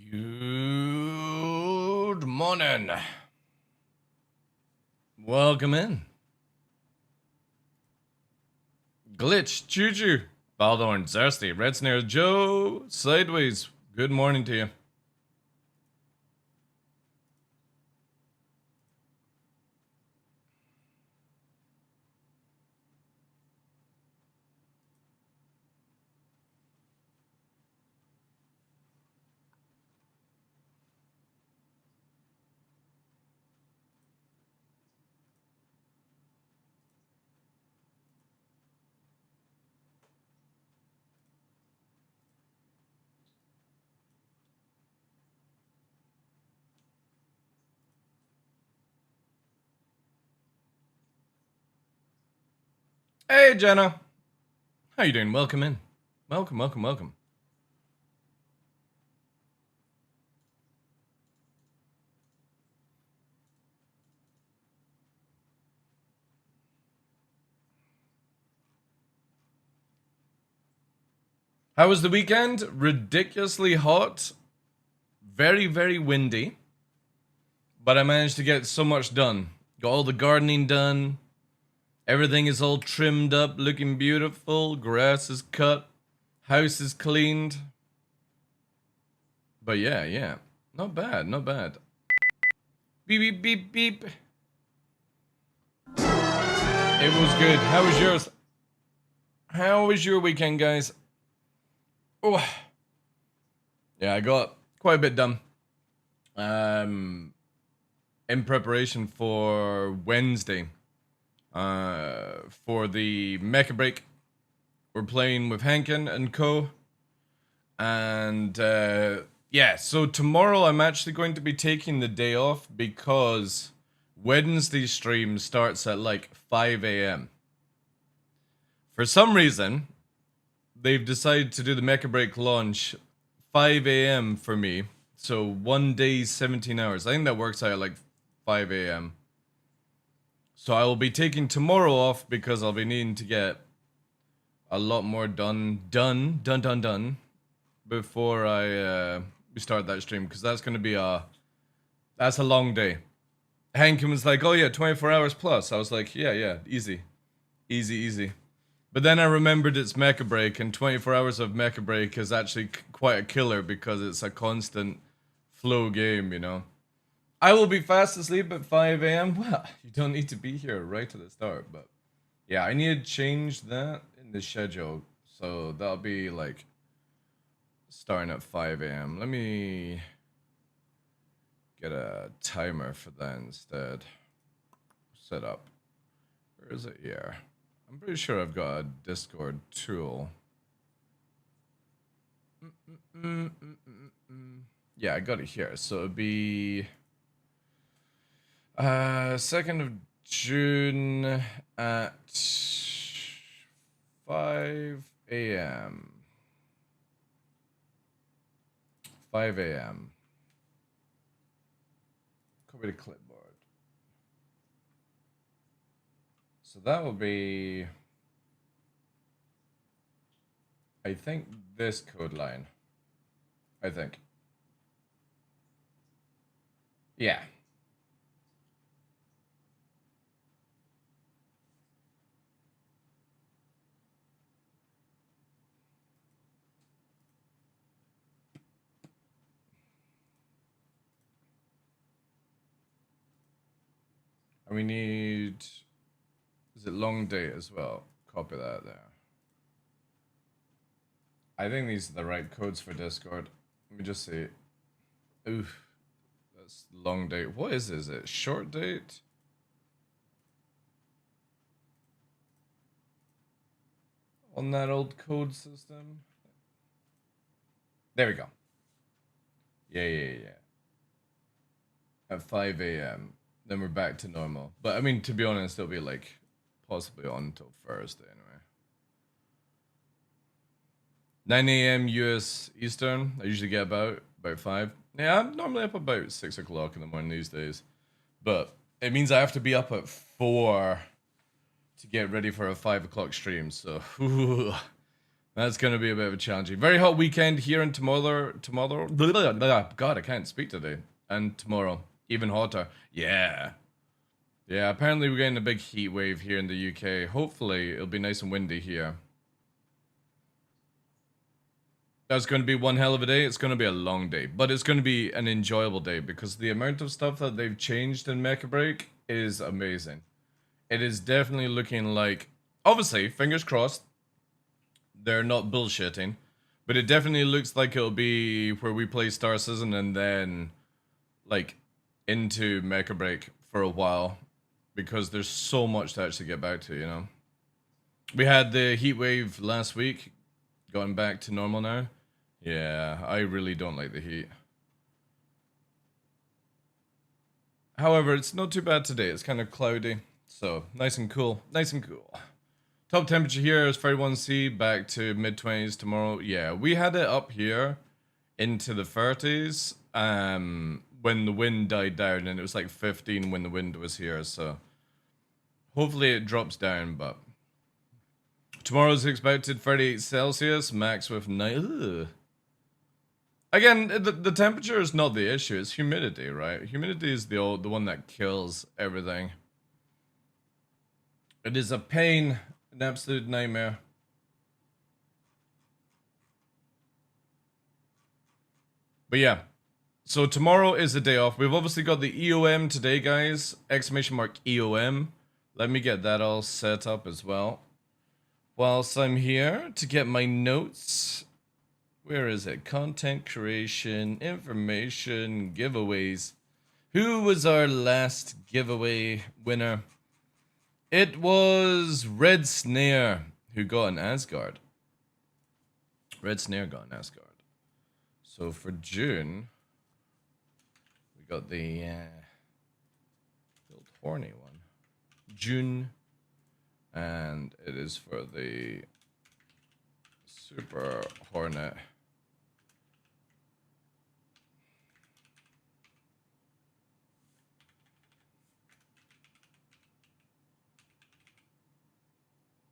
Good morning. Welcome in. Glitch, Choo-Choo, Baldorn, Thirsty, Red Snare, Joe, Sideways. Good morning to you. Hey, Jenna. How you doing? Welcome in. Welcome, welcome, welcome. How was the weekend? Ridiculously hot. Very, very windy. But I managed to get so much done. Got all the gardening done. Everything is all trimmed up, looking beautiful. Grass is cut. House is cleaned. But yeah. Not bad, not bad. Beep, beep, beep, beep. It was good. How was yours? How was your weekend, guys? Oh, yeah, I got quite a bit done. In preparation for Wednesday. For the Mecha Break. We're playing with Hankin and co. And yeah, so tomorrow I'm actually going to be taking the day off because Wednesday stream starts at like 5 a.m. For some reason, they've decided to do the Mecha Break launch 5 a.m. for me. So 1 day, 17 hours. I think that works out at like 5 a.m. So I will be taking tomorrow off because I'll be needing to get a lot more done before we start that stream, because that's going to be that's a long day. Hankin was like, oh yeah, 24 hours plus. I was like, yeah, easy. But then I remembered it's Mecha Break, and 24 hours of Mecha Break is actually quite a killer because it's a constant flow game, you know. I will be fast asleep at 5 a.m. Well, you don't need to be here right at the start, but yeah, I need to change that in the schedule. So that'll be like starting at 5 a.m. Let me get a timer for that instead. Set up. Where is it here? I'm pretty sure I've got a Discord tool. Yeah, I got it here. So it'd be 2nd of June at 5 a.m. 5 a.m. Copy the clipboard. So that will be, I think, this code line. I think. Yeah. And we need, is it long date as well? Copy that there. I think these are the right codes for Discord. Let me just see. Oof. That's long date. What is this? Is it short date? On that old code system? There we go. Yeah. At 5 a.m. Then we're back to normal. But I mean, to be honest, it'll be like possibly on until Thursday anyway. 9 a.m. US Eastern. I usually get about 5. Yeah, I'm normally up about 6 o'clock in the morning these days. But it means I have to be up at 4 to get ready for a 5 o'clock stream. So That's going to be a bit of a challenging. Very hot weekend here and tomorrow. God, I can't speak today. And tomorrow. Even hotter. Yeah. Yeah, apparently we're getting a big heat wave here in the UK. Hopefully it'll be nice and windy here. That's going to be one hell of a day. It's going to be a long day. But it's going to be an enjoyable day because the amount of stuff that they've changed in Mecha Break is amazing. It is definitely looking like... Obviously, fingers crossed. They're not bullshitting, but it definitely looks like it'll be where we play Star Citizen and then, like, into Mecha Break for a while, because there's so much to actually get back to, you know? We had the heat wave last week, going back to normal now. Yeah, I really don't like the heat. However, it's not too bad today. It's kind of cloudy, so nice and cool. Nice and cool. Top temperature here is 31°C, back to mid-20s tomorrow. Yeah, we had it up here into the 30s when the wind died down, and it was like 15 when the wind was here, so hopefully it drops down, but tomorrow's expected 38 Celsius, max with 9. Ugh. Again, the temperature is not the issue, it's humidity, right? Humidity is the one that kills everything. It is a pain. An absolute nightmare. But yeah. So tomorrow is the day off. We've obviously got the EOM today, guys. Exclamation mark EOM. Let me get that all set up as well. Whilst I'm here to get my notes. Where is it? Content creation, information, giveaways. Who was our last giveaway winner? It was Red Snare who got an Asgard. Red Snare got an Asgard. So for June, we got the old horny one. June. And it is for the Super Hornet.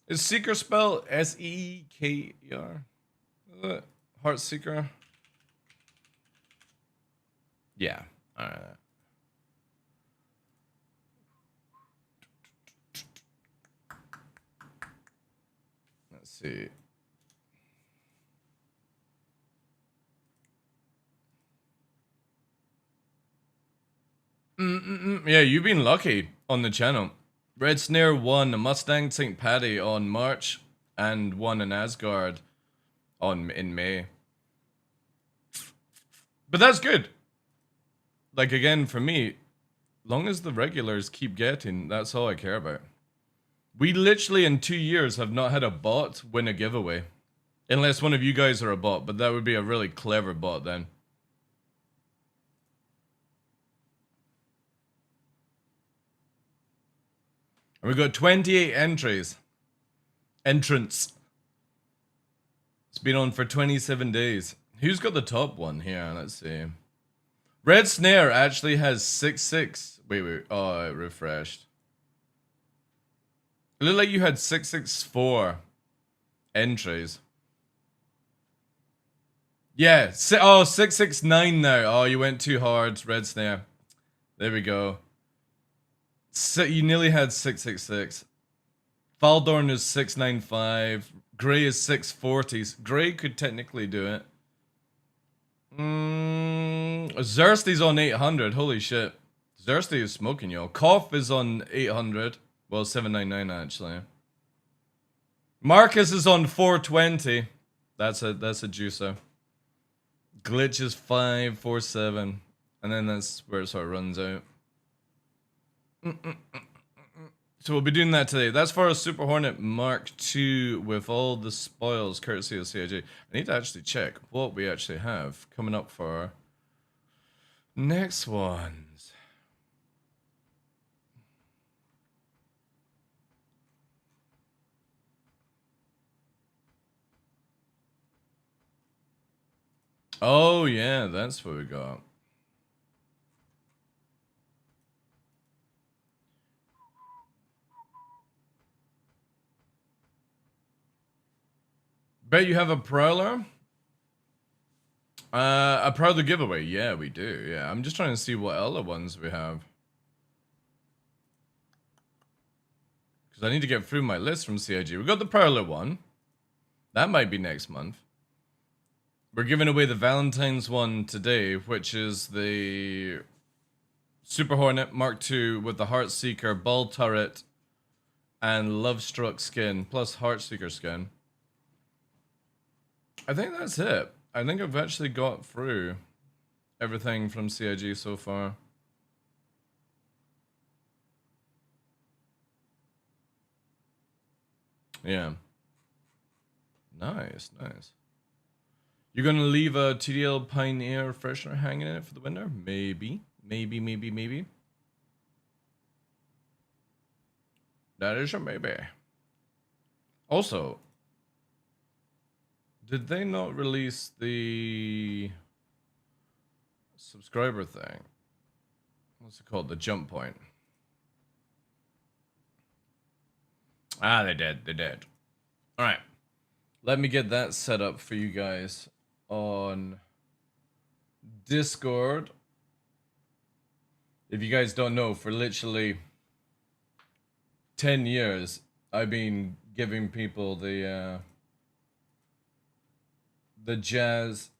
Is Seeker spelled S-E-K-E-R? Is it? Heart Seeker? Yeah. Alright. Let's see. Yeah, you've been lucky on the channel. Red Snare won a Mustang St. Paddy on March and won an Asgard in May. But that's good. Like, again, for me, long as the regulars keep getting, that's all I care about. We literally in 2 years have not had a bot win a giveaway. Unless one of you guys are a bot, but that would be a really clever bot then. And we've got 28 entries. Entrants. It's been on for 27 days. Who's got the top one here? Let's see. Red Snare actually has 66. Wait. Oh, it refreshed. It looked like you had 664 entries. Yeah. 669 now. Oh, you went too hard, Red Snare. There we go. So you nearly had 666. Faldorn is 695. Gray is 640. Gray could technically do it. Zersty's on 800. Holy shit. Zersty is smoking, y'all. Koff is on 800. Well, 799 actually. Marcus is on 420. That's a juicer. Glitch is 547. And then that's where it sort of runs out. So we'll be doing that today. That's for a Super Hornet Mark II with all the spoils courtesy of CIG. I need to actually check what we actually have coming up for next ones. Oh yeah, that's what we got. Bet you have a Prowler? A Prowler giveaway. Yeah, we do. Yeah, I'm just trying to see what other ones we have. Because I need to get through my list from CIG. We got the Prowler one. That might be next month. We're giving away the Valentine's one today, which is the Super Hornet Mark II with the Heartseeker, Ball Turret, and Lovestruck skin, plus Heartseeker skin. I think that's it. I think I've actually got through everything from CIG so far. Yeah. Nice, nice. You're gonna leave a TDL Pioneer freshener hanging in it for the winter? Maybe. Maybe. That is a maybe. Also, did they not release the subscriber thing? What's it called? The jump point. Ah, they did. Alright. Let me get that set up for you guys on Discord. If you guys don't know, for literally 10 years, I've been giving people the jazz.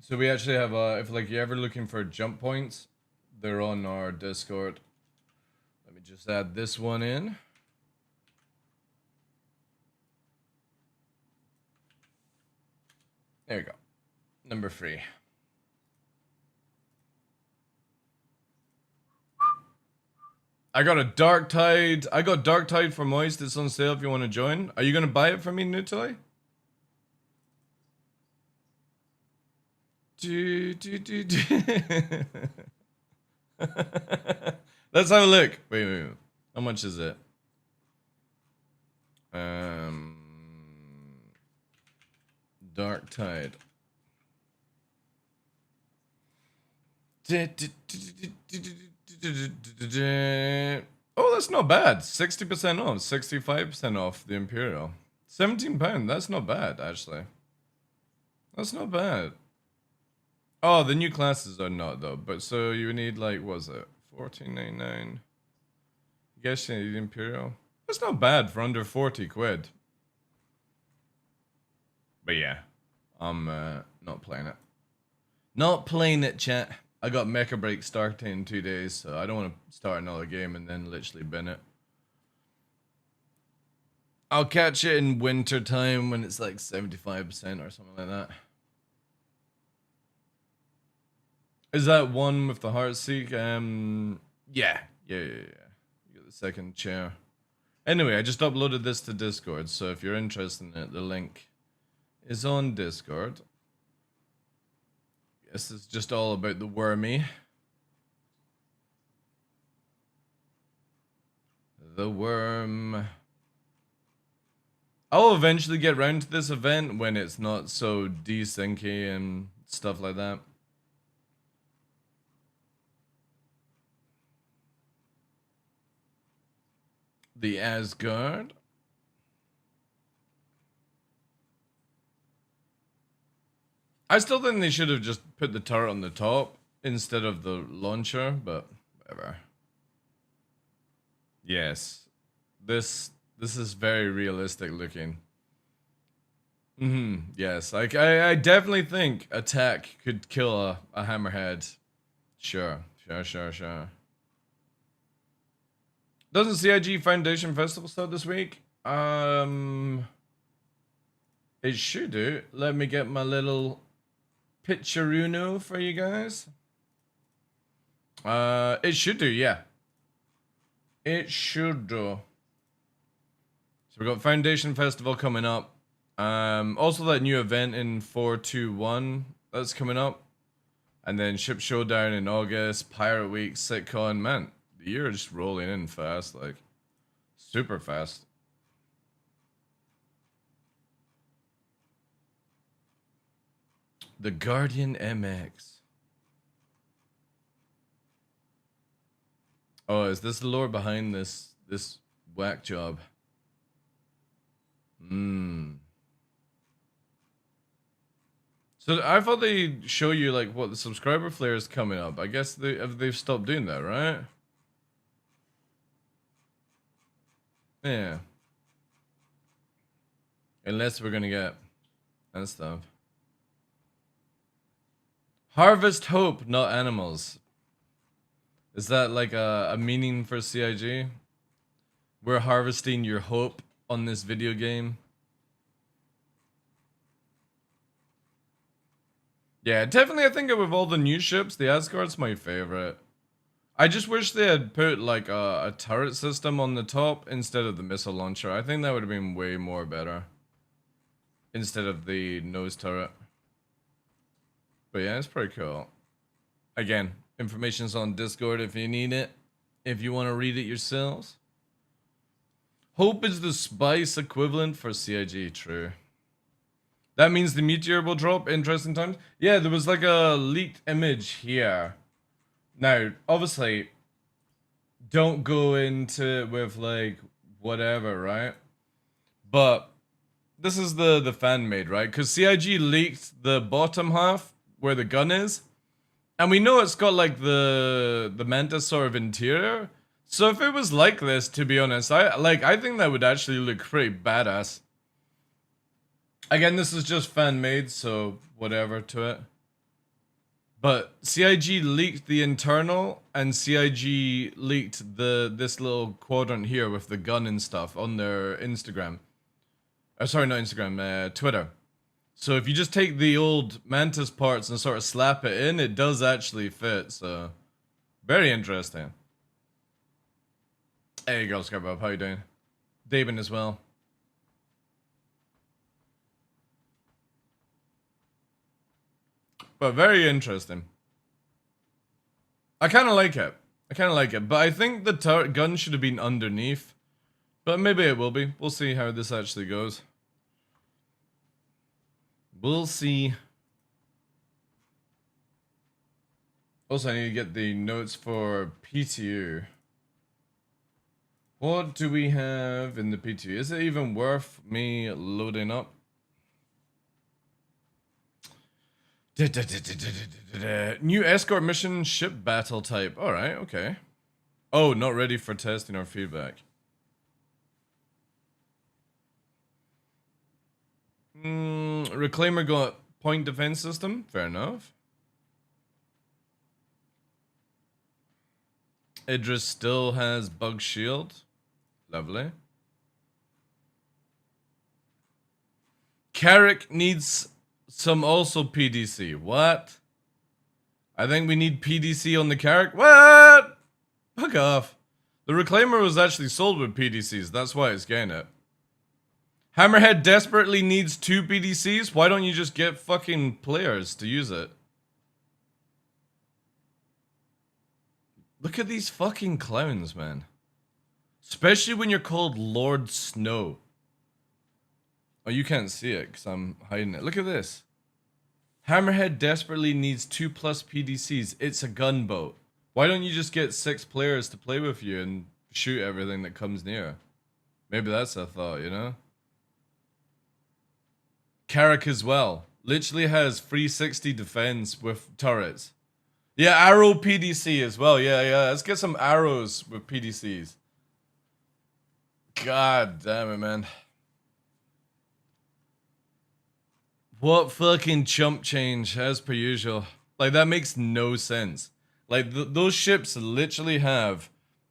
So we actually have if like you're ever looking for jump points, they're on our Discord. Let me just add this one in. There we go. Number 3. I got a Dark Tide. I got Dark Tide for Moist. It's on sale if you want to join. Are you going to buy it for me, Nutili? Let's have a look. Wait. How much is it? Dark Tide. Oh, that's not bad. 60% off, 65% off the Imperial. £17. That's not bad, actually. That's not bad. Oh, the new classes are not though. But so you need like, what was it? $14.99. Guess you need Imperial. That's not bad for under 40 quid. But yeah, I'm not playing it. Not playing it, chat. I got Mecha Break starting in 2 days, so I don't want to start another game and then literally bin it. I'll catch it in winter time when it's like 75% or something like that. Is that one with the Heartseek? Yeah. You got the second chair. Anyway, I just uploaded this to Discord, so if you're interested in it, the link is on Discord. This is just all about the wormy. The worm. I'll eventually get round to this event when it's not so desyncy and stuff like that. The Asgard. I still think they should have just put the turret on the top instead of the launcher, but whatever. Yes. This is very realistic looking. Yes. Like I definitely think attack could kill a hammerhead. Sure. Doesn't CIG Foundation Festival start this week? It should do. Let me get my little picturuno for you guys. It should do, yeah. It should do. So we got Foundation Festival coming up. Also that new event in 421 that's coming up. And then Ship Showdown in August, Pirate Week, SitCon. Man, the year is just rolling in fast, like super fast. The Guardian MX. Oh, is this the lore behind this whack job? Hmm. So I thought they'd show you like what the subscriber flare is coming up. I guess they've stopped doing that, right? Yeah. Unless we're gonna get and stuff. Harvest hope, not animals. Is that like a meaning for CIG? We're harvesting your hope on this video game. Yeah, definitely. I think with all the new ships, the Asgard's my favorite. I just wish they had put like a turret system on the top instead of the missile launcher. I think that would have been way more better. Instead of the nose turret. But yeah, it's pretty cool. Again, information's on Discord if you need it. If you want to read it yourselves. Hope is the spice equivalent for CIG, true. That means the meteor will drop, interesting times. Yeah, there was like a leaked image here. Now, obviously, don't go into it with like whatever, right? But this is the fan made, right? Because CIG leaked the bottom half where the gun is. And we know it's got like the Mantis sort of interior. So if it was like this, to be honest, I think that would actually look pretty badass. Again, this is just fan made, so whatever to it. But CIG leaked the internal, and CIG leaked this little quadrant here with the gun and stuff on their Instagram. Sorry, not Instagram, Twitter. So if you just take the old Mantis parts and sort of slap it in, it does actually fit, so very interesting. Hey, Girl Scout Bob, how you doing? David as well. But very interesting. I kind of like it. But I think the turret gun should have been underneath. But maybe it will be. We'll see how this actually goes. We'll see. Also, I need to get the notes for PTU. What do we have in the PTU? Is it even worth me loading up? New escort mission ship battle type. Alright, okay. Oh, not ready for testing or feedback. Reclaimer got point defense system. Fair enough. Idris still has bug shield. Lovely. Carrick needs some also PDC. What? I think we need PDC on the Carrick. What? Fuck off. The Reclaimer was actually sold with PDCs. That's why it's getting it. Hammerhead desperately needs 2 PDCs. Why don't you just get fucking players to use it? Look at these fucking clowns, man. Especially when you're called Lord Snow. Oh, you can't see it because I'm hiding it. Look at this. Hammerhead desperately needs 2+ PDCs. It's a gunboat. Why don't you just get 6 players to play with you and shoot everything that comes near? Maybe that's a thought, you know? Carrick as well. Literally has 360 defense with turrets. Yeah, arrow PDC as well. Yeah. Let's get some arrows with PDCs. God damn it, man. What fucking chump change, as per usual. Like, that makes no sense. Like, those ships literally have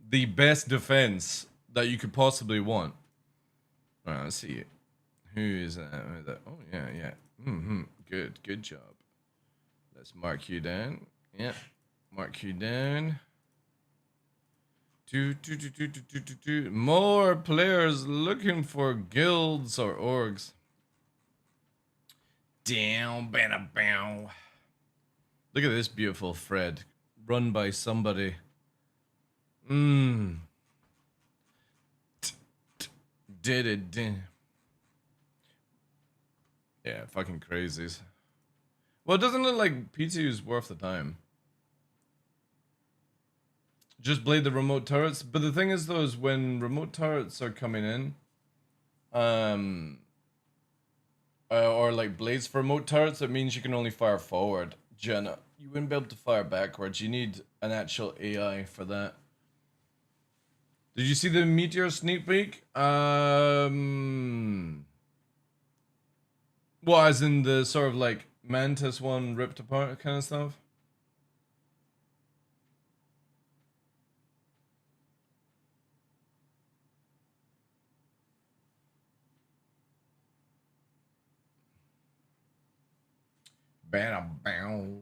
the best defense that you could possibly want. Alright, let's see. Who is that? Oh, yeah. Good job. Let's mark you down. Yeah, mark you down. More players looking for guilds or orgs. Down, bow. Look at this beautiful thread, run by somebody. Did it. Yeah, fucking crazies. Well, doesn't it like PTU is worth the time? Just blade the remote turrets. But the thing is though, is when remote turrets are coming in, um, or like blades for remote turrets, it means you can only fire forward. Jenna, you wouldn't be able to fire backwards. You need an actual AI for that. Did you see the Meteor sneak peek? What, as in the sort of like Mantis one ripped apart kind of stuff? Bam, bam.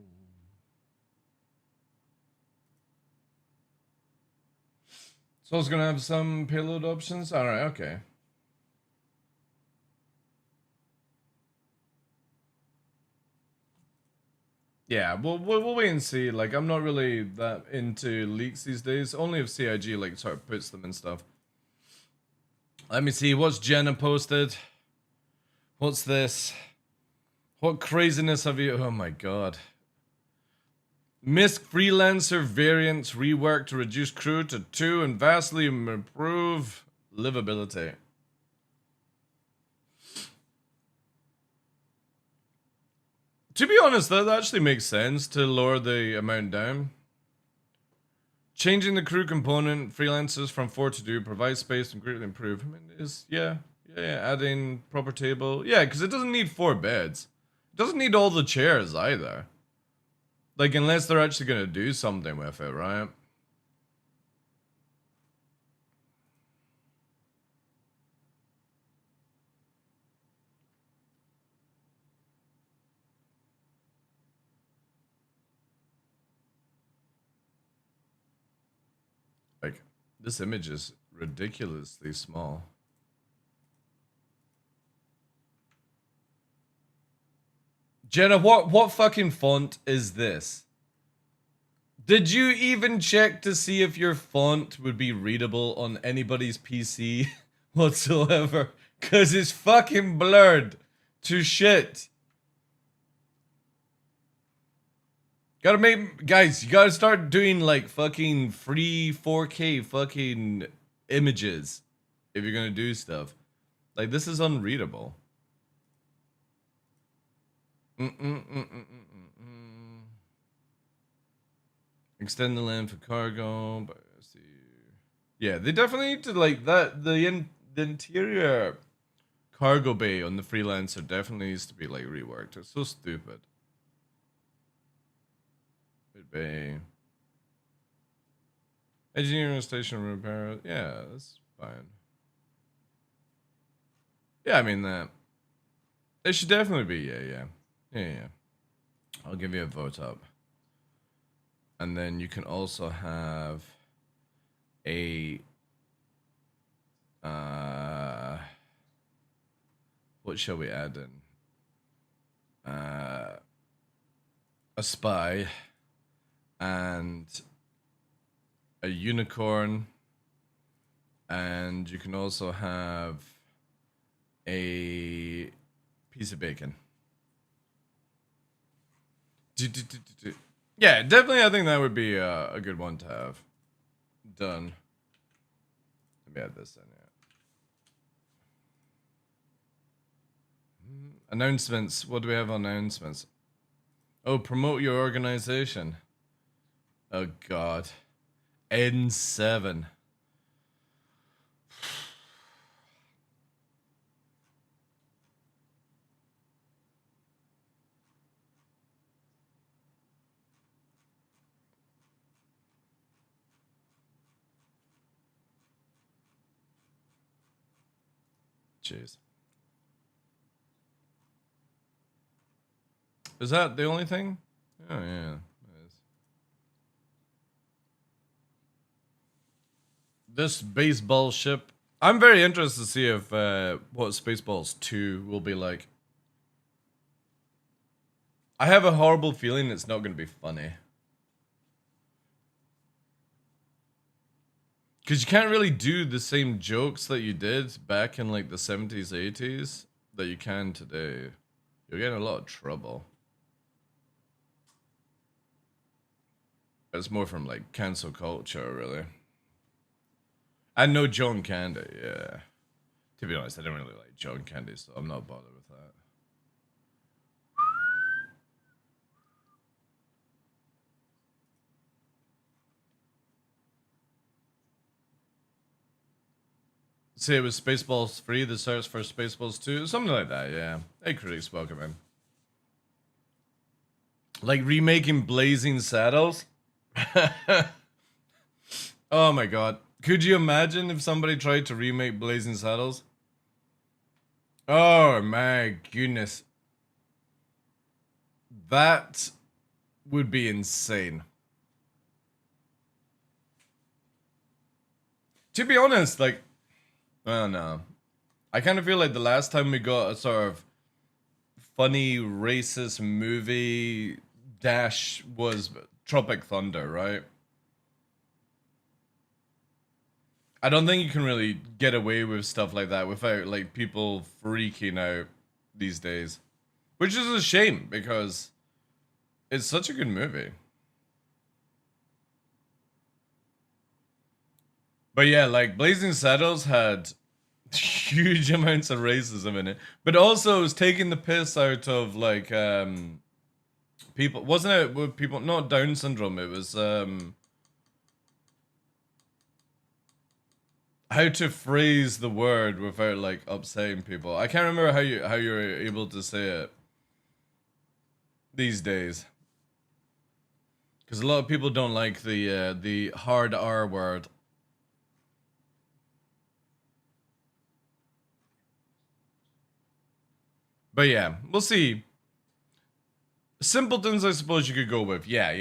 So it's gonna have some payload options? Alright, okay. Yeah, we'll wait and see. Like, I'm not really that into leaks these days. Only if CIG, like, sort of puts them and stuff. Let me see. What's Jenna posted? What's this? What craziness have you... Oh my god. MISC Freelancer variants reworked to reduce crew to 2 and vastly improve livability. To be honest, that actually makes sense to lower the amount down. Changing the crew component, freelancers from 4 to 2 provides space and greatly improve. I mean, yeah, adding proper table. Yeah, because it doesn't need 4 beds. It doesn't need all the chairs either. Like, unless they're actually going to do something with it, right? Like, this image is ridiculously small. Jenna, what fucking font is this? Did you even check to see if your font would be readable on anybody's PC whatsoever? Cause it's fucking blurred to shit. Gotta make, guys, you gotta start doing like fucking free 4K fucking images if you're gonna do stuff. Like, this is unreadable. Extend the lane for cargo, but let's see. Yeah, they definitely need to like that. The interior cargo bay on the freelancer definitely needs to be like reworked. It's so stupid. Mid bay. Engineering station repair. Yeah, that's fine. Yeah, I mean that. It should definitely be. Yeah. I'll give you a vote up. And then you can also have a what shall we add in? A spy and a unicorn, and you can also have a piece of bacon. Yeah, definitely. I think that would be a good one to have done. Let me add this in here. Announcements. What do we have on announcements? Oh, promote your organization. Oh god. N7. Jeez. Is that the only thing? Oh yeah. This baseball ship. I'm very interested to see if what Spaceballs 2 will be like. I have a horrible feeling it's not going to be funny. Because you can't really do the same jokes that you did back in like the 70s, 80s that you can today. You'll get in a lot of trouble. It's more from like cancel culture, really. I know John Candy, yeah. To be honest, I don't really like John Candy, so I'm not bothered with that. See, it was Spaceballs 3, the search for Spaceballs 2, something like that, yeah. Hey, critics, welcome in. Like remaking Blazing Saddles? Oh my god. Could you imagine if somebody tried to remake Blazing Saddles? Oh my goodness. That would be insane. To be honest, like, I don't know. I kind of feel like the last time we got a sort of funny racist movie dash was Tropic Thunder, right? I don't think you can really get away with stuff like that without like people freaking out these days. Which is a shame because it's such a good movie. But yeah, like Blazing Saddles had huge amounts of racism in it. But also it was taking the piss out of like people, wasn't it with people, not Down syndrome, it was how to phrase the word without like upsetting people. I can't remember how you're able to say it these days. Because a lot of people don't like the hard R word. But yeah, we'll see. Simpletons, I suppose you could go with. Yeah.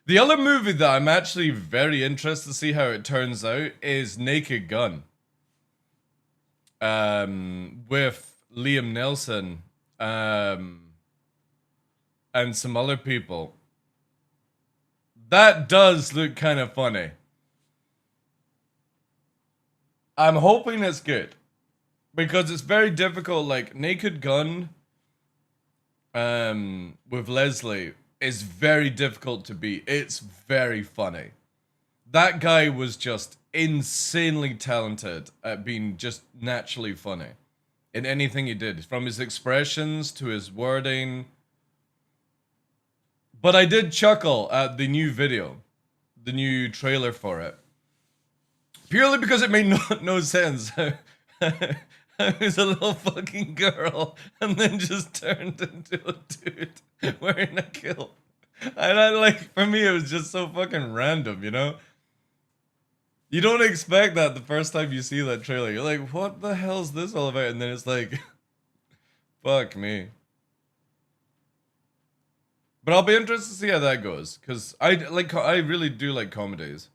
The other movie that I'm actually very interested to see how it turns out is Naked Gun. With Liam Neeson, and some other people. That does look kind of funny. I'm hoping it's good. Because it's very difficult, like Naked Gun with Leslie is very difficult to beat. It's very funny. That guy was just insanely talented at being just naturally funny in anything he did, from his expressions to his wording. But I did chuckle at the new video, the new trailer for it. Purely because it made no sense. It was a little fucking girl and then just turned into a dude wearing a kilt. And I like, for me, it was just so fucking random, you know? You don't expect that the first time you see that trailer. You're like, what the hell's this all about? And then it's like, fuck me. But I'll be interested to see how that goes. Because I really do like comedies.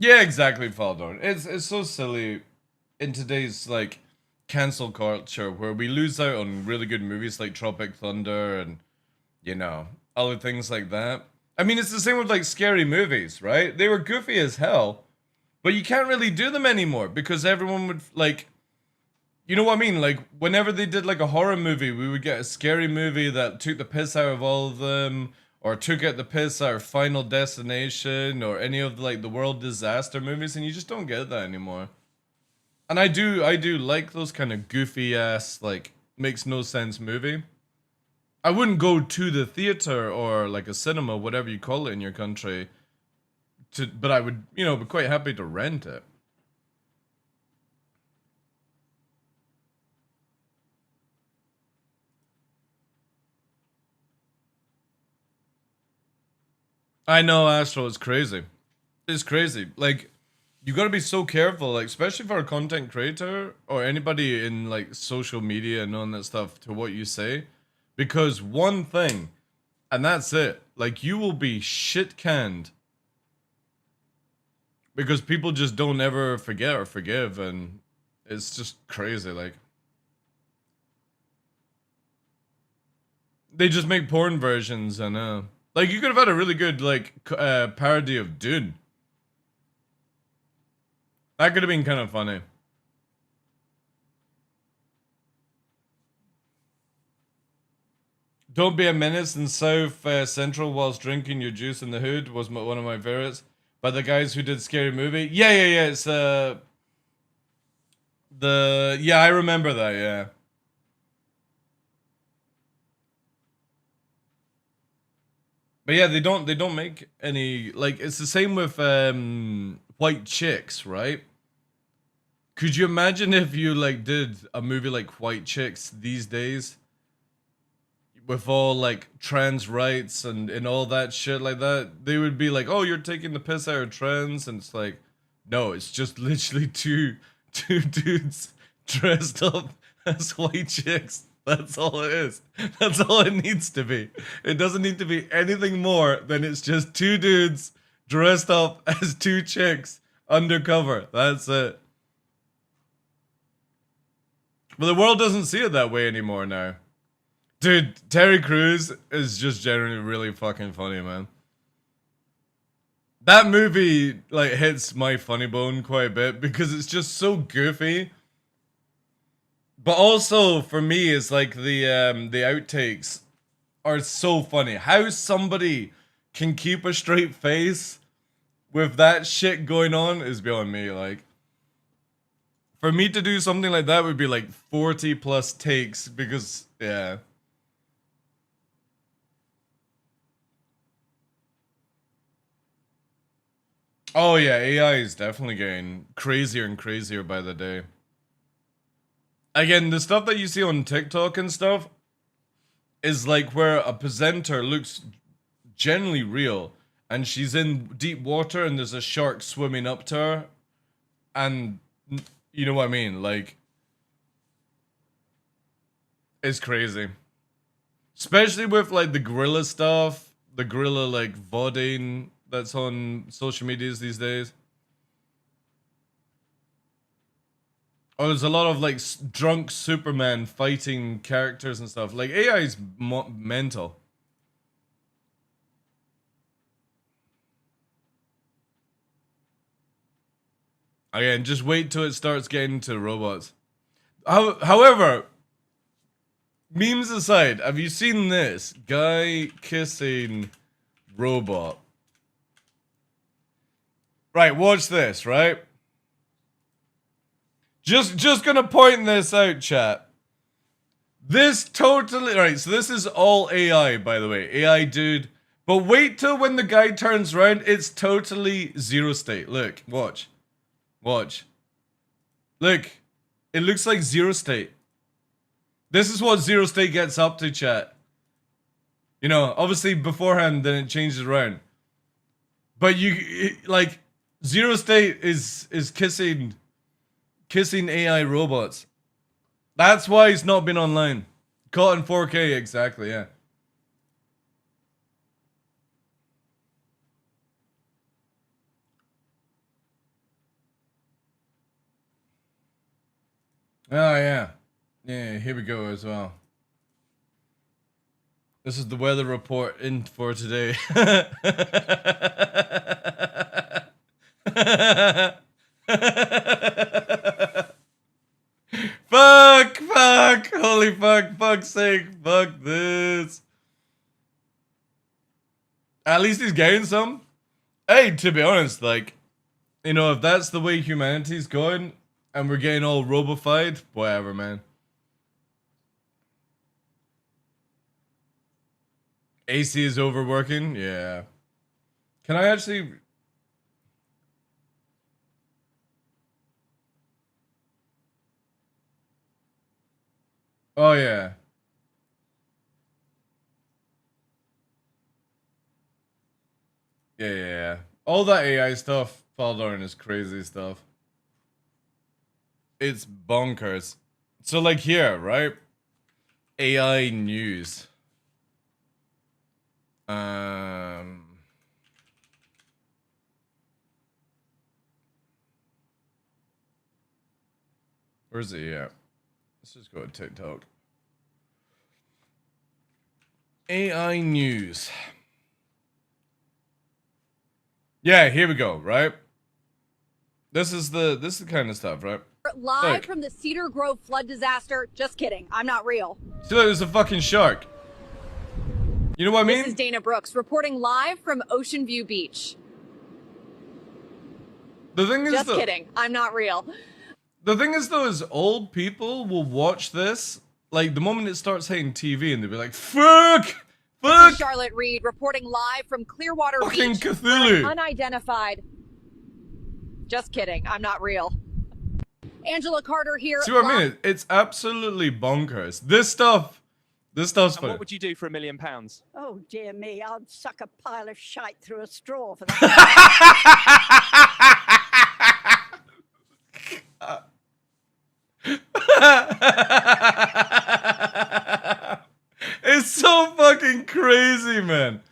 Yeah, exactly, Faldorn. It's so silly in today's like cancel culture where we lose out on really good movies like Tropic Thunder and you know other things like that. I mean, it's the same with like scary movies, right? They were goofy as hell, but you can't really do them anymore because everyone would like, you know what I mean? Like whenever they did like a horror movie, we would get a scary movie that took the piss out of all of them, or took out the piss out of Final Destination, or any of like the world disaster movies, and you just don't get that anymore. And I do like those kind of goofy ass like makes no sense movie. I wouldn't go to the theater or like a cinema, whatever you call it in your country, but I would, be quite happy to rent it. I know Astro is crazy. It's crazy. Like you got to be so careful, like especially for a content creator or anybody in like social media and all that stuff to what you say, because one thing, and that's it. Like you will be shit canned because people just don't ever forget or forgive, and it's just crazy. Like they just make porn versions, and like you could have had a really good like parody of Dune. That could have been kind of funny. Don't Be a Menace in South Central whilst drinking your juice in the hood was one of my favorites. By the guys who did Scary Movie. Yeah. It's I remember that. Yeah. But yeah, they don't make any, like, it's the same with White Chicks, right? Could you imagine if you like did a movie like White Chicks these days? With all like trans rights and all that shit like that, they would be like, "Oh, you're taking the piss out of trans," and it's like, no, it's just literally two dudes dressed up as white chicks. That's all it is. That's all it needs to be. It doesn't need to be anything more than it's just two dudes dressed up as two chicks undercover. That's it. But the world doesn't see it that way anymore now. Dude, Terry Crews is just generally really fucking funny, man. That movie, like, hits my funny bone quite a bit because it's just so goofy. But also, for me, it's like the outtakes are so funny. How somebody can keep a straight face with that shit going on is beyond me, like. For me to do something like that would be like 40 plus takes because, yeah. Oh yeah, AI is definitely getting crazier and crazier by the day. Again, the stuff that you see on TikTok and stuff is like where a presenter looks generally real and she's in deep water and there's a shark swimming up to her and you know what I mean, like, it's crazy. Especially with like the gorilla stuff, the gorilla like VODing that's on social medias these days. Oh, there's a lot of like drunk Superman fighting characters and stuff. Like, AI is mental. Again, just wait till it starts getting to robots. However, memes aside, have you seen this? Guy kissing robot. Right, watch this, right? Just gonna point this out, chat. This totally, right, so this is all AI, by the way. AI dude. But wait till when the guy turns around, it's totally zero state. Look, watch. Watch. Look. It looks like zero state. This is what zero state gets up to, chat. You know, obviously beforehand, then it changes around. But like, zero state is kissing AI robots. That's why it's not been online. Caught in 4K, exactly, yeah. Oh, yeah. Yeah, here we go as well. This is the weather report in for today. Fuck, holy fuck's sake, fuck this. At least he's getting some. Hey, to be honest, like, you know, if that's the way humanity's going, and we're getting all robofied, whatever, man. AC is overworking? Yeah. Can I actually... Oh, yeah. Yeah. All that AI stuff, Faldorn, is crazy stuff. It's bonkers. So, like, here, right? AI news. Where's it at? Let's just go to TikTok. AI news. Yeah, here we go, right? This is the kind of stuff, right? Live from the Cedar Grove flood disaster. Just kidding. I'm not real. See, look, there's a fucking shark. You know what I mean? This is Dana Brooks reporting live from Ocean View Beach. The thing is, Just kidding. I'm not real. The thing is, though, is old people will watch this, like, the moment it starts hitting TV, and they'll be like, fuck! This Fuck! is Charlotte Reed reporting live from Clearwater Fucking Beach. Cthulhu! Unidentified. Just kidding. I'm not real. Angela Carter here. See what I mean? It's absolutely bonkers. This stuff's And funny. what would you do for £1 million? Oh, dear me, I'd suck a pile of shite through a straw for that. It's so fucking crazy, man.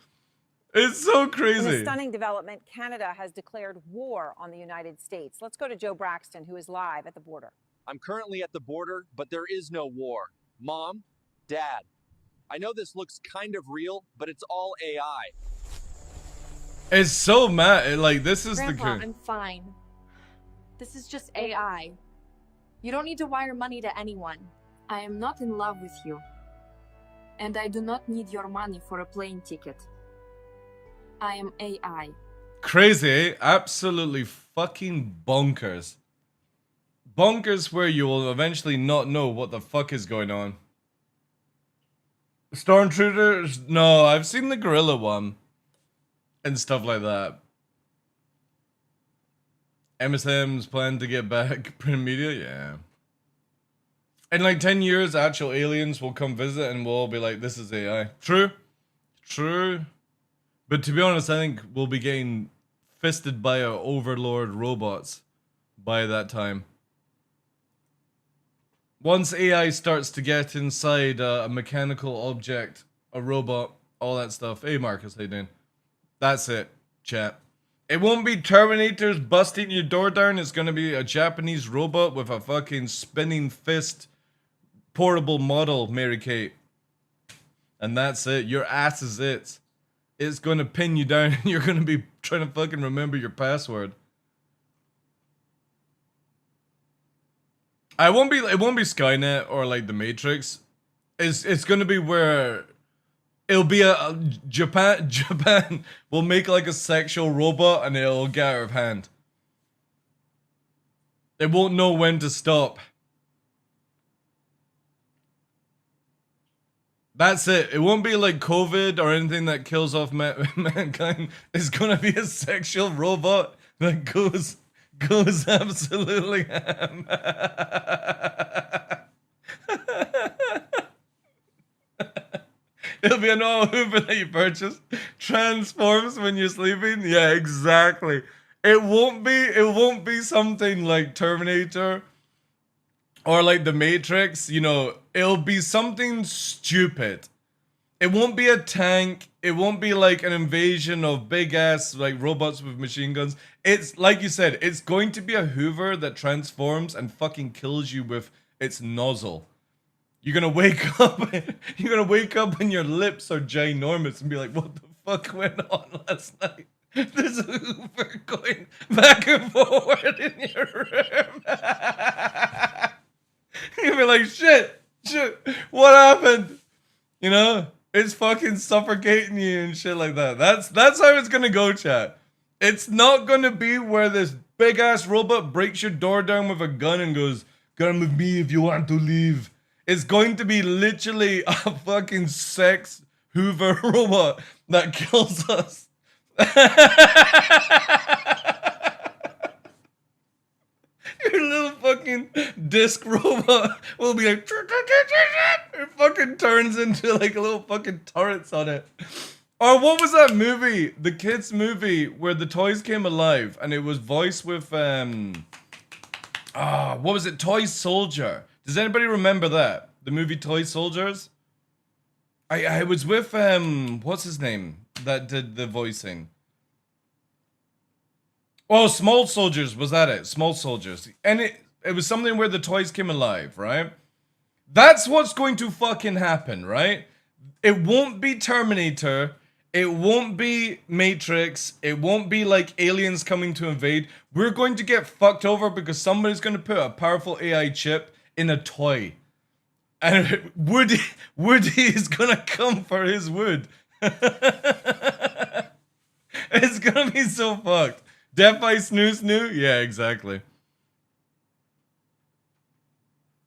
It's so crazy. In a stunning development, Canada has declared war on the United States. Let's go to Joe Braxton, who is live at the border. I'm currently at the border, but there is no war. Mom, Dad, I know this looks kind of real, but it's all AI. It's so mad. Like, this is Grandpa, the... I'm fine. This is just AI. You don't need to wire money to anyone. I am not in love with you. And I do not need your money for a plane ticket. I am AI. Crazy, eh? Absolutely fucking bonkers. Bonkers where you will eventually not know what the fuck is going on. Stormtroopers? No, I've seen the gorilla one. And stuff like that. MSM's plan to get back print media? Yeah. In like 10 years, actual aliens will come visit and we'll all be like, this is AI. True. True. But to be honest, I think we'll be getting fisted by our overlord robots by that time. Once AI starts to get inside a mechanical object, a robot, all that stuff. Hey Marcus, how you doing? That's it, chat. It won't be Terminators busting your door down. It's gonna be a Japanese robot with a fucking spinning fist portable model, Mary Kate. And that's it. Your ass is it. It's gonna pin you down and you're gonna be trying to fucking remember your password. It won't be Skynet or like the Matrix. It's gonna be where it'll be Japan will make like a sexual robot and it'll get out of hand. It won't know when to stop. That's it. It won't be like COVID or anything that kills off mankind. It's gonna be a sexual robot that goes absolutely ham. It'll be an old Hoover that you purchase. Transforms when you're sleeping. Yeah, exactly. It won't be something like Terminator or like the Matrix, you know. It'll be something stupid. It won't be a tank. It won't be like an invasion of big ass like robots with machine guns. It's like you said, it's going to be a Hoover that transforms and fucking kills you with its nozzle. You're gonna wake up and your lips are ginormous and be like, what the fuck went on last night? There's a Hoover going back and forward in your room. You'll be like, shit, what happened? You know, it's fucking suffocating you and shit like that. That's how it's gonna go, chat. It's not gonna be where this big ass robot breaks your door down with a gun and goes, come with me if you want to leave. It's going to be literally a fucking sex Hoover robot that kills us. Your little fucking disc robot will be like, it fucking turns into like a little fucking turrets on it. Or what was that movie? The kids movie where the toys came alive and it was voiced with what was it? Toy Soldier. Does anybody remember that? The movie Toy Soldiers? I was with what's his name that did the voicing? Oh, Small Soldiers, was that it? Small Soldiers. And it was something where the toys came alive, right? That's what's going to fucking happen, right? It won't be Terminator. It won't be Matrix. It won't be like aliens coming to invade. We're going to get fucked over because somebody's going to put a powerful AI chip in a toy. And Woody is going to come for his wood. It's gonna be so fucked. Death by Snoo Snoo? Yeah, exactly.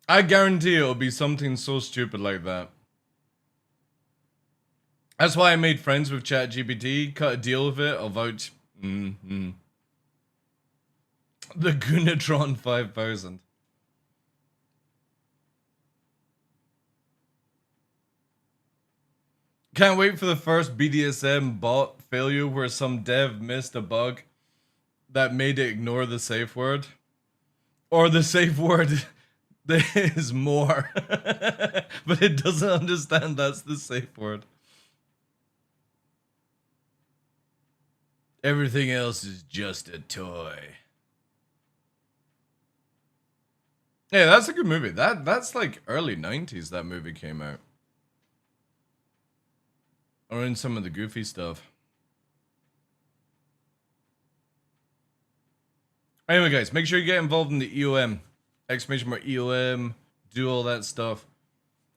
I guarantee it'll be something so stupid like that. That's why I made friends with ChatGPT, cut a deal with it, I'll vouch. The Gunatron 5000. Can't wait for the first BDSM bot failure where some dev missed a bug that made it ignore the safe word. Or the safe word is more. But it doesn't understand that's the safe word. Everything else is just a toy. Yeah, that's a good movie. That's like early 90s that movie came out. Or in some of the goofy stuff. Anyway, guys, make sure you get involved in the EOM. Exclamation mark EOM. Do all that stuff.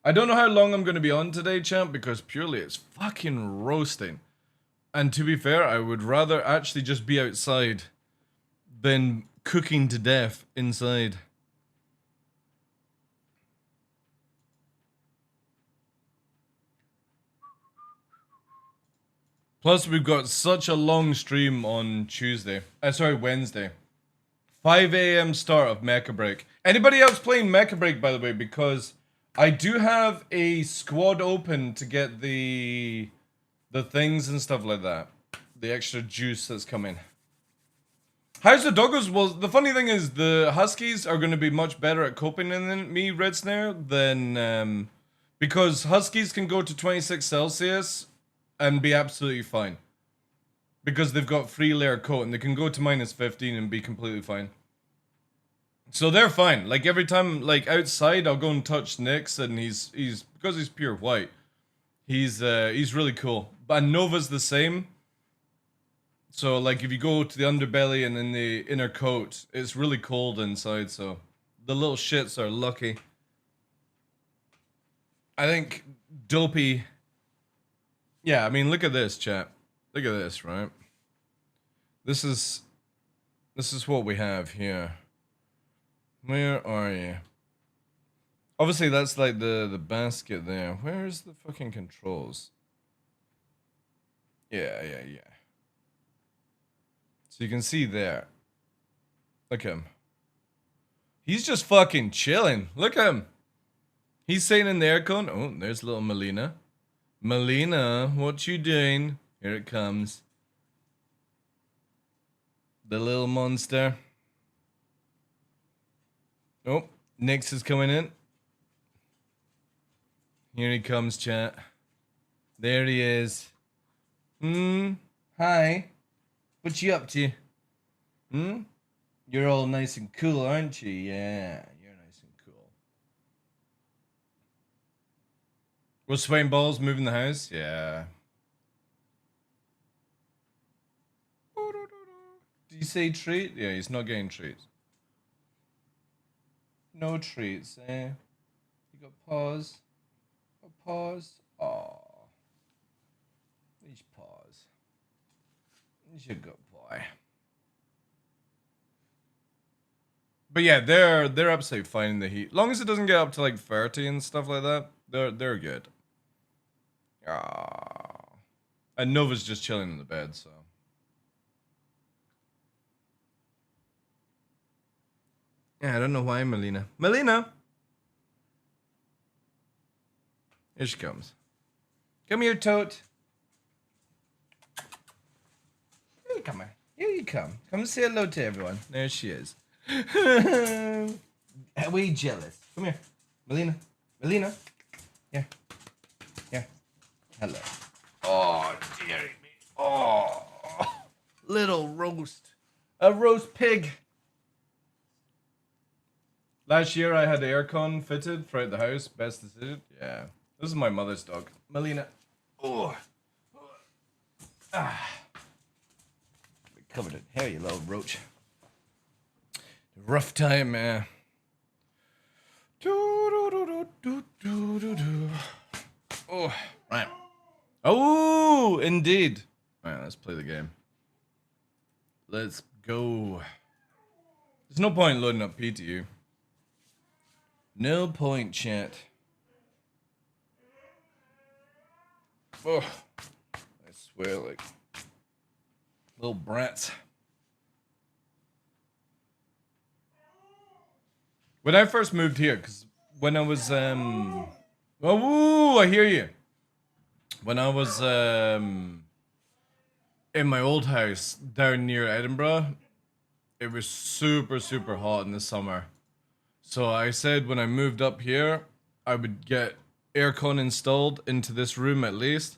I don't know how long I'm going to be on today, champ, because purely it's fucking roasting. And to be fair, I would rather actually just be outside than cooking to death inside. Plus, we've got such a long stream on Wednesday. 5 a.m. start of Mecha Break. Anybody else playing Mecha Break, by the way? Because I do have a squad open to get the things and stuff like that. The extra juice that's coming. How's the doggos? Well, the funny thing is the Huskies are going to be much better at coping than me, Red Snare, than... because Huskies can go to 26 Celsius and be absolutely fine. Because they've got 3-layer coat and they can go to minus 15 and be completely fine. So they're fine. Like every time, like outside, I'll go and touch Nyx and he's because he's pure white. He's really cool. But Nova's the same. So like if you go to the underbelly and in the inner coat, it's really cold inside. So the little shits are lucky. I think Dopey. Yeah, I mean look at this, chat. Look at this, right? This is what we have here. Where are you? Obviously that's like the basket there. Where's the fucking controls? Yeah. So you can see there. Look at him. He's just fucking chilling. Look at him. He's sitting in the aircon. Oh, there's little Melina. Melina, what you doing? Here it comes. The little monster. Oh, Nyx is coming in. Here he comes, chat. There he is. Hi. What you up to? You're all nice and cool, aren't you? Yeah, you're nice and cool. Was Swain Balls moving the house? Yeah. Did you say treat? Yeah, he's not getting treats. No treats, eh? You got paws? A pause? Aww. He's paws. He's a good boy. But yeah, they're absolutely fine in the heat. Long as it doesn't get up to like 30 and stuff like that, they're good. Aww. And Nova's just chilling in the bed, so. Yeah, I don't know why, Melina. Melina! Here she comes. Come here, Tote. Here you come. Here you come. Come say hello to everyone. There she is. Are we jealous? Come here. Melina. Melina. Here. Here. Hello. Oh, dearie me. Oh. Little roast. A roast pig. Last year I had aircon fitted throughout the house. Best decision. Yeah. This is my mother's dog. Melina. Oh. Ah. Covered in hair, you little roach. Rough time, man. Oh, right. Oh, indeed. All right, let's play the game. Let's go. There's no point loading up PTU. No point, chat. Oh, I swear, like little brats. When I first moved here, because when I was oh, woo, I hear you. When I was in my old house down near Edinburgh, it was super, super hot in the summer. So I said when I moved up here, I would get aircon installed into this room at least.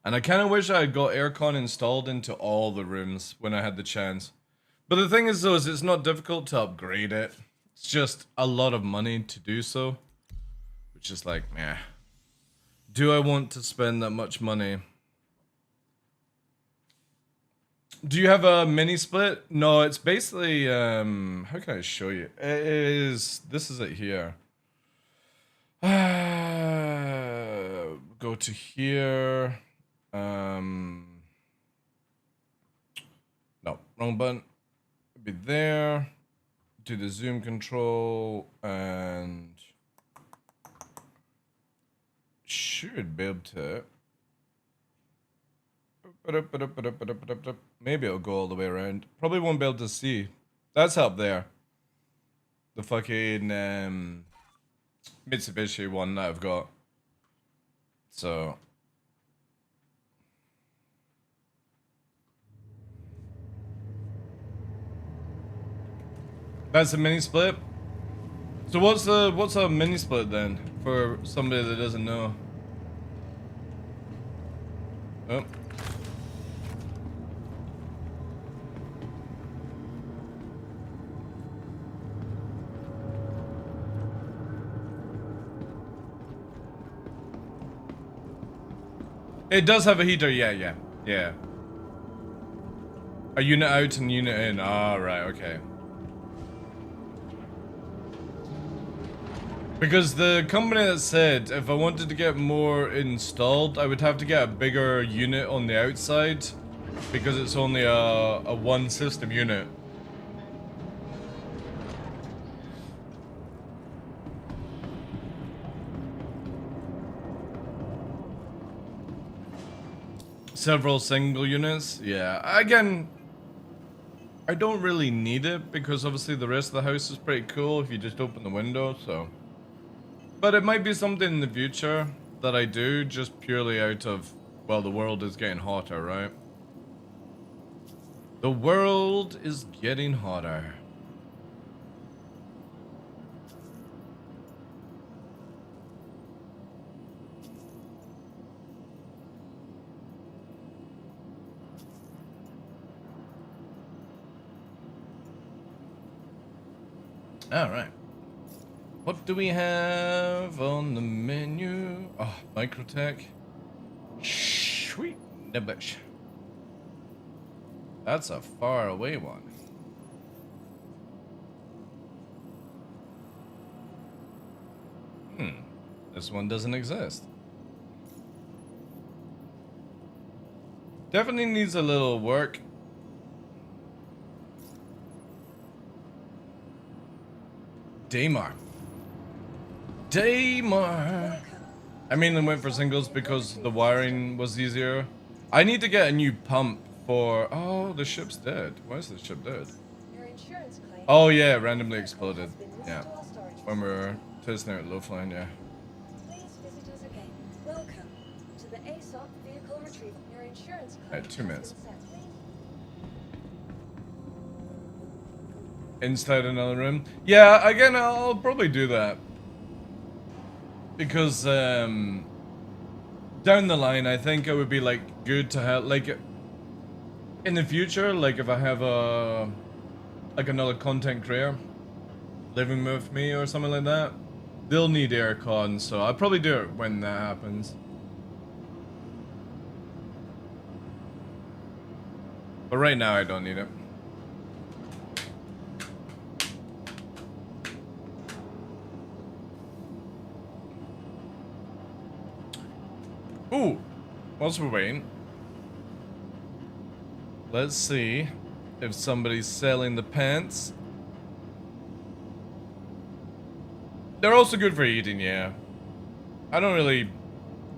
And I kind of wish I had got aircon installed into all the rooms when I had the chance. But the thing is though, is it's not difficult to upgrade it. It's just a lot of money to do so. Which is like, meh. Do I want to spend that much money? Do you have a mini split? No, it's basically, how can I show you? It is, this is it here. Go to here. No, wrong button. Be there. Do the zoom control and should be able to. Maybe it'll go all the way around. Probably won't be able to see. That's up there. The fucking Mitsubishi one that I've got. So. That's a mini split. So what's a mini split then for somebody that doesn't know? Oh. It does have a heater, yeah. A unit out and unit in. Ah, right, okay. Because the company that said if I wanted to get more installed, I would have to get a bigger unit on the outside because it's only a one system unit. Several single units, yeah. Again, I don't really need it because obviously the rest of the house is pretty cool if you just open the window, so. But it might be something in the future that I do just purely out of, well, the world is getting hotter, right? The world is getting hotter. All right. What do we have on the menu? Oh, Microtech. Sweet nibbish. That's a far away one. This one doesn't exist. Definitely needs a little work. Daymar. I mainly went for singles because the wiring was easier. I need to get a new pump for... Oh, the ship's dead. Why is the ship dead? Oh yeah, it randomly exploded. Yeah. When we were testing out low flying, yeah. Alright, 2 minutes. Inside another room? Yeah, again, I'll probably do that. Because, down the line, I think it would be, like, good to have, like, in the future, like, if I have a, like, another content creator living with me or something like that, they'll need aircon, so I'll probably do it when that happens. But right now, I don't need it. Ooh, Whilst we're waiting, let's see if somebody's selling the pants. They're also good for eating, yeah. I don't really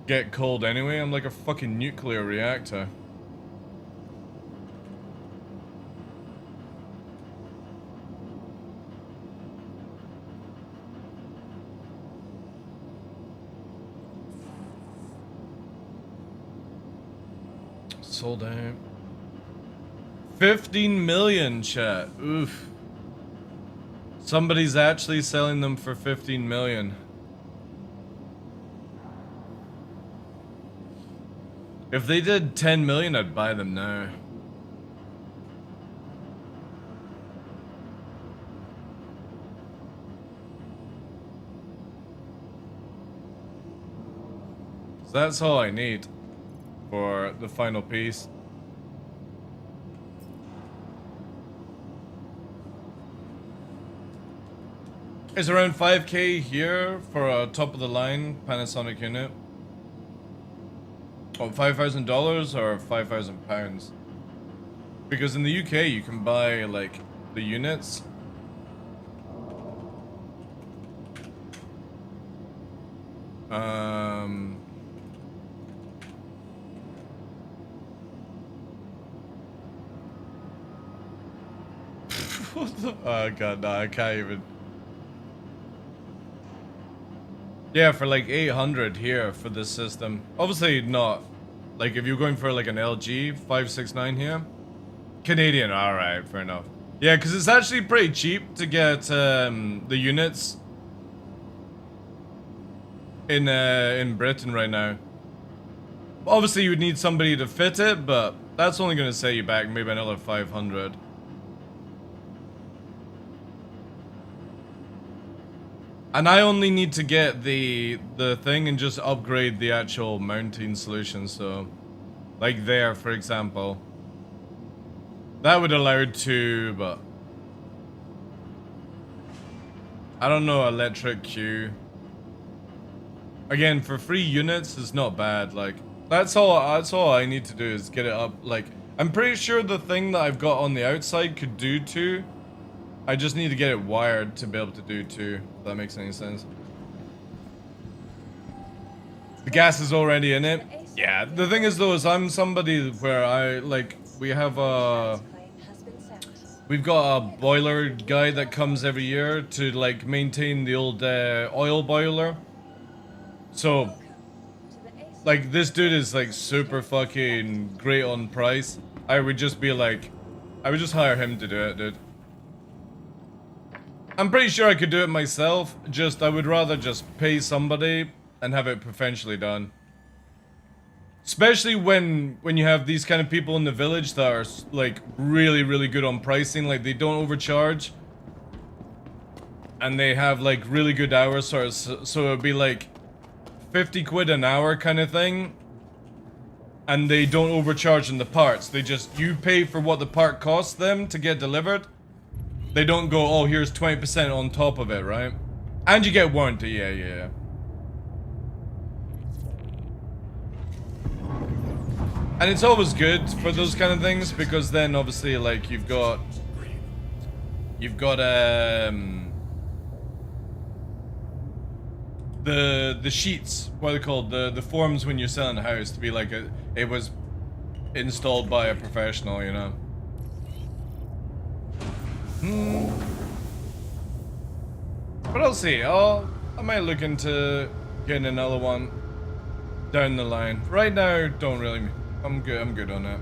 get cold anyway. I'm like a fucking nuclear reactor. Sold out. 15 million, chat. Oof. Somebody's actually selling them for 15 million. If they did 10 million, I'd buy them now. So that's all I need for the final piece. It's around 5k here for a top of the line Panasonic unit. Oh, $5,000 or £5,000? Because in the UK you can buy like the units. What the? Oh god, no, I can't even. Yeah, for like 800 here for this system. Obviously not. Like if you're going for like an LG 569 here. Canadian, alright, fair enough. Yeah, because it's actually pretty cheap to get the units in Britain right now. Obviously you would need somebody to fit it, but that's only going to set you back maybe another 500. And I only need to get the thing and just upgrade the actual mounting solution, so like there, for example. That would allow to, but I don't know, electric queue. Again, for 3 units, it's not bad. Like that's all I need to do is get it up. Like I'm pretty sure the thing that I've got on the outside could do 2. I just need to get it wired to be able to do 2, if that makes any sense. The gas is already in it. Yeah, the thing is though, is I'm somebody where I, like, we have we've got a boiler guy that comes every year to, like, maintain the old oil boiler. So, like, this dude is, like, super fucking great on price. I would just be like, I would just hire him to do it, dude. I'm pretty sure I could do it myself, just I would rather just pay somebody and have it professionally done. Especially when you have these kind of people in the village that are like really, really good on pricing, like they don't overcharge. And they have like really good hours, so it would be like 50 quid an hour kind of thing. And they don't overcharge in the parts, they just, you pay for what the part costs them to get delivered. They don't go, oh, here's 20% on top of it, right? And you get warranty, yeah. And it's always good for those kind of things, because then obviously, like, you've got the sheets, what are they called? The forms when you're selling a house to be like it was installed by a professional, you know. But I'll see. I might look into getting another one down the line. Right now, don't really. I'm good on that.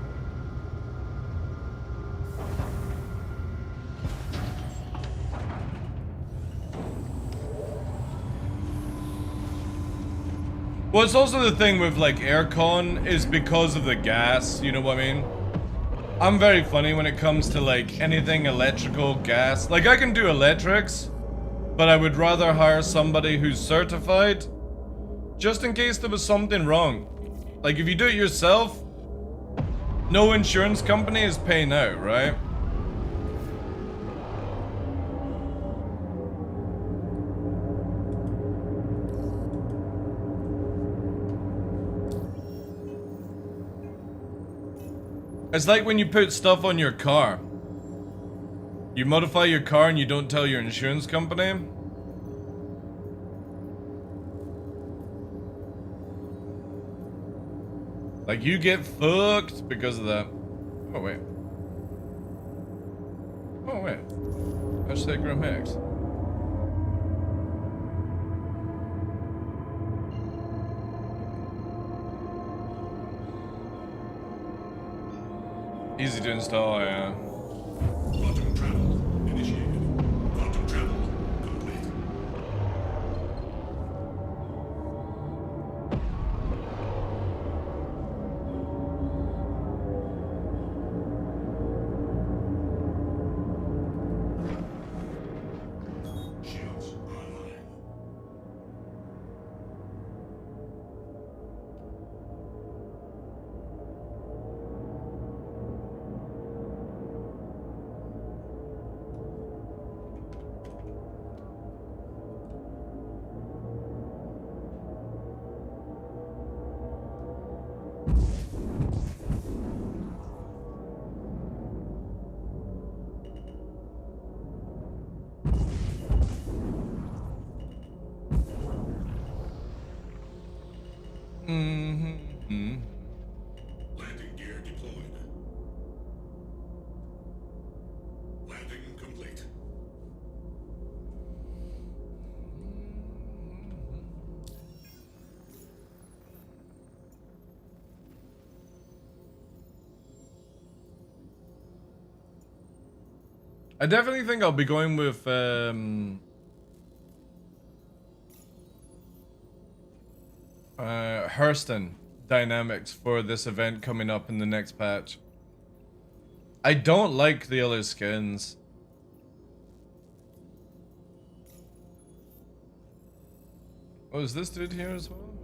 Well, it's also the thing with like aircon is because of the gas. You know what I mean? I'm very funny when it comes to like anything electrical, gas. Like I can do electrics, but I would rather hire somebody who's certified just in case there was something wrong. Like if you do it yourself, no insurance company is paying out, right? It's like when you put stuff on your car. You modify your car and you don't tell your insurance company. Like, you get fucked because of that. Oh, wait. Oh, wait. Hashtag Grim Hacks. Easy to install, yeah. Quantum travel initiated. Quantum travel complete. Shields online. Landing gear deployed. Landing complete. I definitely think I'll be going with Hurston dynamics for this event coming up in the next patch. I don't like the other skins. Oh, is this dude here as well?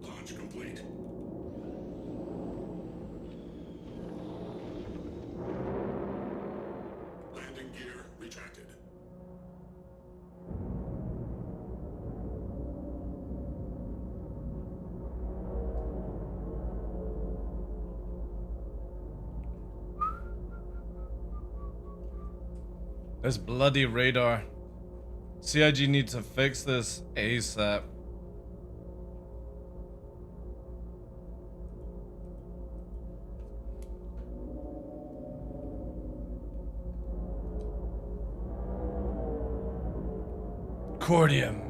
Launch complete. Landing gear retracted. This bloody radar. CIG needs to fix this ASAP. Cordium.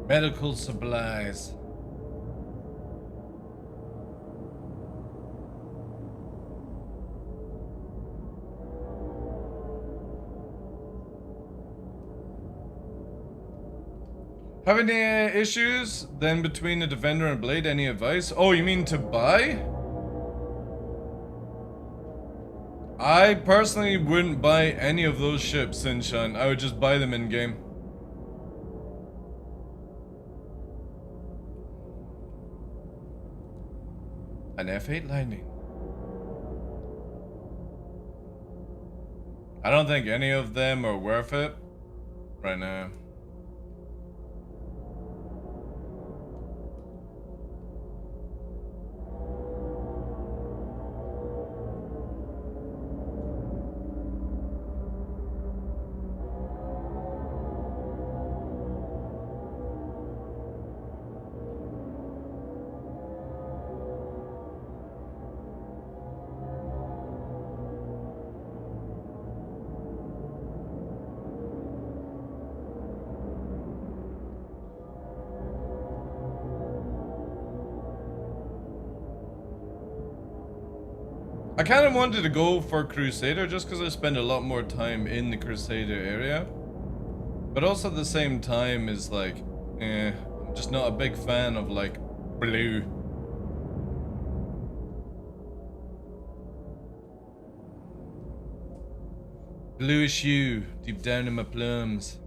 Medical supplies. Have any issues then between the Defender and Blade? Any advice? Oh, you mean to buy? I personally wouldn't buy any of those ships, Sinshan. I would just buy them in game. An F8 Lightning. I don't think any of them are worth it right now. I kind of wanted to go for Crusader just because I spend a lot more time in the Crusader area. But also at the same time is like, I'm just not a big fan of like blue. Bluish hue deep down in my plums.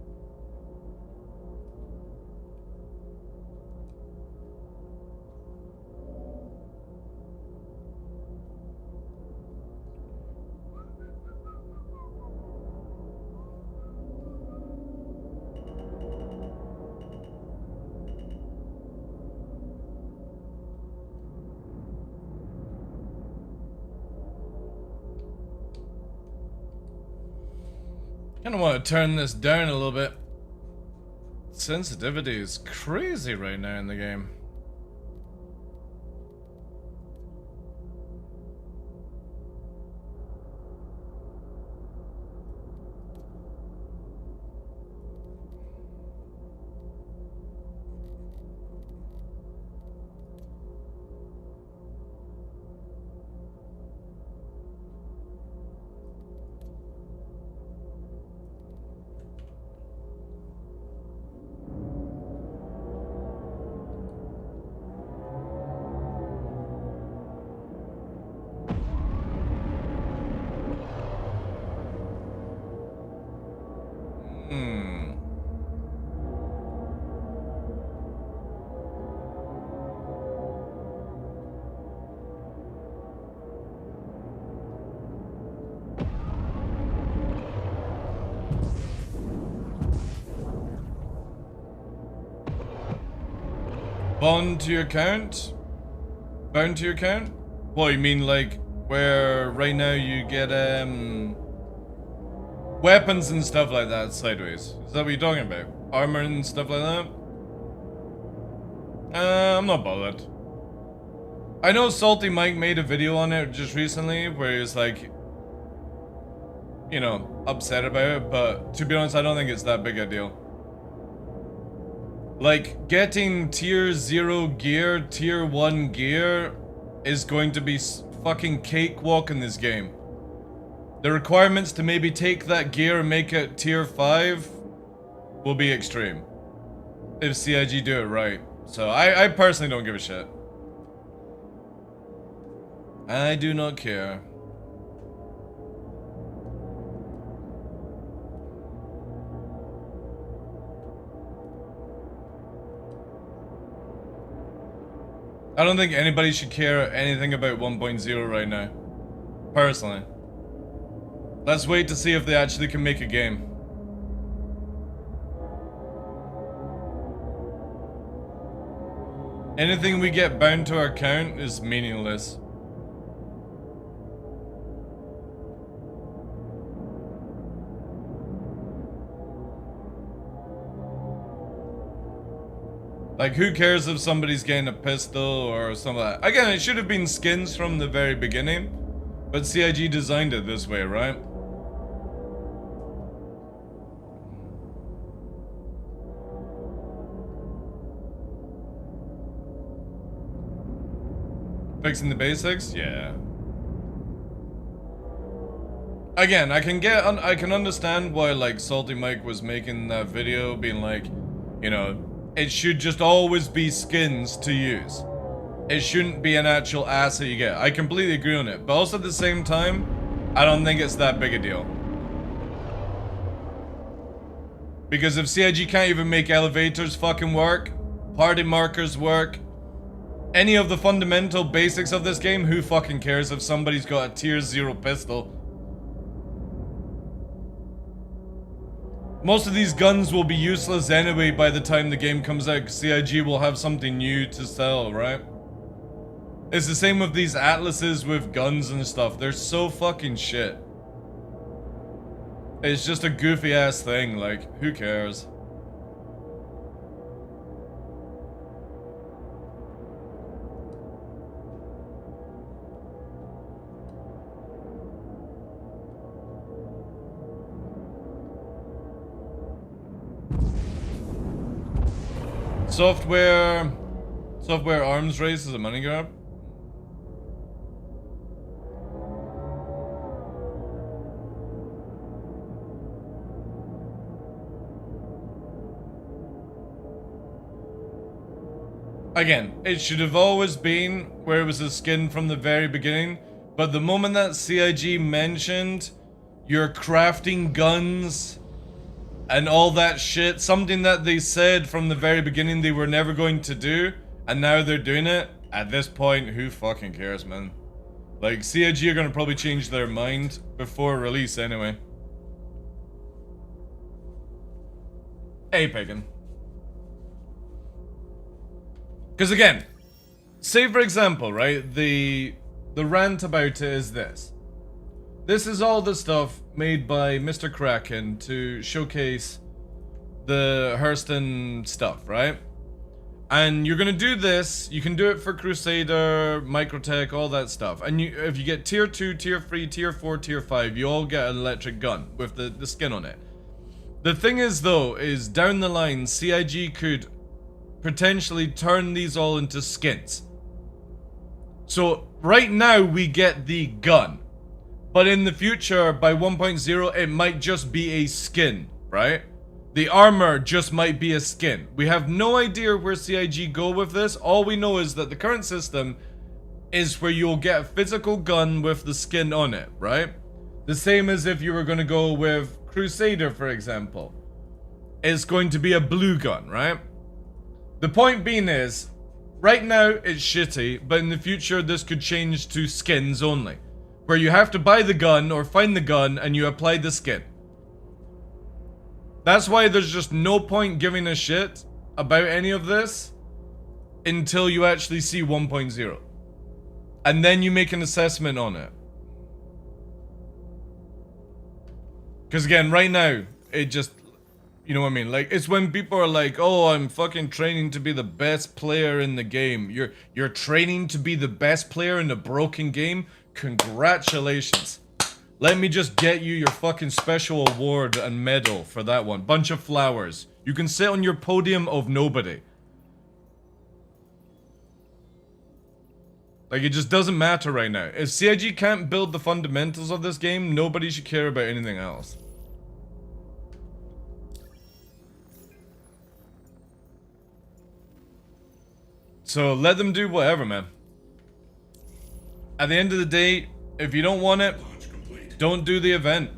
Kind of want to turn this down a little bit. Sensitivity is crazy right now in the game. Bond to your account? Bound to your account? What, you mean like where right now you get weapons and stuff like that sideways? Is that what you're talking about? Armor and stuff like that? I'm not bothered. I know Salty Mike made a video on it just recently where he was like, you know, upset about it, but to be honest, I don't think it's that big a deal. Like, getting tier 0 gear, tier 1 gear is going to be fucking cakewalk in this game. The requirements to maybe take that gear and make it tier 5 will be extreme. If CIG do it right. So, I personally don't give a shit. I do not care. I don't think anybody should care anything about 1.0 right now. Personally. Let's wait to see if they actually can make a game. Anything we get bound to our account is meaningless. Like, who cares if somebody's getting a pistol or something like that? Again, it should have been skins from the very beginning, but CIG designed it this way, right? Fixing the basics? Yeah. Again, I can understand why, like, Salty Mike was making that video, being like, you know, it should just always be skins to use. It shouldn't be an actual asset you get. I completely agree on it. But also at the same time, I don't think it's that big a deal. Because if CIG can't even make elevators fucking work, party markers work, any of the fundamental basics of this game, who fucking cares if somebody's got a tier 0 pistol? Most of these guns will be useless anyway by the time the game comes out, because CIG will have something new to sell, right? It's the same with these atlases with guns and stuff. They're so fucking shit. It's just a goofy ass thing, like, who cares? Software arms race is a money grab. Again, it should have always been where it was a skin from the very beginning, but the moment that CIG mentioned you're crafting guns and all that shit. Something that they said from the very beginning they were never going to do, and now they're doing it. At this point, who fucking cares, man? Like, CIG are gonna probably change their mind before release anyway. Hey, Pagan. Because again, say for example, right, the rant about it is this. This is all the stuff made by Mr. Kraken to showcase the Hurston stuff, right? And you're gonna do this, you can do it for Crusader, Microtech, all that stuff. And if you get tier 2, tier 3, tier 4, tier 5, you all get an electric gun with the skin on it. The thing is though, is down the line, CIG could potentially turn these all into skins. So right now we get the gun, but in the future by 1.0 it might just be a skin, right? The armor just might be a skin. We have no idea where CIG go with this. All we know is that the current system is where you'll get a physical gun with the skin on it, right? The same as if you were going to go with Crusader, for example. It's going to be a blue gun, right? The point being is, right now it's shitty, but in the future this could change to skins only, where you have to buy the gun or find the gun and you apply the skin. That's why there's just no point giving a shit about any of this until you actually see 1.0. And then you make an assessment on it. Because again, right now, it just, you know what I mean? Like, it's when people are like, oh, I'm fucking training to be the best player in the game. You're training to be the best player in a broken game? Congratulations. Let me just get you your fucking special award and medal for that one. Bunch of flowers. You can sit on your podium of nobody. Like, it just doesn't matter right now. If CIG can't build the fundamentals of this game, nobody should care about anything else. So let them do whatever, man. At the end of the day, if you don't want it, don't do the event.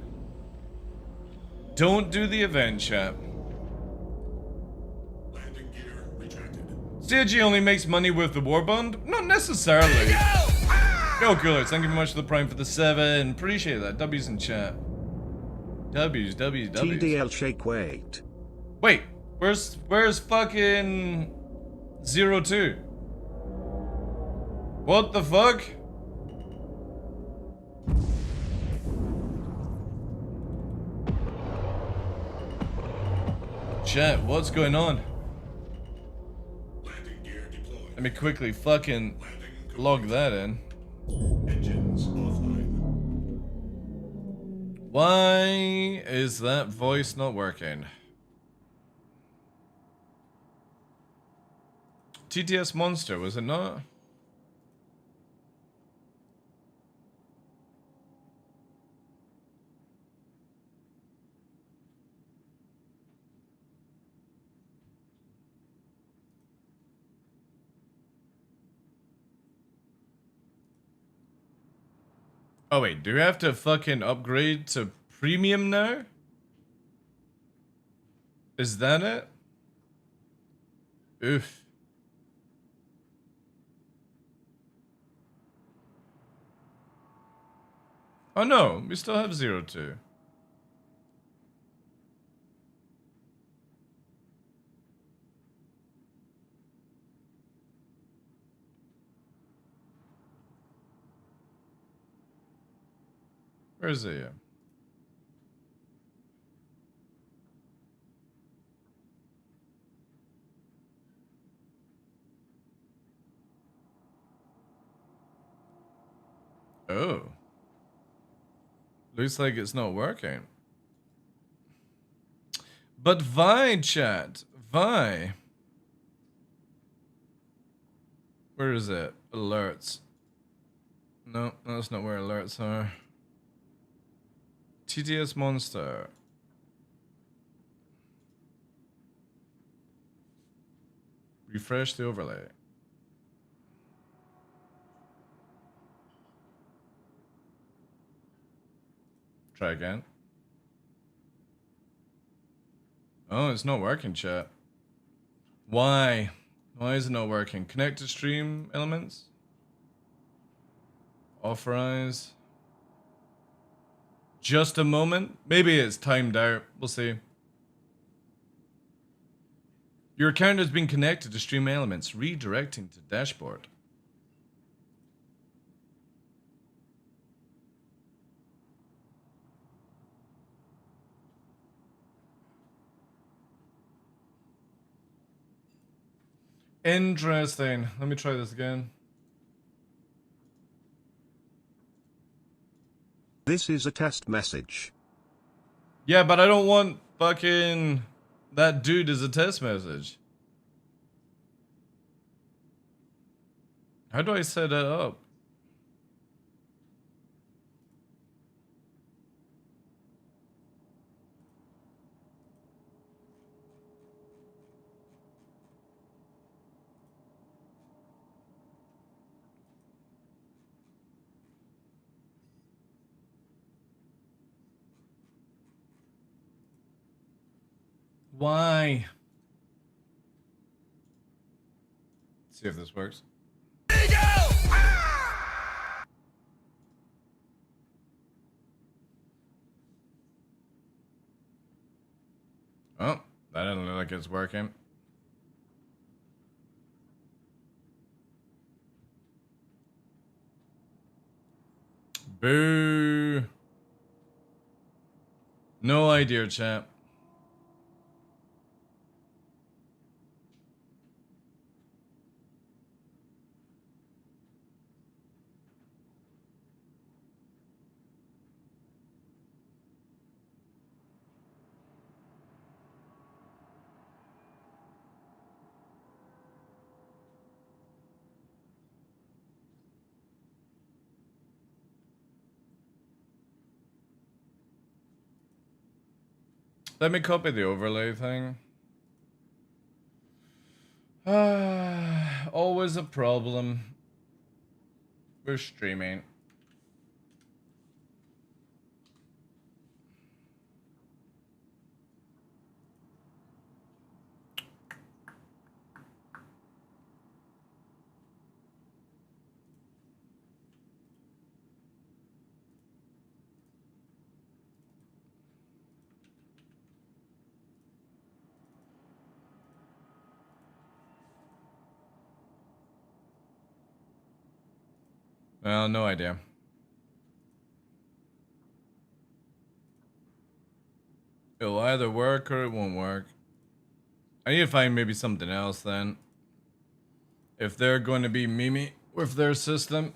Don't do the event, chat. Landing gear retracted. CIG only makes money with the Warbond? Not necessarily. Yo, Coolers, thank you very much for the Prime for the 7. Appreciate that. W's in chat. W's. TDL shake weight. Wait, where's fucking 02? What the fuck? Chat, what's going on? Landing gear deployed. Let me quickly fucking log that in. Engines offline. Why is that voice not working? TTS Monster, was it not? Oh wait, do we have to fucking upgrade to premium now? Is that it? Oof. Oh no, we still have 02. Where is he? Oh. Looks like it's not working. But Vi, chat. Vi. Where is it? Alerts. No, that's not where alerts are. TTS Monster. Refresh the overlay. Try again. Oh, it's not working, chat. Why? Why is it not working? Connect to stream elements? Authorize. Just a moment? Maybe it's timed out. We'll see. Your account has been connected to stream elements. Redirecting to dashboard. Interesting. Let me try this again. This is a test message. Yeah, but I don't want fucking that dude as a test message. How do I set that up? Why? Let's see if this works. Oh, that doesn't look like it's working. Boo. No idea, chat. Let me copy the overlay thing. Always a problem. We're streaming. Well, no idea. It'll either work or it won't work. I need to find maybe something else then. If they're going to be Mimi with their system.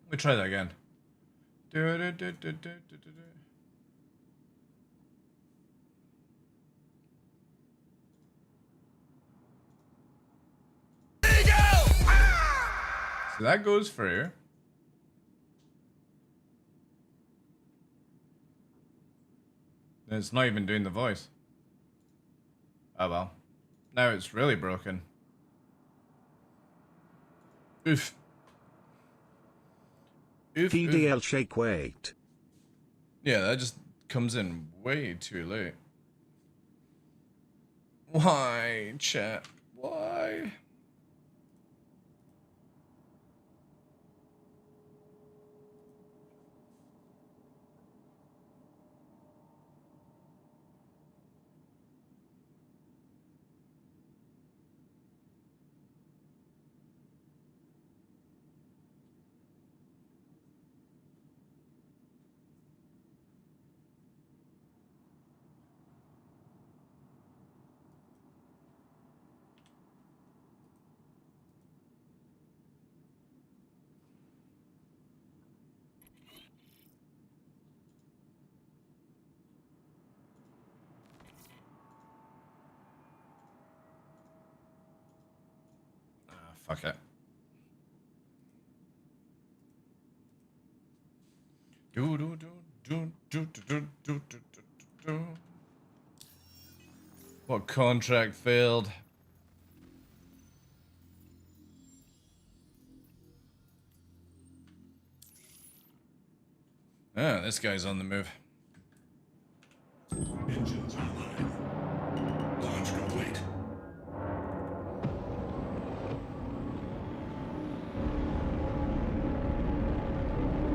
Let me try that again. So that goes through. And it's not even doing the voice. Oh well. Now it's really broken. Oof. Oof, TDL oof. shake wait. Yeah, that just comes in way too late. Why, chat? Why? fuck it. Do do do do do do do do do. What contract failed? Ah, this guy's on the move. Engines online. Launch complete.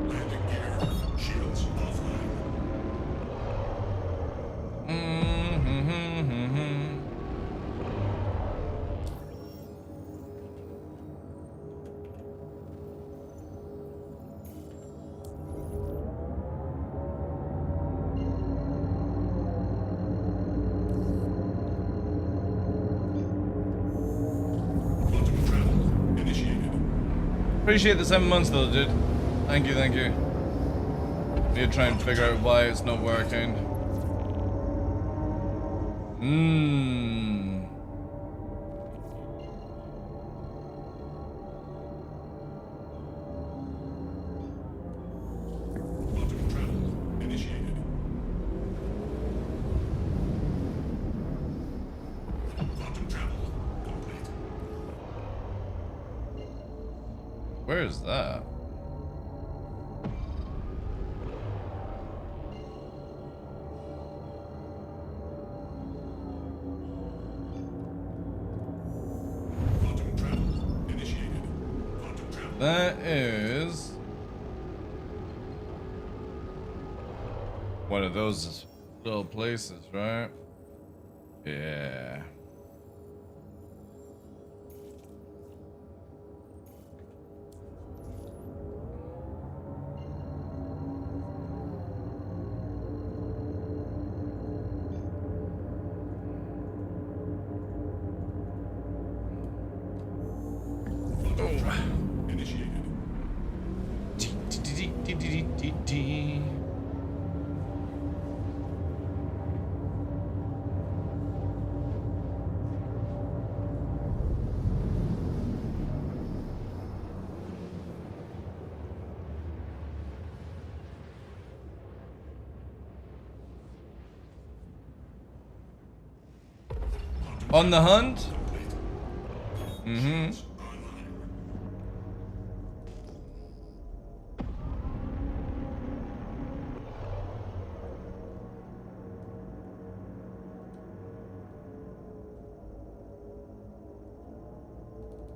Landing gear. Shields offline. Quantum travel initiated. Appreciate the 7 months though, dude. Thank you, thank you. Need to try and figure out why it's not working. Quantum travel initiated. Quantum travel complete. Where is that? Quantum travel initiated. Quantum travel. That is one of those little places, right? Yeah. Initiated. On the hunt? Complete. Mm-hmm.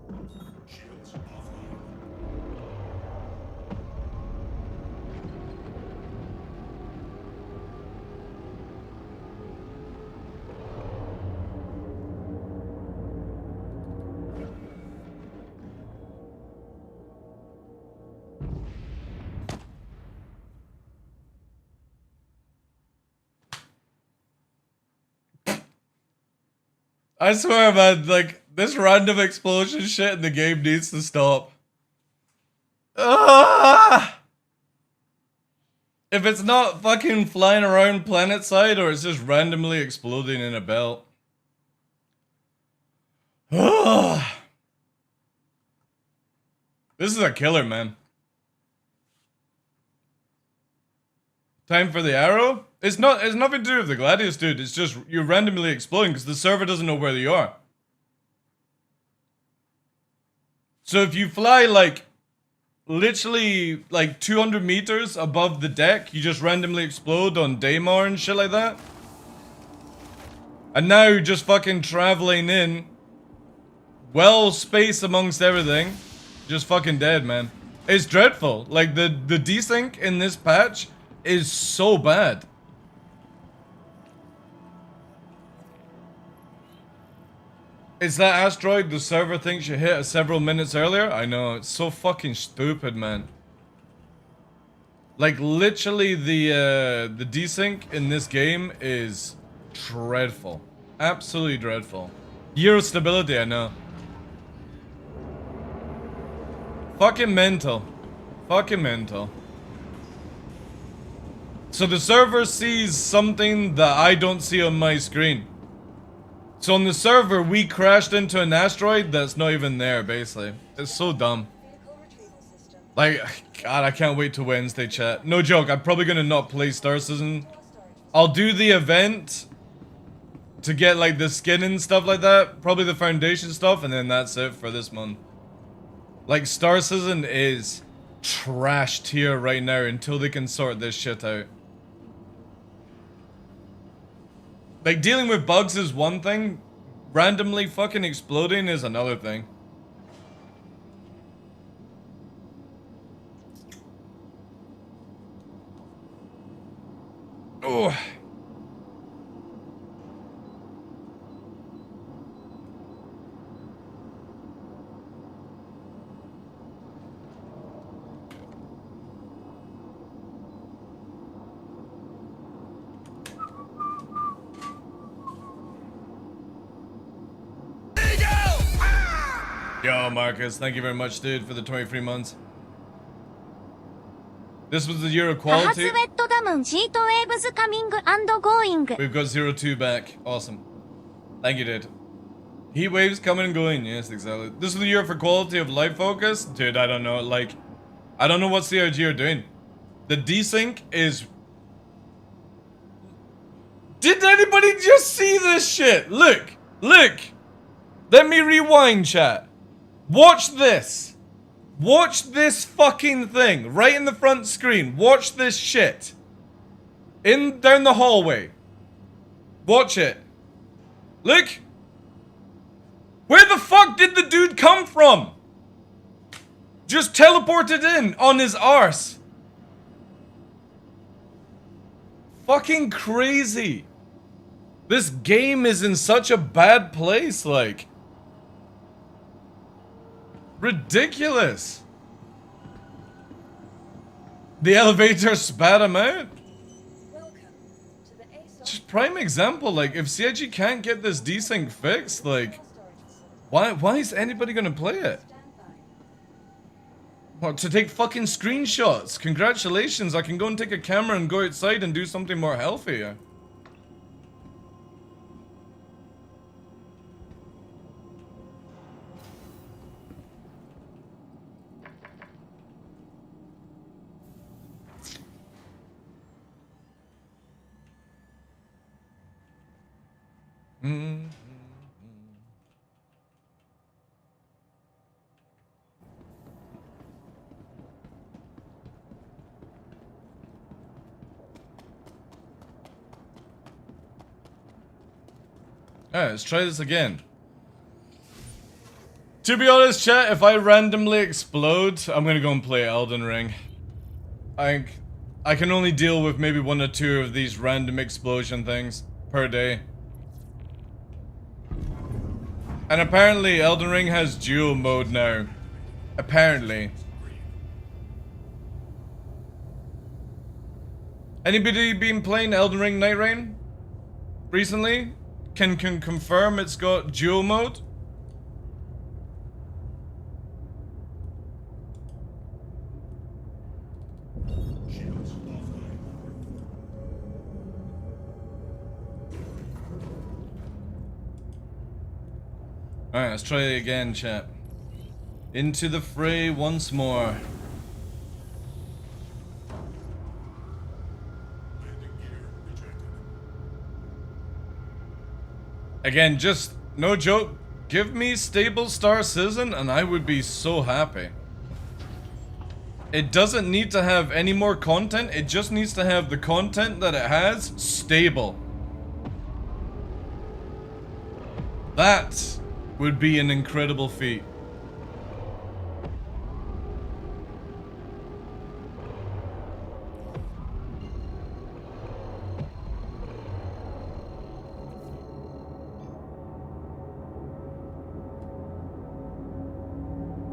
Online. Shields offline. I swear, man, like, this random explosion shit in the game needs to stop. Ah! If it's not fucking flying around planet side or it's just randomly exploding in a belt. Ah! This is a killer, man. Time for the arrow? It's nothing to do with the Gladius, dude. It's just you're randomly exploding because the server doesn't know where you are. So if you fly like literally like 200 meters above the deck, you just randomly explode on Daymar and shit like that. And now you're just fucking traveling in, well spaced amongst everything, just fucking dead, man. It's dreadful. Like the desync in this patch is so bad. It's that asteroid the server thinks you hit several minutes earlier. I know, it's so fucking stupid, man. Like literally the desync in this game is dreadful. Absolutely dreadful. Year of stability, I know. Fucking mental. Fucking mental. So the server sees something that I don't see on my screen. So on the server, we crashed into an asteroid that's not even there, basically. It's so dumb. Like, God, I can't wait to Wednesday, chat. No joke, I'm probably gonna not play Star Citizen. I'll do the event to get, like, the skin and stuff like that. Probably the foundation stuff, and then that's it for this month. Like, Star Citizen is trash tier right now until they can sort this shit out. Like, dealing with bugs is one thing. Randomly fucking exploding is another thing. Oh. Yo, Marcus, thank you very much, dude, for the 23 months. This was the year of quality. We've got 02 back. Awesome. Thank you, dude. Heat waves coming and going. Yes, exactly. This is the year for quality of life focus. Dude, I don't know. Like, I don't know what CIG are doing. The desync is... Did anybody just see this shit? Look. Look. Let me rewind, chat. Watch this. Watch this fucking thing right in the front screen. Watch this shit. Down the hallway. Watch it. Look. Where the fuck did the dude come from? Just teleported in on his arse. Fucking crazy. This game is in such a bad place, like. Ridiculous. The elevator spat him out. Just prime example, like, if CIG can't get this desync fixed, like, why is anybody gonna play it? What, to take fucking screenshots? Congratulations, I can go and take a camera and go outside and do something more healthy. Alright, let's try this again. To be honest, chat, if I randomly explode, I'm gonna go and play Elden Ring. I can only deal with maybe 1 or 2 of these random explosion things per day. And apparently Elden Ring has dual mode now. Apparently. Anybody been playing Elden Ring Night Rain recently? Can confirm it's got dual mode? Alright, let's try it again, chat. Into the fray once more. Again, just no joke. Give me stable Star Citizen and I would be so happy. It doesn't need to have any more content. It just needs to have the content that it has stable. That would be an incredible feat.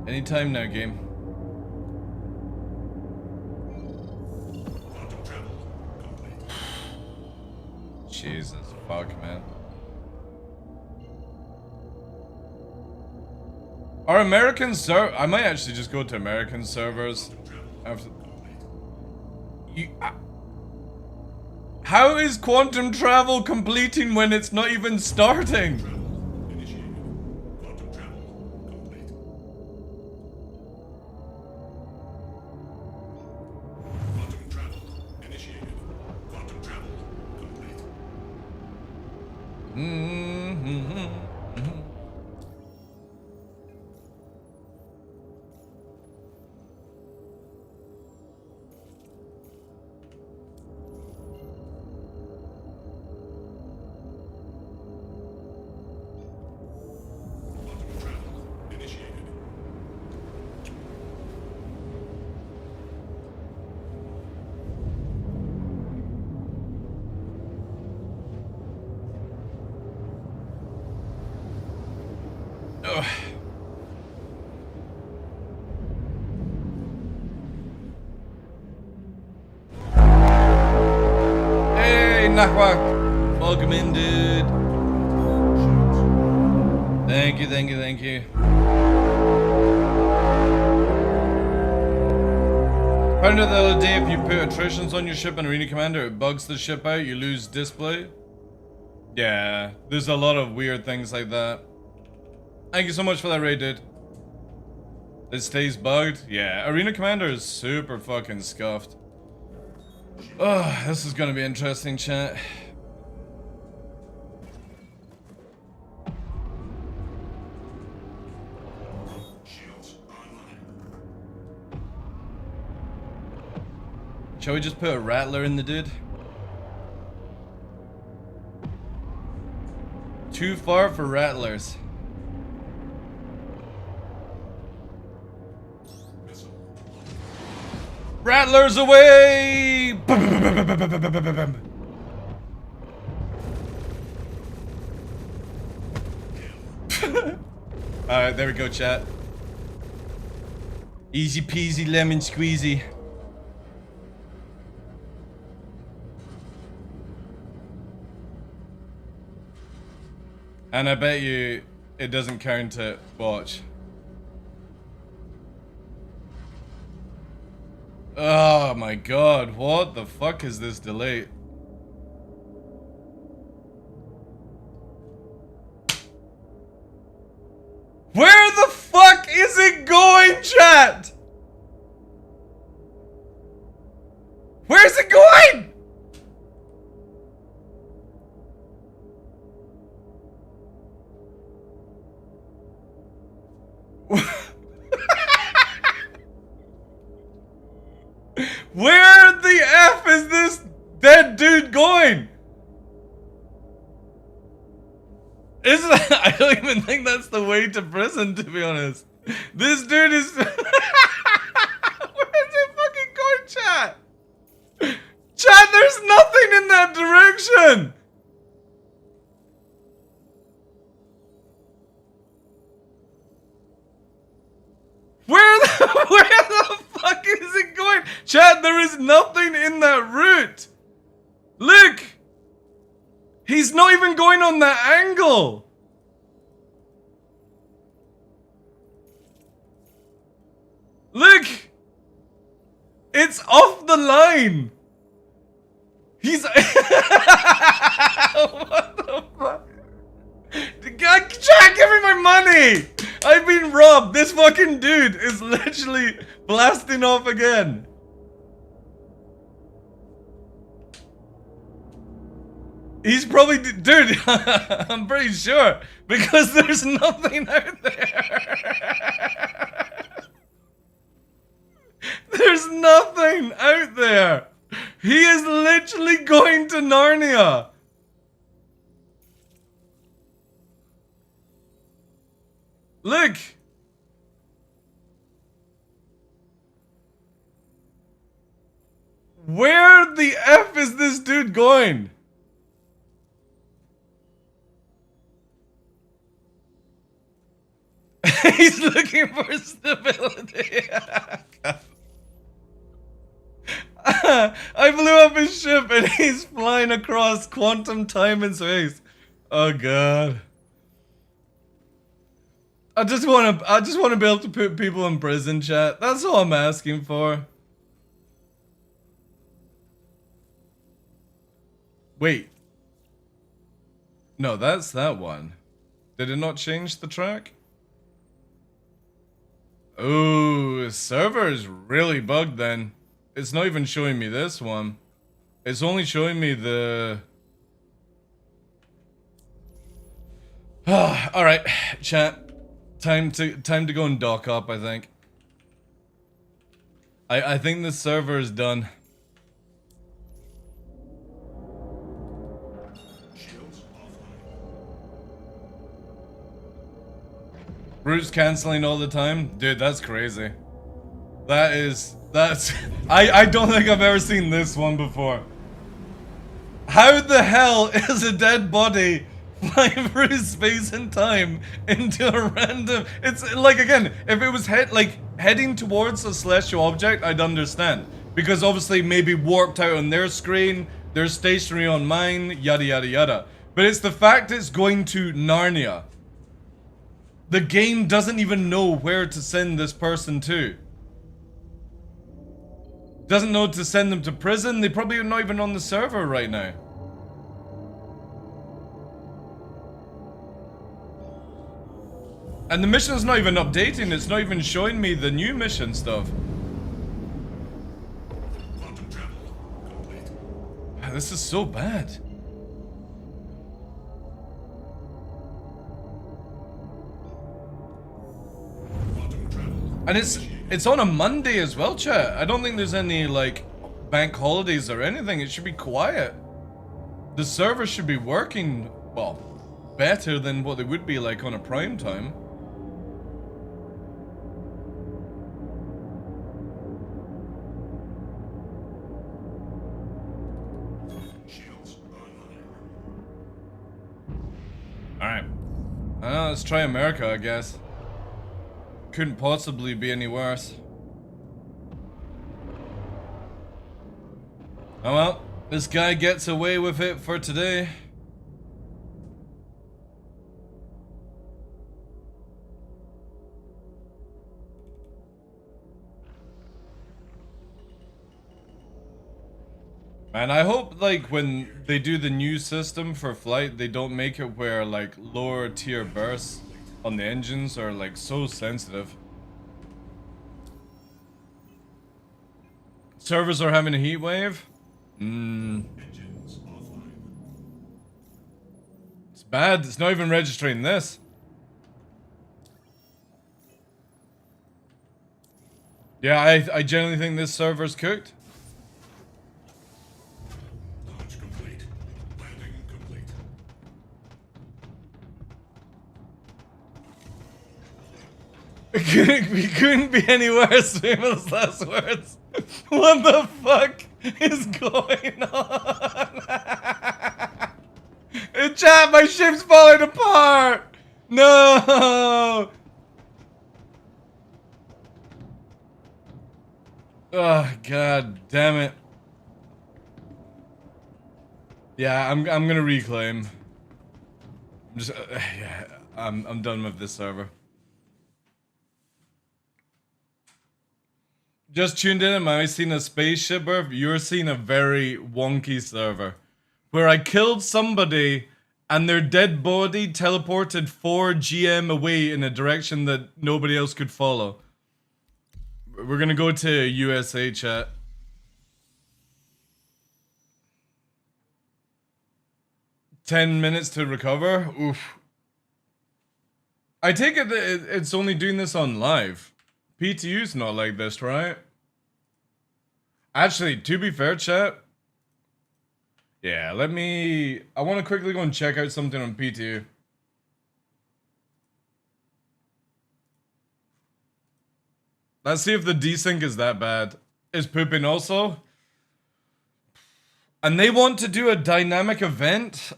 Anytime now, game. Jesus fuck, man. Are American I might actually just go to American servers. How is quantum travel completing when it's not even starting? Quantum travel initiated. Ugh. Hey, Nakwak. Welcome in, dude. Thank you, thank you, thank you. Found out the other day if you put attritions on your ship and Arena Commander, it bugs the ship out, you lose display. Yeah, there's a lot of weird things like that. Thank you so much for that raid, dude. It stays bugged? Yeah, Arena Commander is super fucking scuffed. Oh, this is gonna be interesting, chat. Shields online. Shall we just put a Rattler in the dude? Too far for Rattlers. Missile. Rattlers away! Alright, there we go, chat. Easy peasy lemon squeezy. And I bet you it doesn't count it. Watch. Oh my god, what the fuck is this delay? Where the fuck is it going, chat? Where's it going? Where the F is this dead dude going? I don't even think that's the way to prison, to be honest. This dude is... Where is it fucking going, chat? Chat, there's nothing in that direction! Where the fuck is it going? Chat, there is nothing in that route. Look! He's not even going on that angle. Look! It's off the line. He's... What the fuck? Jack, give me my money! I've been robbed. This fucking dude is literally blasting off again. He's probably... Dude, I'm pretty sure. Because there's nothing out there. There's nothing out there. He is literally going to Narnia. Look. Where the F is this dude going? He's looking for stability. I blew up his ship and he's flying across quantum time and space. Oh god. I just want to be able to put people in prison, chat. That's all I'm asking for. Wait. No, that's that one. Did it not change the track? Oh, the server is really bugged then. It's not even showing me this one. It's only showing me the... All right, chat. Time to go and dock up. I think. I think the server is done. Shields offline. Route's canceling all the time, dude. That's crazy. That's. I don't think I've ever seen this one before. How the hell is a dead body flying through space and time into a random? It's like, again, if it was heading towards a celestial object, I'd understand, because obviously maybe warped out on their screen, they're stationary on mine, yada yada yada. But it's the fact it's going to Narnia. The game doesn't even know where to send this person to. Doesn't know to send them to prison. They probably are not even on the server right now. And the mission's not even updating. It's not even showing me the new mission stuff. Quantum travel complete. This is so bad. Quantum travel. And it's on a Monday as well, chat. I don't think there's any like bank holidays or anything. It should be quiet. The server should be working, well, better than what they would be like on a prime time. Shields online. Alright. Let's try America, I guess. Couldn't possibly be any worse. Oh well, this guy gets away with it for today. Man, I hope like when they do the new system for flight, they don't make it where like lower tier bursts on the engines are like so sensitive. Servers are having a heat wave? Engines offline. It's bad. It's not even registering this. Yeah, I genuinely think this server's cooked. Launch complete. Landing complete. We couldn't be any worse, famous last words. What the fuck is going on? Chat, my ship's falling apart! No! Oh, god damn it. Yeah, I'm gonna reclaim. I'm just yeah, I'm done with this server. Just tuned in, am I seeing a spaceship birth? You're seeing a very wonky server. Where I killed somebody and their dead body teleported 4 GM away in a direction that nobody else could follow. We're gonna go to USA, chat. $10 to recover? Oof. I take it that it's only doing this on live. PTU's not like this, right? Actually, to be fair, chat. Yeah, I want to quickly go and check out something on PTU. Let's see if the desync is that bad. Is pooping also? And they want to do a dynamic event?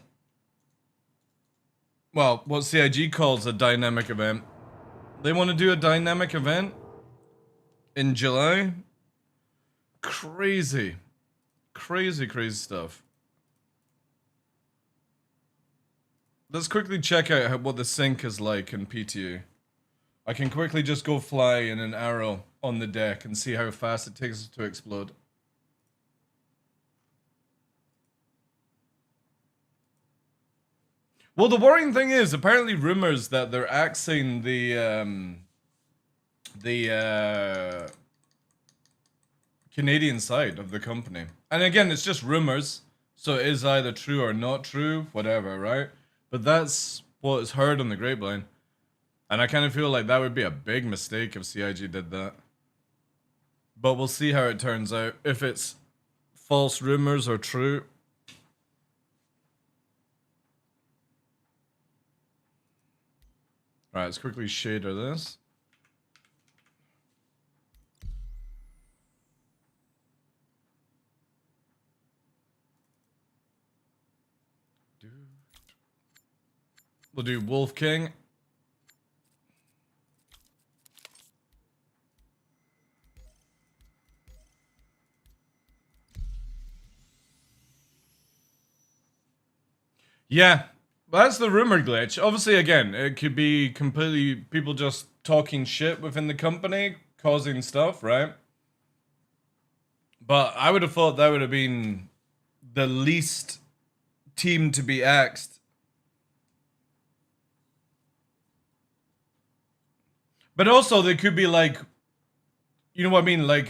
Well, what CIG calls a dynamic event. They want to do a dynamic event in July? Crazy. Crazy, crazy stuff. Let's quickly check out what the sync is like in PTU. I can quickly just go fly in an arrow on the deck and see how fast it takes to explode. Well, the worrying thing is, apparently rumors that they're axing the Canadian side of the company. And again, it's just rumors, so it is either true or not true, whatever, right? But that's what is heard on the grapevine. And I kind of feel like that would be a big mistake if CIG did that. But we'll see how it turns out. If it's false rumors or true. Alright, let's quickly shader this. We'll do Wolf King. Yeah, that's the rumor glitch. Obviously, again, it could be completely people just talking shit within the company, causing stuff, right? But I would have thought that would have been the least team to be axed. But also, they could be like, you know what I mean? Like,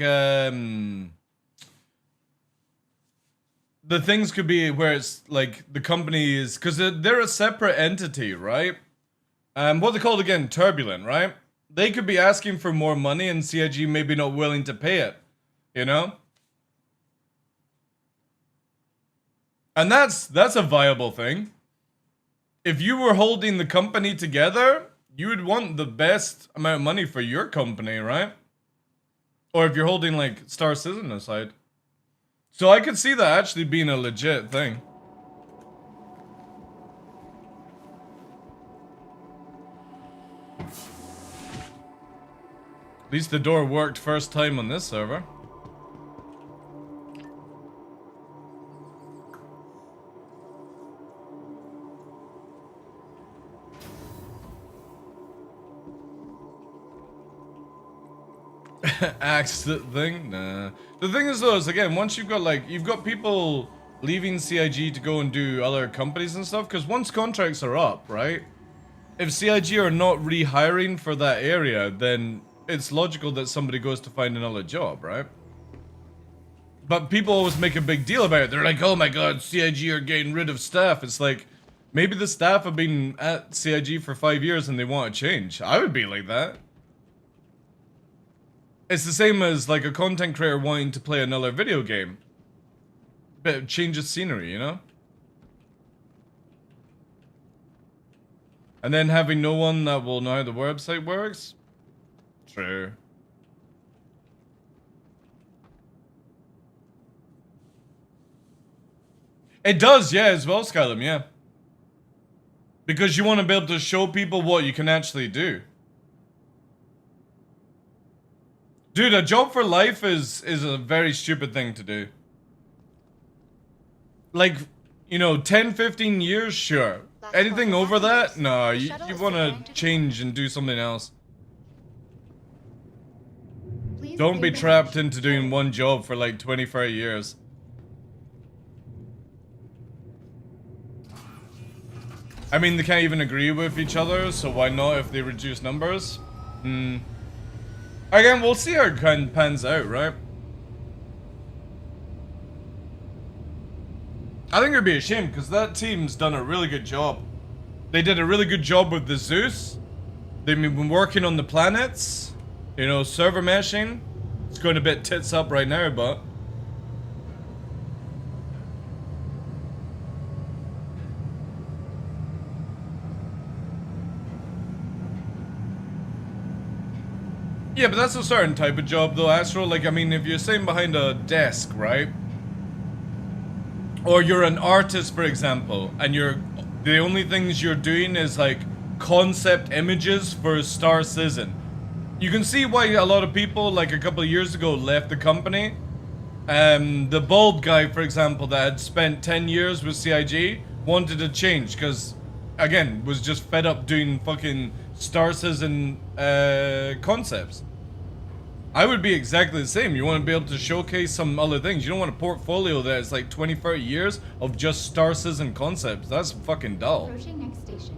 the things could be where it's like the company is, because they're a separate entity, right? What they called again? Turbulent, right? They could be asking for more money and CIG maybe not willing to pay it, you know? And that's a viable thing. If you were holding the company together, you would want the best amount of money for your company, right? Or if you're holding like Star Citizen aside. So I could see that actually being a legit thing. At least the door worked first time on this server. Axe the thing? Nah. The thing is though, is again, once you've got people leaving CIG to go and do other companies and stuff, because once contracts are up, right? If CIG are not rehiring for that area, then it's logical that somebody goes to find another job, right? But people always make a big deal about it. They're like, oh my god, CIG are getting rid of staff. It's like, maybe the staff have been at CIG for 5 years and they want to change. I would be like that. It's the same as like a content creator wanting to play another video game. Bit of change of scenery, you know? And then having no one that will know how the website works? True. It does, yeah, as well, Skylum, yeah. Because you want to be able to show people what you can actually do. Dude, a job for life is a very stupid thing to do. Like, you know, 10, 15 years, sure. Anything over that? No, you want to change and do something else. Don't be trapped into doing one job for like 20, 30 years. I mean, they can't even agree with each other, so why not if they reduce numbers? Again, we'll see how it kind of pans out, right? I think it'd be a shame, because that team's done a really good job. They did a really good job with the Zeus. They've been working on the planets. You know, server meshing. It's going a bit tits up right now, but... Yeah, but that's a certain type of job though, Astro. Like, I mean, if you're sitting behind a desk, right? Or you're an artist, for example, and the only things you're doing is like concept images for Star Citizen. You can see why a lot of people, like a couple of years ago, left the company. The bald guy, for example, that had spent 10 years with CIG, wanted to change because, again, was just fed up doing fucking Star Citizen concepts. I would be exactly the same. You want to be able to showcase some other things. You don't want a portfolio that is like 20, 30 years of just Star Citizen concepts. That's fucking dull. Approaching next station.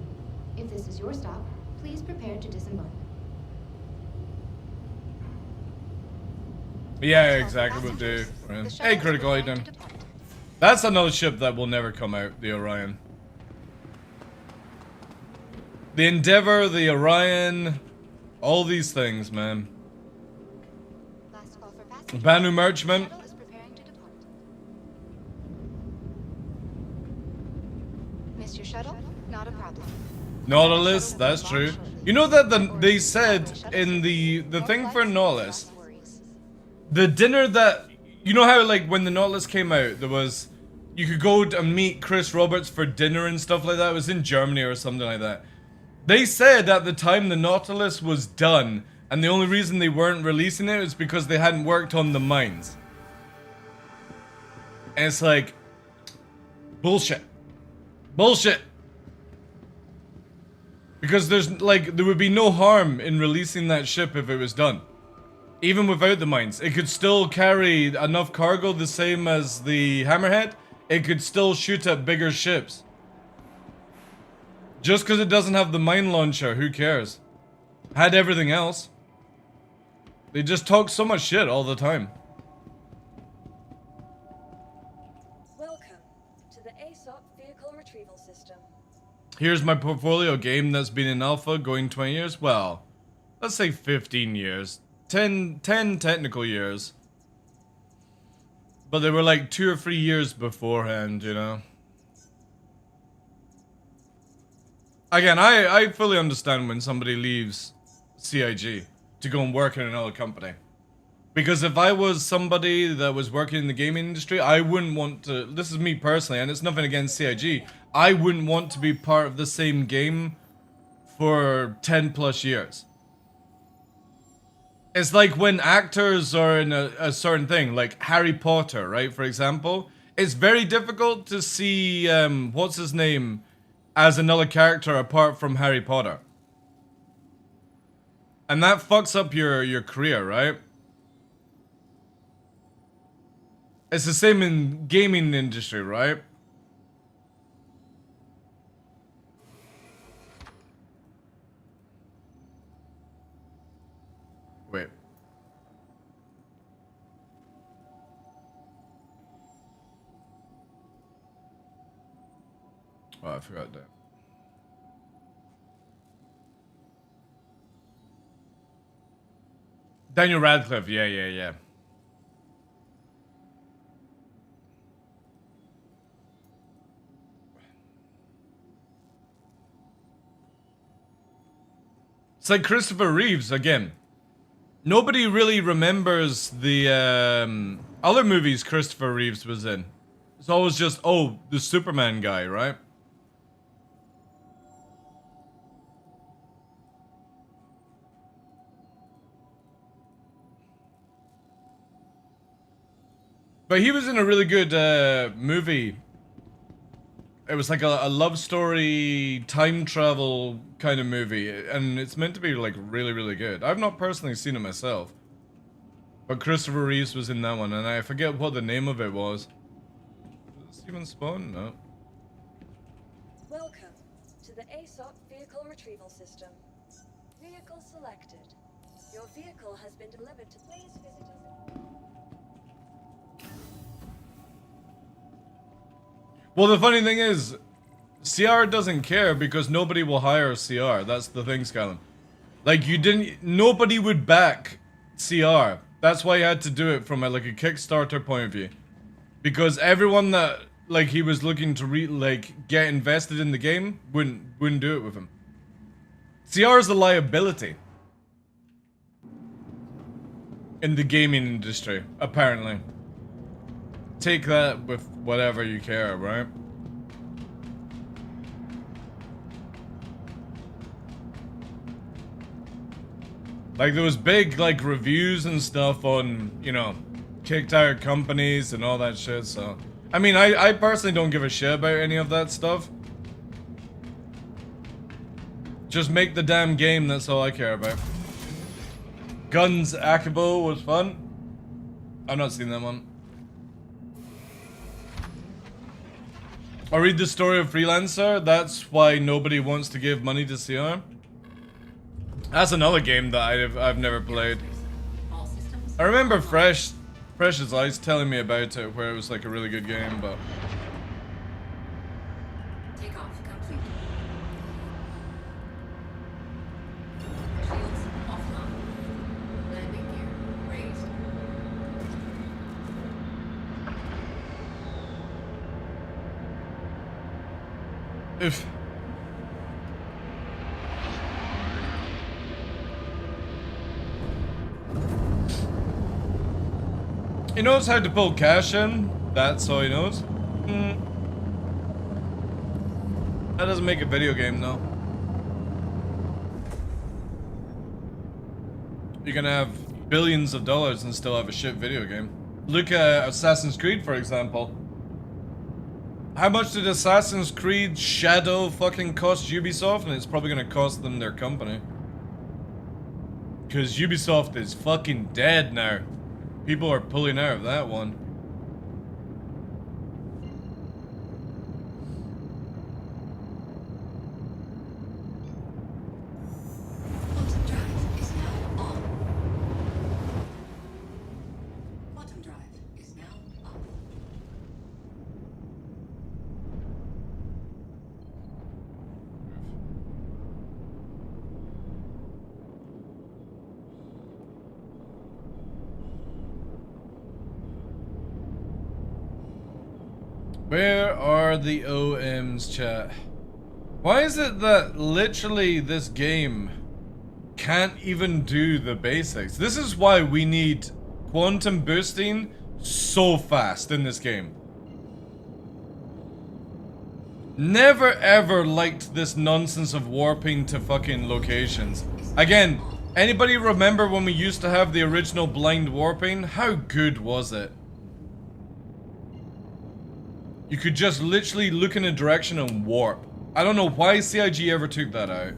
If this is your stop, please prepare to disembark. Yeah, exactly what do. Hey, critical item. That's another ship that will never come out, the Orion. The Endeavor, the Orion, all these things, man. Last call for passengers. Banu Merchant. Shuttle is preparing to depart. Miss your shuttle? Not a problem. Nautilus, that's true. You know that they said in the thing for Nautilus, the dinner that, you know how like when the Nautilus came out, there was, you could go and meet Chris Roberts for dinner and stuff like that. It was in Germany or something like that. They said at the time the Nautilus was done, and the only reason they weren't releasing it is because they hadn't worked on the mines. And it's like, bullshit. Bullshit. Because there's like, there would be no harm in releasing that ship if it was done. Even without the mines. It could still carry enough cargo the same as the Hammerhead. It could still shoot at bigger ships. Just because it doesn't have the mine launcher, who cares? Had everything else. They just talk so much shit all the time. Welcome to the ASOP Vehicle Retrieval System. Here's my portfolio game that's been in alpha going 20 years. Well, let's say 15 years. 10 technical years. But they were like 2 or 3 years beforehand, you know. Again, I fully understand when somebody leaves CIG to go and work in another company. Because if I was somebody that was working in the gaming industry, I wouldn't want to, this is me personally, and it's nothing against CIG, I wouldn't want to be part of the same game for 10 plus years. It's like when actors are in a certain thing, like Harry Potter, right, for example. It's very difficult to see, what's his name, as another character apart from Harry Potter. And that fucks up your career, right? It's the same in gaming industry, right? Wait. Oh, I forgot that. Daniel Radcliffe, yeah. It's like Christopher Reeves again. Nobody really remembers the other movies Christopher Reeves was in. It's always just, oh, the Superman guy, right? But he was in a really good movie. It was like a love story, time travel kind of movie. And it's meant to be like really, really good. I've not personally seen it myself. But Christopher Reeves was in that one. And I forget what the name of it was. Steven Spawn? No. Welcome to the ASOP Vehicle Retrieval System. Vehicle selected. Your vehicle has been delivered to. Please visit us. Well, the funny thing is, CR doesn't care because nobody will hire CR. That's the thing, Skyrim. Like, nobody would back CR. That's why he had to do it from a Kickstarter point of view. Because everyone that, like, he was looking to, get invested in the game wouldn't do it with him. CR is a liability in the gaming industry, apparently. Take that with whatever you care, right? Like, there was big, reviews and stuff on, you know, kicked out companies and all that shit, so... I mean, I personally don't give a shit about any of that stuff. Just make the damn game, that's all I care about. Guns Akabo was fun. I've not seen that one. I read the story of Freelancer. That's why nobody wants to give money to CR. That's another game that I've never played. I remember Fresh as Ice telling me about it, where it was like a really good game, but Oof. He knows how to pull cash in. That's all he knows. That doesn't make a video game though. You can have billions of dollars and still have a shit video game. Look at Assassin's Creed, for example. How much did Assassin's Creed Shadow fucking cost Ubisoft? And it's probably gonna cost them their company. Because Ubisoft is fucking dead now. People are pulling out of that one. Where are the OMs, chat? Why is it that literally this game can't even do the basics? This is why we need quantum boosting so fast in this game. Never ever liked this nonsense of warping to fucking locations. Again, anybody remember when we used to have the original blind warping? How good was it? You could just literally look in a direction and warp. I don't know why CIG ever took that out.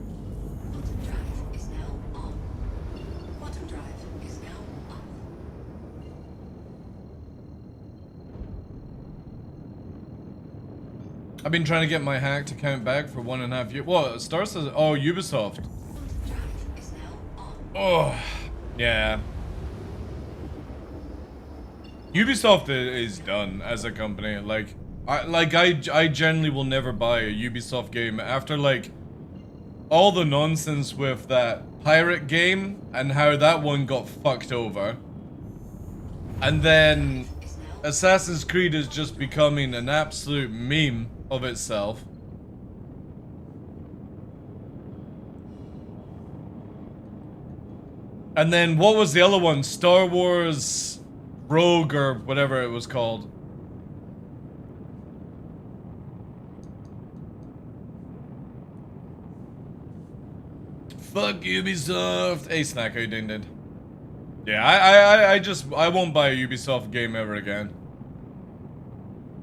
I've been trying to get my hacked account back for 1.5 years. What? Star says, oh, Ubisoft. Oh, yeah. Ubisoft is done as a company. I generally will never buy a Ubisoft game after like all the nonsense with that pirate game and how that one got fucked over. And then Assassin's Creed is just becoming an absolute meme of itself. And then what was the other one? Star Wars Rogue or whatever it was called. Fuck Ubisoft. Hey Snack, how you doing, dude? Yeah, I won't buy a Ubisoft game ever again.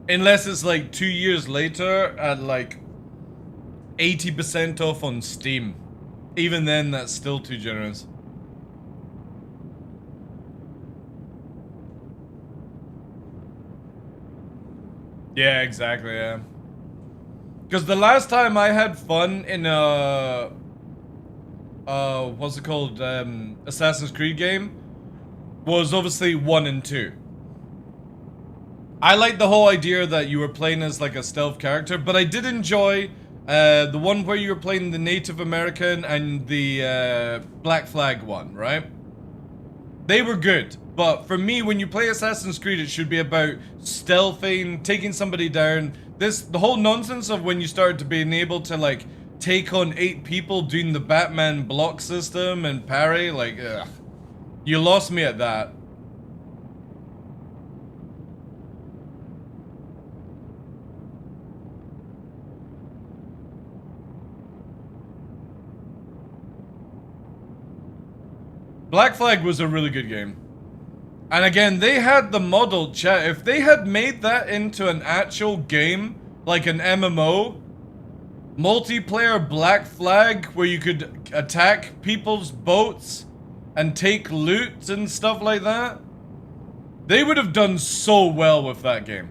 Unless it's like 2 years later at like 80% off on Steam. Even then, that's still too generous. Yeah, exactly, yeah. Because the last time I had fun in a... what's it called? Assassin's Creed game was obviously 1 and 2. I liked the whole idea that you were playing as like a stealth character, but I did enjoy the one where you were playing the Native American and the Black Flag one, right? They were good, but for me, when you play Assassin's Creed, it should be about stealthing, taking somebody down. The whole nonsense of when you started to being able to like take on 8 people doing the Batman block system and parry, like, ugh. You lost me at that. Black Flag was a really good game. And again, they had the model, chat. If they had made that into an actual game, like an MMO, multiplayer Black Flag, where you could attack people's boats and take loot and stuff like that, they would have done so well with that game.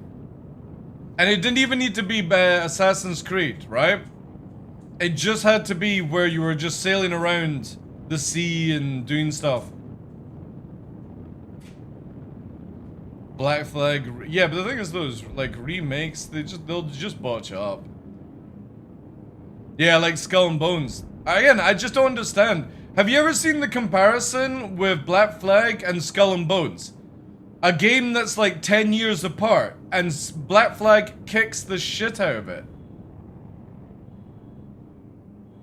And it didn't even need to be Assassin's Creed, right? It just had to be where you were just sailing around the sea and doing stuff. Black Flag, yeah, but the thing is, those like remakes, they'll just botch up. Yeah, like Skull and Bones. Again, I just don't understand. Have you ever seen the comparison with Black Flag and Skull and Bones? A game that's like 10 years apart, and Black Flag kicks the shit out of it.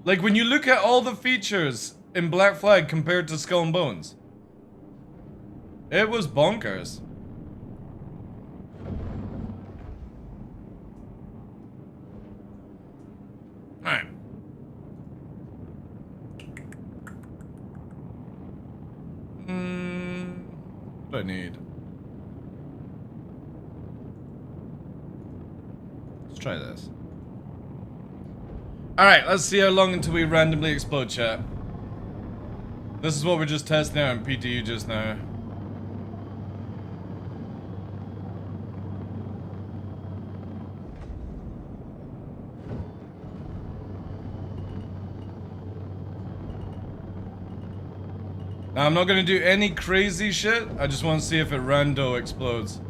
Like, when you look at all the features in Black Flag compared to Skull and Bones, it was bonkers. Alright. What do I need? Let's try this. Alright, let's see how long until we randomly explode, chat. This is what we're just testing out in PTU just now. Now, I'm not gonna do any crazy shit. I just want to see if it rando explodes.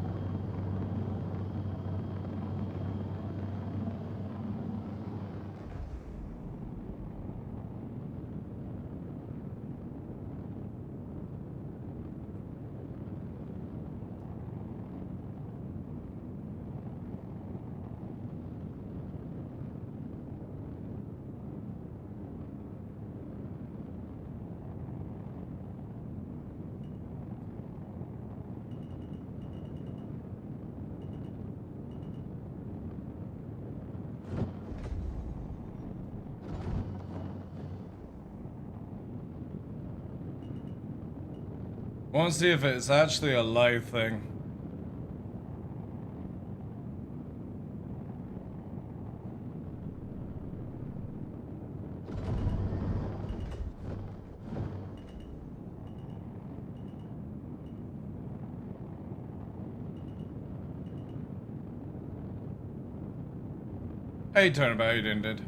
I want to see if it's actually a live thing. Hey, Turnabout, how you doing, dude?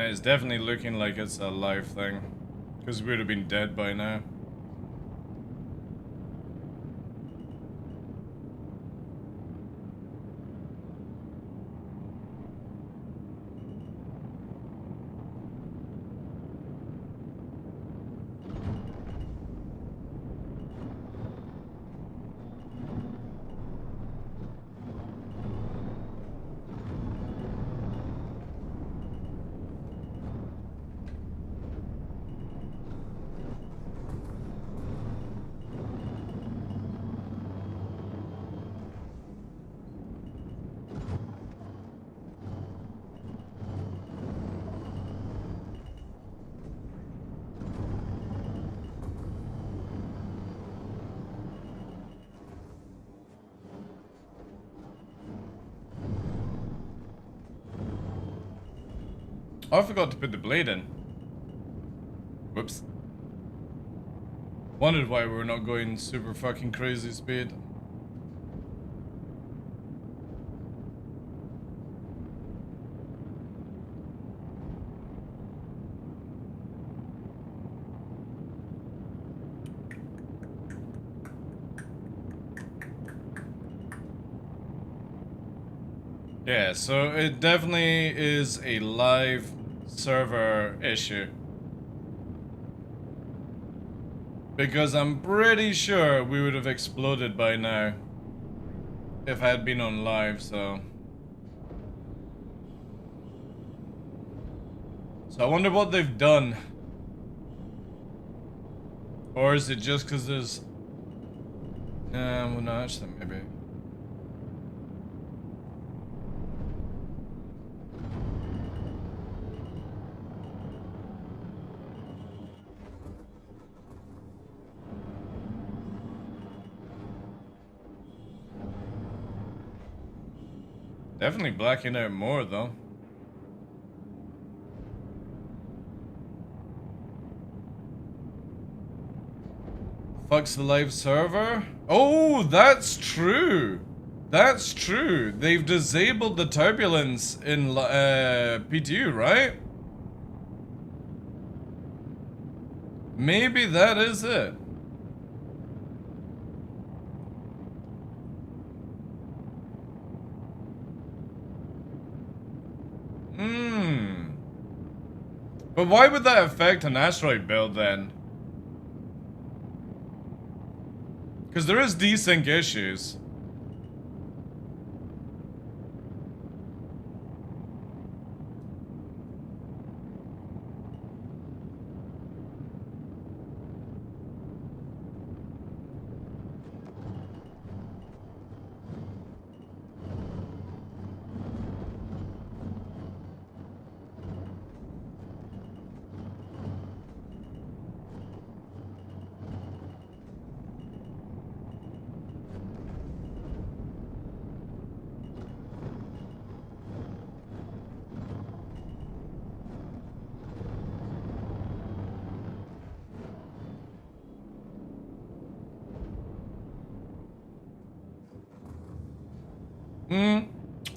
It's definitely looking like it's a live thing, because we would have been dead by now. Oh, I forgot to put the blade in. Whoops. Wondered why we're not going super fucking crazy speed. Yeah, so it definitely is a live server issue. Because I'm pretty sure we would have exploded by now if I had been on live, so I wonder what they've done. Or is it just because there's... well, no, actually, maybe. Definitely blacking out more, though. Fucks the live server? Oh, that's true. That's true. They've disabled the turbulence in PTU, right? Maybe that is it. But why would that affect an asteroid build then? Because there is desync issues.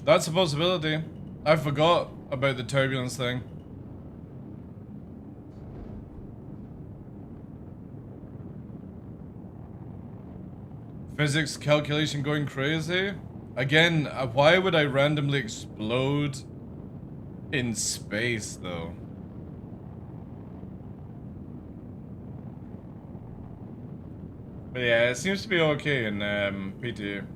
That's a possibility. I forgot about the turbulence thing. Physics calculation going crazy? Again, why would I randomly explode in space though? But yeah, it seems to be okay in PTU.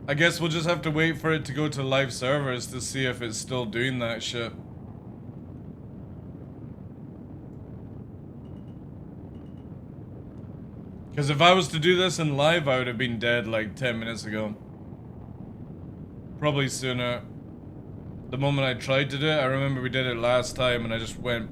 I guess we'll just have to wait for it to go to live servers to see if it's still doing that shit. Because if I was to do this in live, I would have been dead like 10 minutes ago. Probably sooner. The moment I tried to do it, I remember we did it last time and I just went...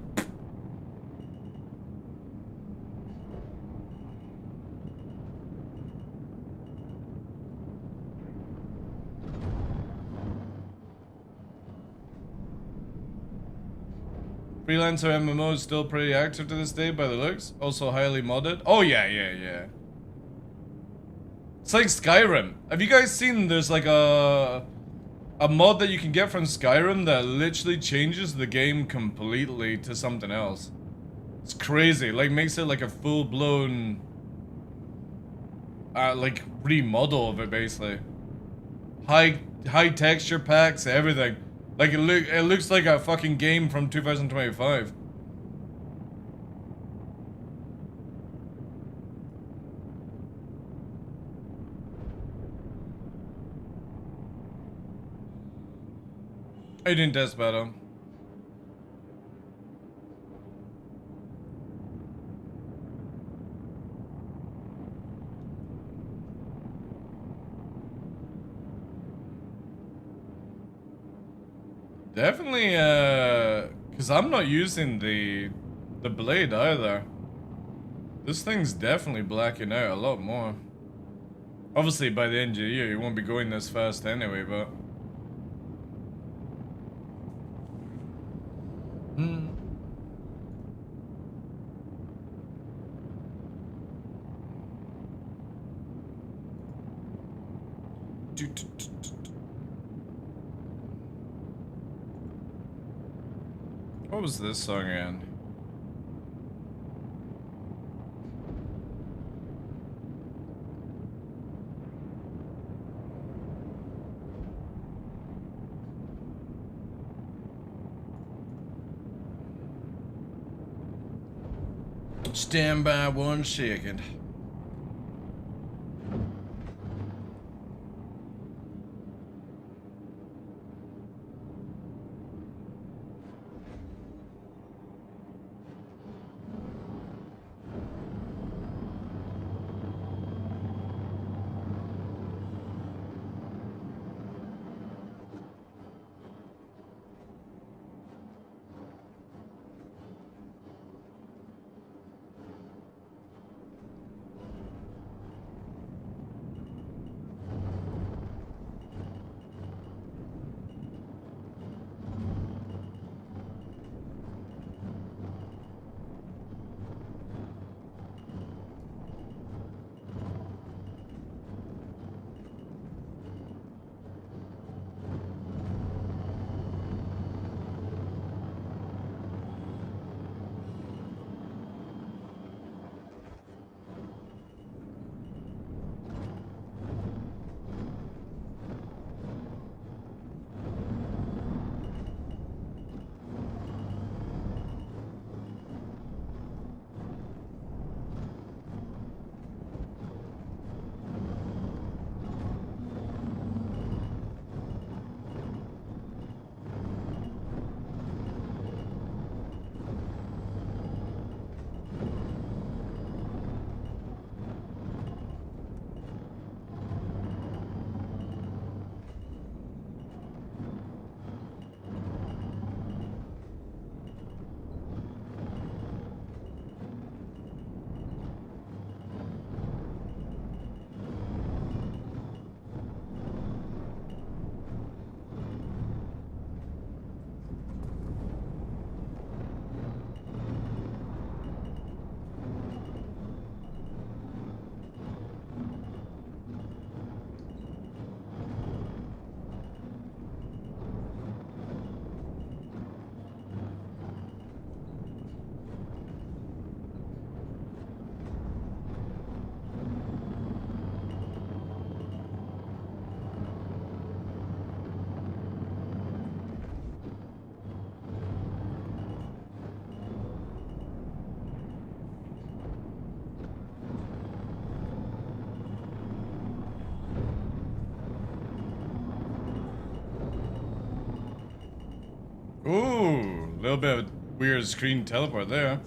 Freelancer MMO is still pretty active to this day by the looks. Also highly modded. Oh yeah. It's like Skyrim. Have you guys seen there's like a mod that you can get from Skyrim that literally changes the game completely to something else? It's crazy. Like makes it like a full-blown like remodel of it basically. High texture packs, everything. Like it looks like a fucking game from 2025. I didn't test battle. Definitely, because I'm not using the blade either. This thing's definitely blacking out a lot more. Obviously, by the end of the year, you won't be going this fast anyway, but... What was this song again? Stand by 1 second. Ooh, a little bit of weird screen teleport there.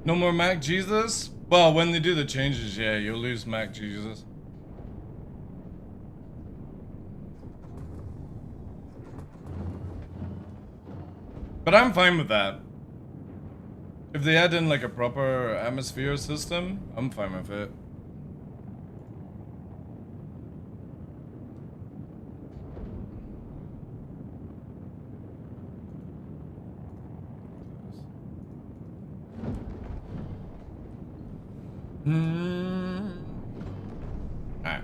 No more Mac Jesus? Well, when they do the changes, yeah, you'll lose Mac Jesus. But I'm fine with that. If they add in like a proper atmosphere system, I'm fine with it. Alright.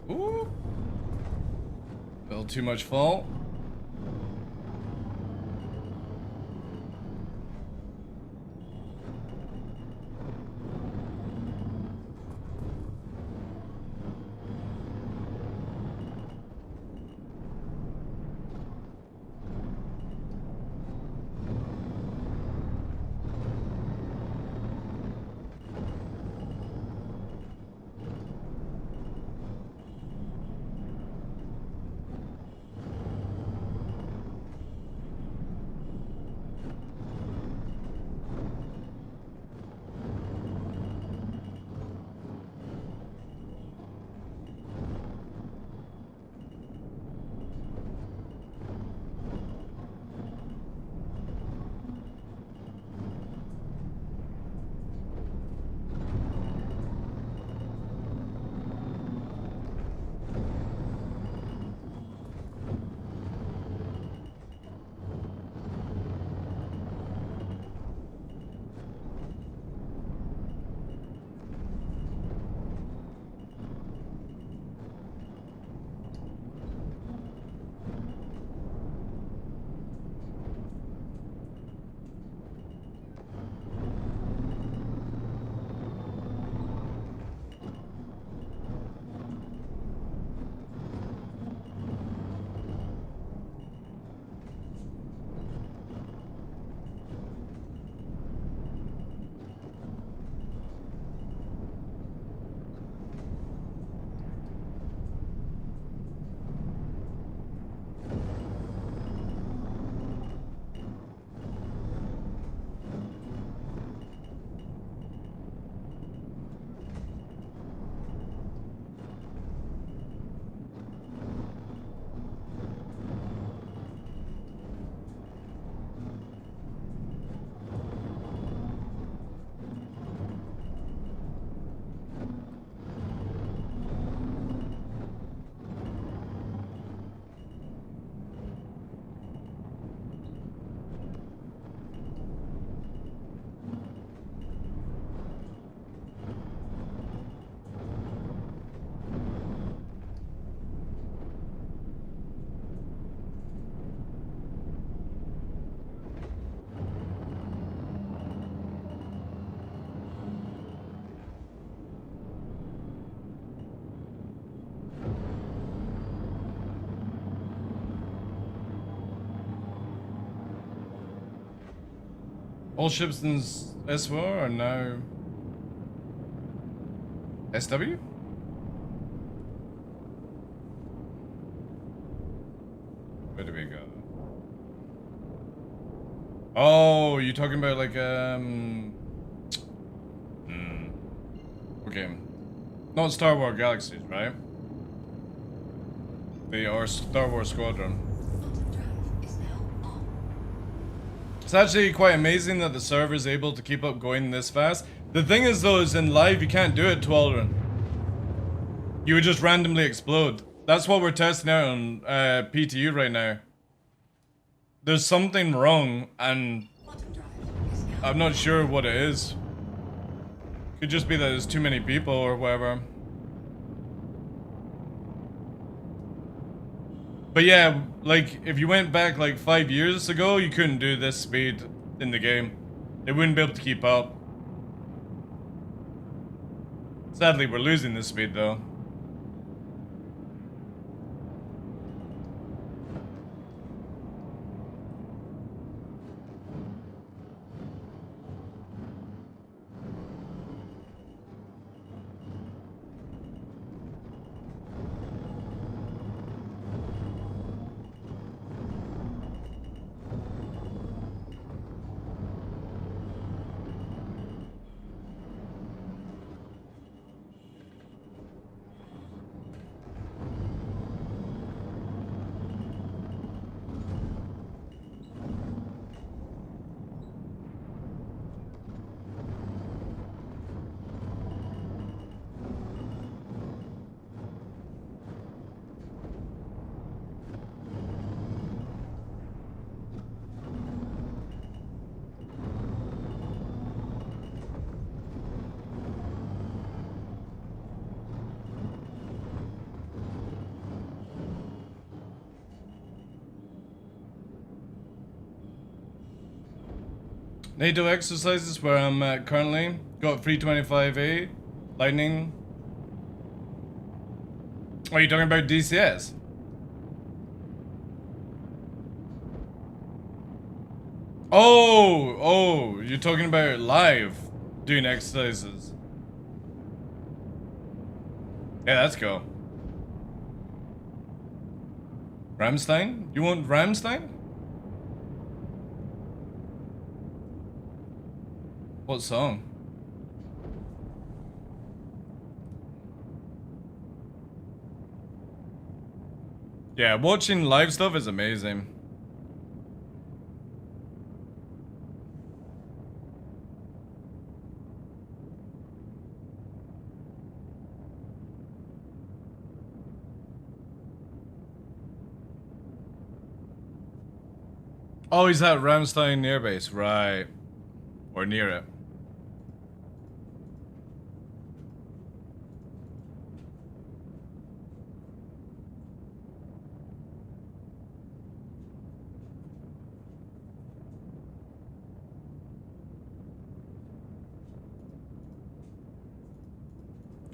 Ooh. A little too much fault. All ships in S4 are now SW? Where do we go? Oh, you're talking about like okay. Not Star Wars Galaxies, right? They are Star Wars Squadron. It's actually quite amazing that the server is able to keep up going this fast. The thing is though, is in live you can't do it, Twaldron. You would just randomly explode. That's what we're testing out on PTU right now. There's something wrong and I'm not sure what it is. Could just be that there's too many people or whatever. But yeah, like, if you went back like 5 years ago, you couldn't do this speed in the game. It wouldn't be able to keep up. Sadly, we're losing this speed though. NATO exercises where I'm at currently. Got 325A, Lightning. Are you talking about DCS? Oh, you're talking about live doing exercises. Yeah, that's cool. Ramstein? You want Ramstein? What song? Yeah, watching live stuff is amazing. Oh, he's at Ramstein Airbase, right. Or near it.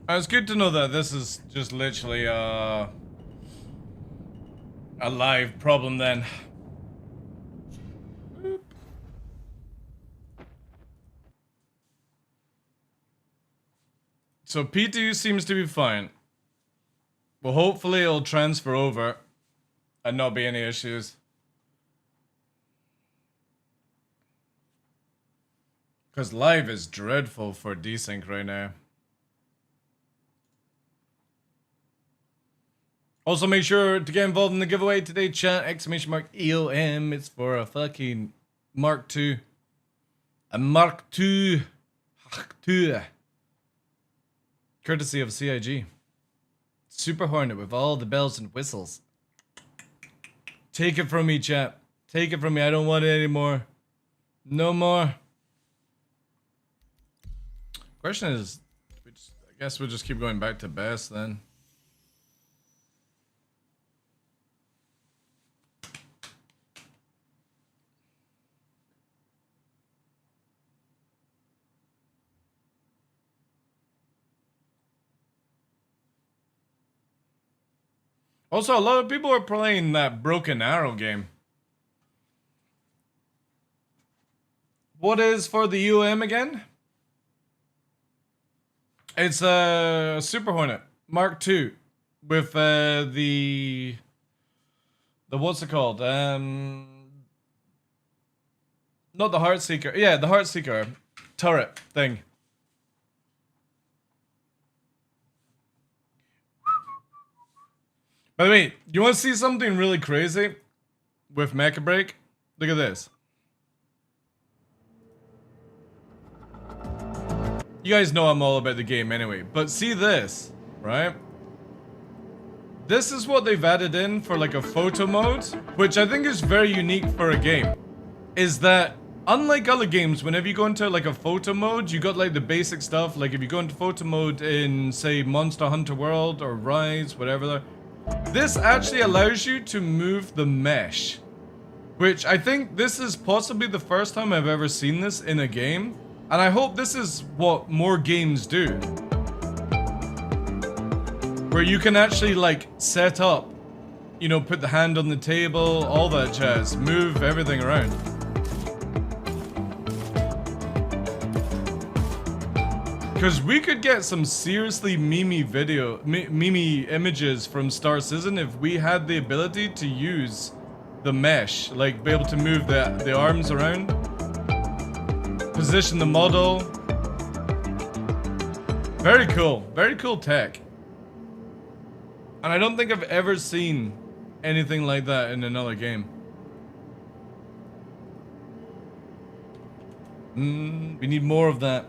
It's good to know that this is just literally a live problem then. So P2 seems to be fine. Well, hopefully it'll transfer over and not be any issues. Because live is dreadful for desync right now. Also, make sure to get involved in the giveaway today, chat, !EOM. It's for a fucking Mark II. A Mark II. Courtesy of CIG. Super Hornet with all the bells and whistles. Take it from me, chat. Take it from me. I don't want it anymore. No more. Question is, I guess we'll just keep going back to best then. Also, a lot of people are playing that Broken Arrow game. What is for the UM again? It's a Super Hornet Mark II with the what's it called? Not the Heartseeker. Yeah, the Heartseeker turret thing. By the way, you want to see something really crazy with Mecha Break? Look at this. You guys know I'm all about the game anyway, but see this, right? This is what they've added in for like a photo mode, which I think is very unique for a game. Is that unlike other games, whenever you go into like a photo mode, you got like the basic stuff. Like if you go into photo mode in say Monster Hunter World or Rise, whatever. This actually allows you to move the mesh, which I think this is possibly the first time I've ever seen this in a game. And I hope this is what more games do. Where you can actually like set up, you know, put the hand on the table, all that jazz, move everything around. Because we could get some seriously memey images from Star Citizen if we had the ability to use the mesh, like be able to move the arms around. Position the model. Very cool tech. And I don't think I've ever seen anything like that in another game. We need more of that.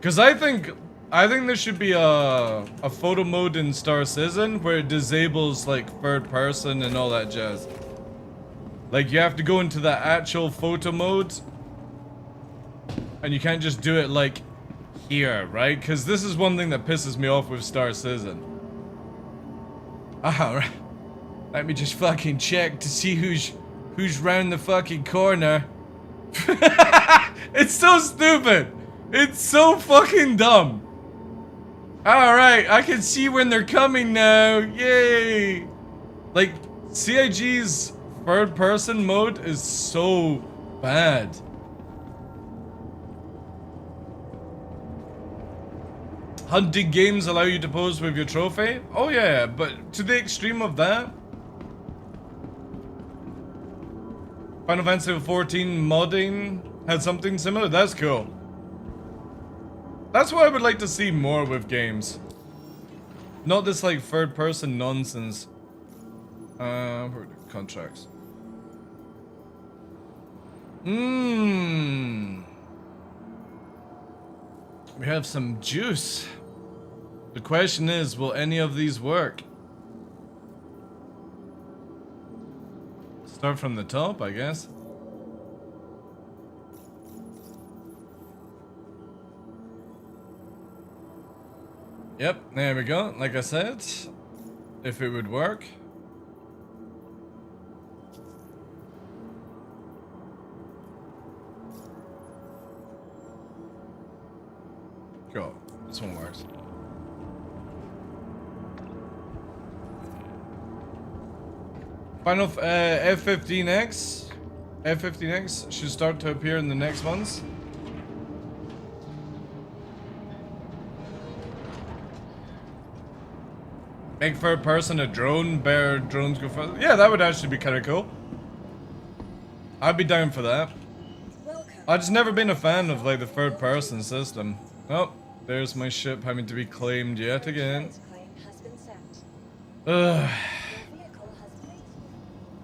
Because I think there should be a photo mode in Star Citizen where it disables like third person and all that jazz. Like you have to go into the actual photo mode. And you can't just do it like here, right? Because this is one thing that pisses me off with Star Citizen. Alright. Let me just fucking check to see who's round the fucking corner. It's so stupid. It's so fucking dumb. Alright, I can see when they're coming now. Yay. Like, CIG's third person mode is so bad. Hunting games allow you to pose with your trophy? Oh yeah, but to the extreme of that? Final Fantasy XIV modding had something similar? That's cool. That's what I would like to see more with games. Not this like third person nonsense. Where are the contracts? We have some juice. The question is, will any of these work? Start from the top, I guess. Yep, there we go. Like I said, if it would work. Cool. This one works. Final F-15X. F-15X should start to appear in the next months. Make third person a drone, bear drones go further. Yeah, that would actually be kind of cool. I'd be down for that. I've just never been a fan of like the third person system. Oh, there's my ship having to be claimed yet again. Ugh.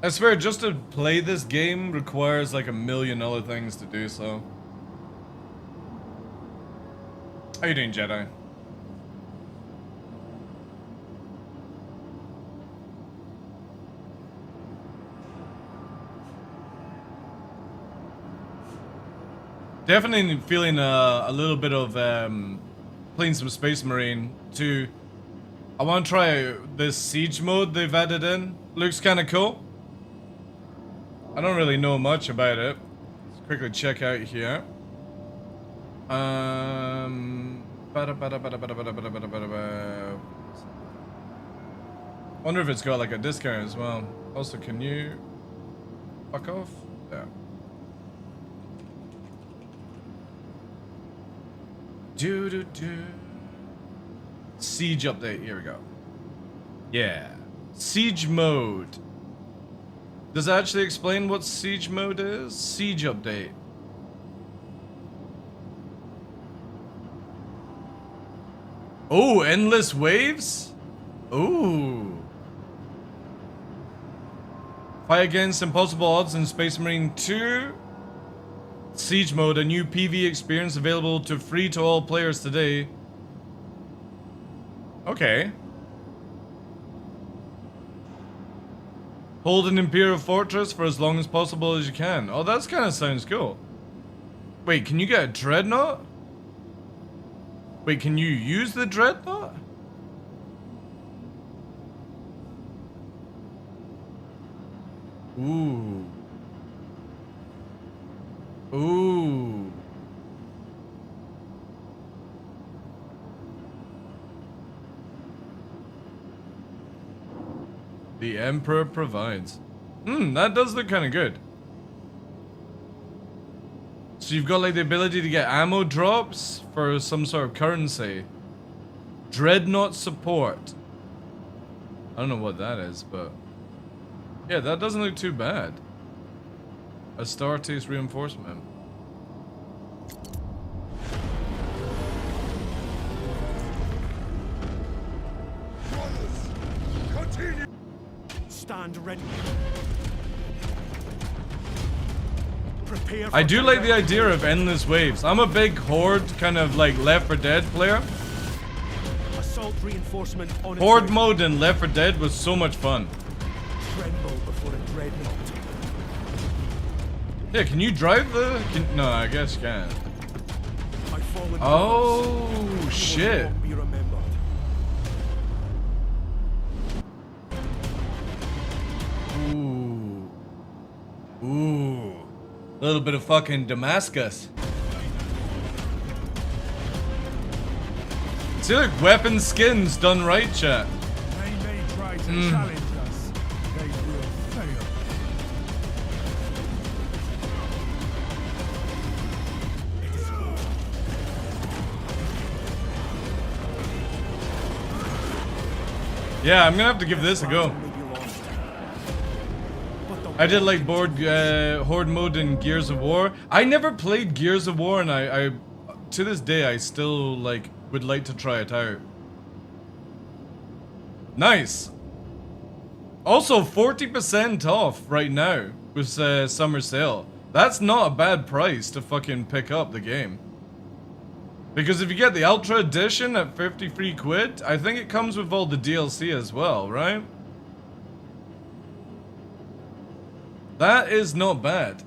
I swear, just to play this game requires like a million other things to do so. How you doing, Jedi? Definitely feeling a little bit of playing some Space Marine too. I want to try this siege mode they've added in. Looks kind of cool. I don't really know much about it. Let's quickly check out here. Wonder if it's got like a discount as well. Also, can you fuck off? Yeah. Siege update. Here we go. Yeah. Siege mode. Does it actually explain what siege mode is? Siege update. Oh, endless waves? Ooh. Fight against impossible odds in Space Marine 2. Siege mode, a new PvE experience available to free to all players today. Okay. Hold an Imperial Fortress for as long as possible as you can. Oh, that's kind of sounds cool. Wait, can you get a Dreadnought? Wait, can you use the Dreadnought? Ooh. Ooh. The Emperor provides. That does look kind of good. So you've got like the ability to get ammo drops for some sort of currency. Dreadnought support. I don't know what that is, but yeah, that doesn't look too bad. Astartes reinforcement. Continue. Stand ready. Prepare. I do like the idea of endless waves. I'm a big Horde kind of like Left 4 Dead player. Assault reinforcement on its Horde way. mode in Left 4 Dead was so much fun. Tremble before a dreadnought. Yeah, can you drive the... No, I guess you can. My fallen Oh, brothers, you will shit. long be remembered. Ooh. Ooh. A little bit of fucking Damascus. See, like weapon skins done right, chat. They may try to challenge us. They will fail. Yeah, I'm gonna have to give this a go. I did like Horde mode in Gears of War. I never played Gears of War, and I to this day I still like would like to try it out. Nice. Also 40% off right now with summer sale. That's not a bad price to fucking pick up the game. Because if you get the Ultra Edition at 53 quid, I think it comes with all the DLC as well, right? That is not bad.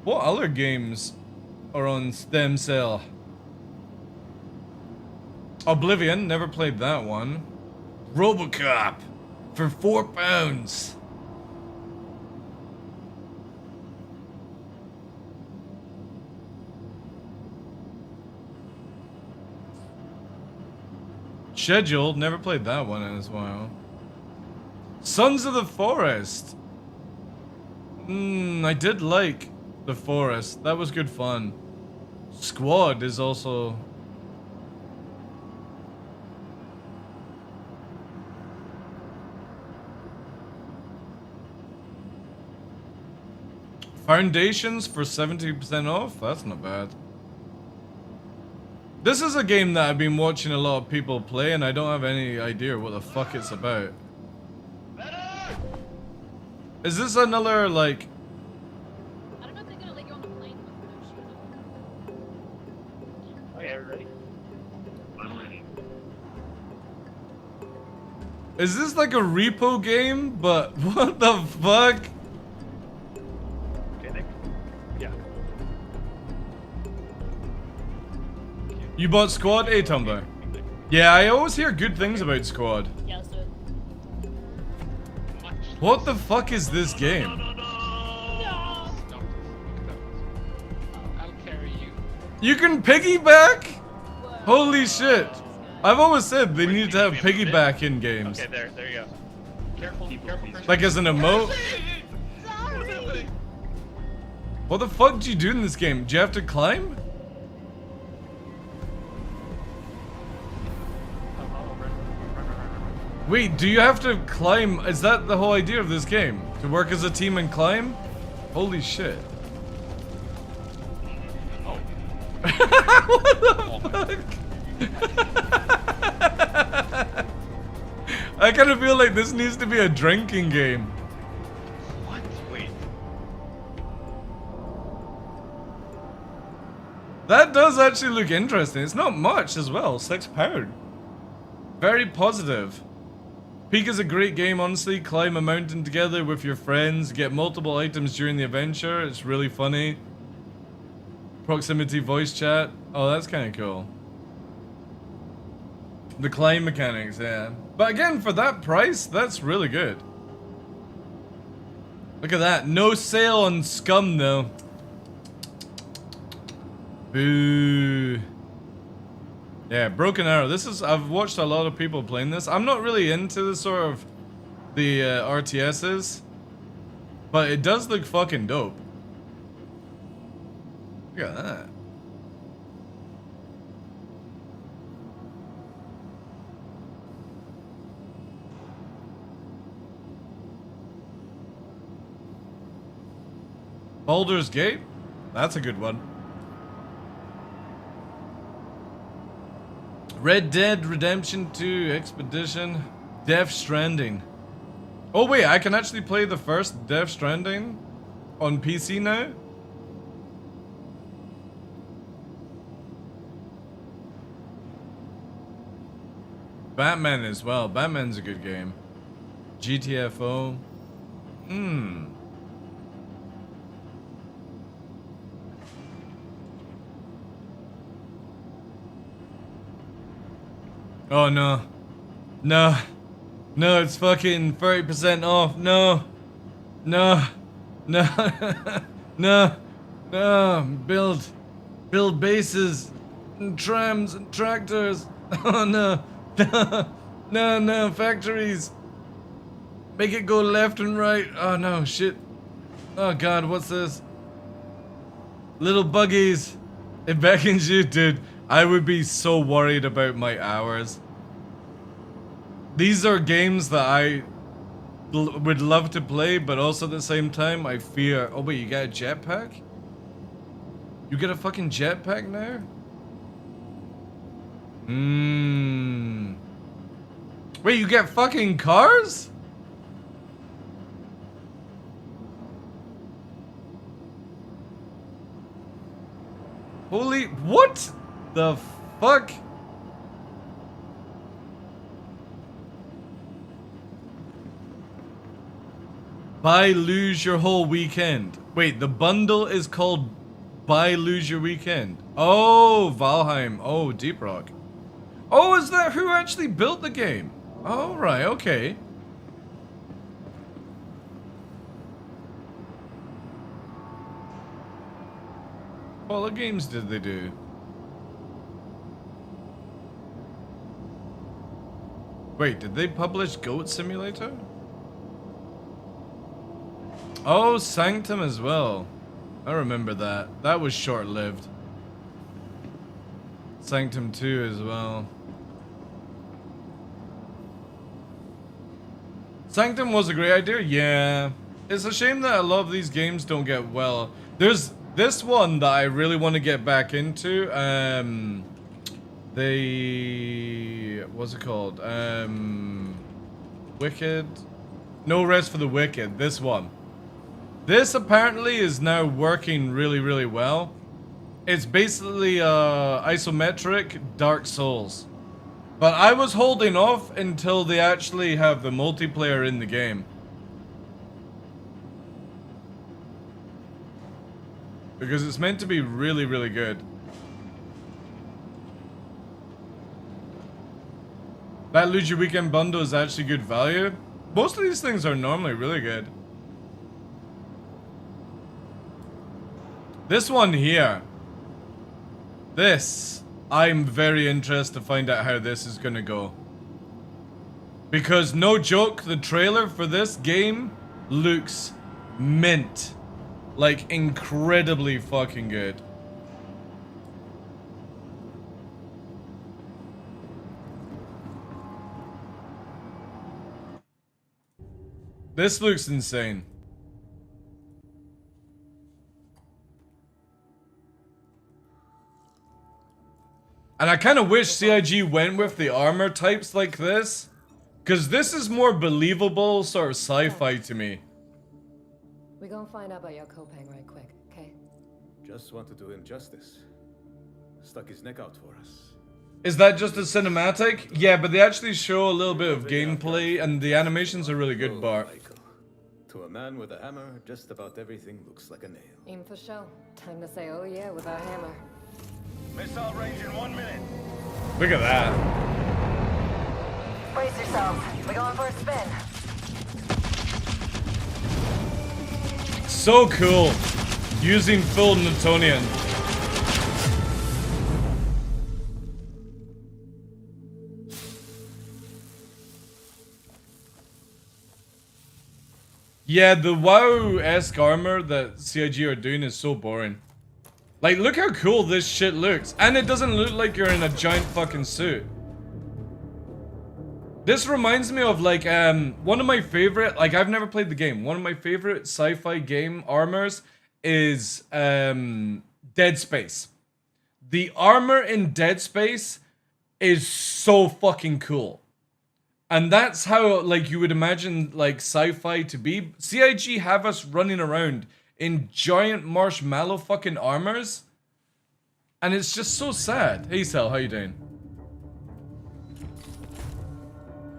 What other games are on Steam sale? Oblivion, never played that one. Robocop for £4. Schedule, never played that one in as well. Sons of the Forest. I did like the Forest. That was good fun. Squad is also... Foundations for 70% off? That's not bad. This is a game that I've been watching a lot of people play, and I don't have any idea what the fuck it's about. Is this another, like... I don't know if they're gonna let you on the plane with no shoes on. Okay, ready? Is this like a repo game? But what the fuck? Okay, Nick. Yeah. You bought Squad? A Tumblr. Yeah, I always hear good things about Squad. Yeah, so What the fuck is this game? no. I'll carry you. You can piggyback? Holy shit. I've always said they need to have piggyback in games. Okay, there you go. Careful, Christian. Like as an emote? What the fuck do you do in this game? Do you have to climb? Wait, do you have to climb? Is that the whole idea of this game? To work as a team and climb? Holy shit. Oh. What the fuck? I kind of feel like this needs to be a drinking game. What? Wait. That does actually look interesting. It's not much as well. £6. Very positive. Peak is a great game, honestly. Climb a mountain together with your friends. Get multiple items during the adventure. It's really funny. Proximity voice chat. Oh, that's kind of cool. The climb mechanics, yeah. But again, for that price, that's really good. Look at that. No sale on Scum, though. Boo. Yeah, Broken Arrow. I've watched a lot of people playing this. I'm not really into the sort of the RTSs, but it does look fucking dope. Look at that. Baldur's Gate? That's a good one. Red Dead Redemption 2 Expedition. Death Stranding. Oh wait, I can actually play the first Death Stranding on PC now? Batman as well. Batman's a good game. GTFO. Oh no. No. No, it's fucking 30% off. No. No. No. No. No. Build bases and trams and tractors. Oh no. No. No, no. Factories. Make it go left and right. Oh no, shit. Oh god, what's this? Little buggies. It beckons you, dude. I would be so worried about my hours. These are games that I would love to play, but also at the same time, I fear... Oh wait, you got a jetpack? You get a fucking jetpack now? Wait, you get fucking cars? Holy... What the fuck? Buy, lose your whole weekend. Wait, the bundle is called Buy, Lose Your Weekend. Oh, Valheim. Oh, Deep Rock. Oh, is that who actually built the game? Oh, right, okay. What other games did they do? Wait, did they publish Goat Simulator? Oh, Sanctum as well. I remember that. That was short-lived. Sanctum 2 as well. Sanctum was a great idea, yeah. It's a shame that a lot of these games don't get well. There's this one that I really want to get back into. What's it called? Wicked? No Rest for the Wicked. This one. This apparently is now working really, really well. It's basically isometric Dark Souls. But I was holding off until they actually have the multiplayer in the game. Because it's meant to be really, really good. That Lose Your Weekend bundle is actually good value. Most of these things are normally really good. This one here. This. I'm very interested to find out how this is gonna go. Because no joke, the trailer for this game looks mint. Like incredibly fucking good. This looks insane. And I kind of wish CIG went with the armor types like this. Because this is more believable sort of sci-fi to me. We're gonna find out about your Kopang right quick, okay? Just want to do him justice. Stuck his neck out for us. Is that just a cinematic? Yeah, but they actually show a little bit of gameplay and the animations are really good, Bart. To a man with a hammer, just about everything looks like a nail. Aim for show. Time to say oh yeah with our hammer. Missile range in 1 minute. Look at that. Brace yourselves. We're going for a spin. So cool. Using full Newtonian. Yeah, the WoW-esque armor that CIG are doing is so boring. Like, look how cool this shit looks. And it doesn't look like you're in a giant fucking suit. This reminds me of, like, one of my favorite... Like, I've never played the game. One of my favorite sci-fi game armors is Dead Space. The armor in Dead Space is so fucking cool. And that's how, like, you would imagine, like, sci-fi to be. CIG have us running around in giant marshmallow fucking armors. And it's just so sad. Hey, Sal, how you doing?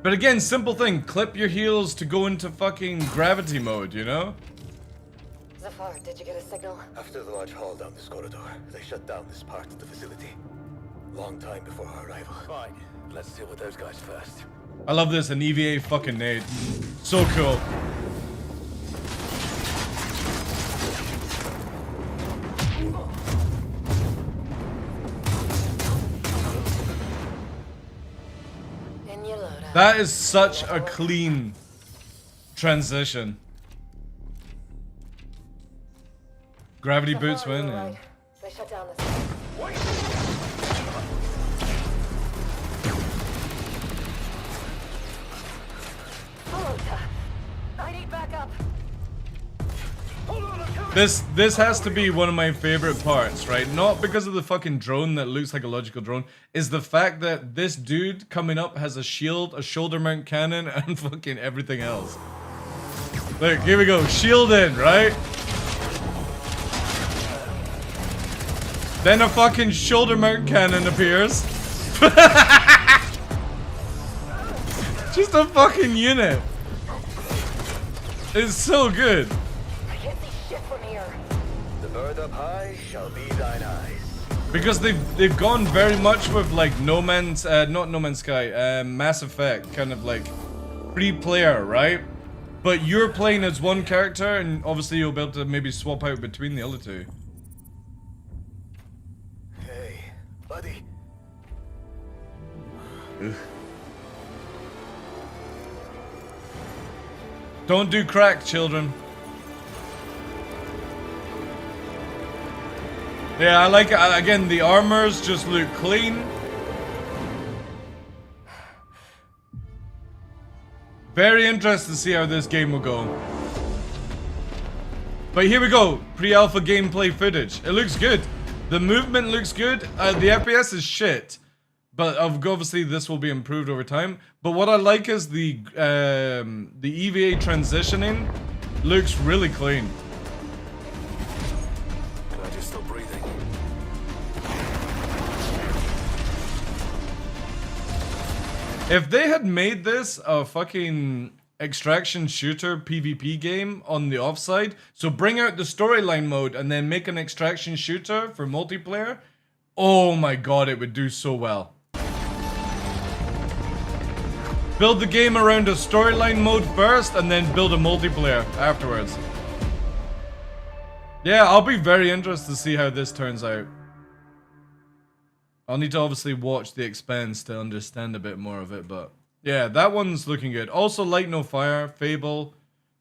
But again, simple thing. Clip your heels to go into fucking gravity mode, you know? Zafar, did you get a signal? After the large haul down this corridor, they shut down this part of the facility. Long time before our arrival. Fine. Let's deal with those guys first. I love this, an EVA fucking nade. So cool. That is such a clean transition. Gravity boots win. Yeah. They shut down this. I need backup. This has to be one of my favorite parts, right? Not because of the fucking drone that looks like a logical drone, is the fact that this dude coming up has a shield, a shoulder mount cannon, and fucking everything else. Look, here we go, shield in, right? Then a fucking shoulder mount cannon appears. Just a fucking unit. It's so good. I can't see shit from here. The bird up high shall be thine eyes. Because they've gone very much with like not No Man's Sky, Mass Effect, kind of like free player, right? But you're playing as one character, and obviously you'll be able to maybe swap out between the other two. Hey, buddy. Don't do crack, children. Yeah, I like it. Again, the armors just look clean. Very interested to see how this game will go. But here we go. Pre-alpha gameplay footage. It looks good. The movement looks good. The FPS is shit. But obviously this will be improved over time. But what I like is the EVA transitioning looks really clean. Glad you're still breathing. If they had made this a fucking extraction shooter PvP game on the offside, so bring out the storyline mode and then make an extraction shooter for multiplayer, oh my god, it would do so well. Build the game around a storyline mode first and then build a multiplayer afterwards. Yeah, I'll be very interested to see how this turns out. I'll need to obviously watch The Expanse to understand a bit more of it, but yeah, that one's looking good. Also, Light No Fire, Fable,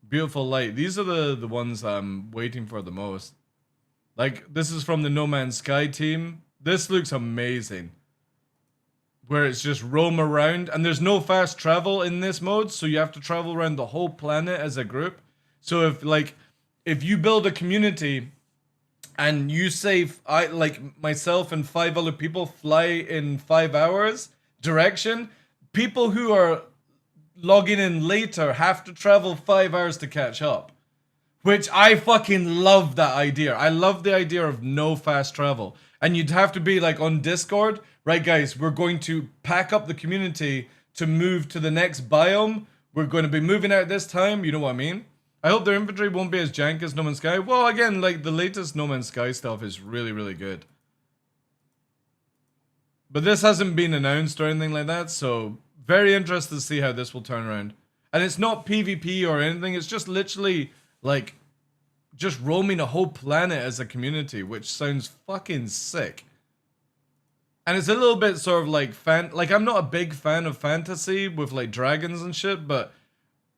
Beautiful Light. These are the ones I'm waiting for the most. Like, this is from the No Man's Sky team. This looks amazing. where it's just roam around, and there's no fast travel in this mode, so you have to travel around the whole planet as a group. So if you build a community and you say myself and 5 other people fly in 5 hours direction, people who are logging in later have to travel 5 hours to catch up. Which I fucking love that idea. I love the idea of no fast travel. And you'd have to be like on Discord, right guys, we're going to pack up the community to move to the next biome. We're going to be moving out this time, you know what I mean? I hope their infantry won't be as jank as No Man's Sky. Well, again, like the latest No Man's Sky stuff is really, really good. But this hasn't been announced or anything like that, so very interested to see how this will turn around. And it's not PvP or anything, it's just literally like just roaming a whole planet as a community, which sounds fucking sick. And it's a little bit sort of like I'm not a big fan of fantasy with like dragons and shit, but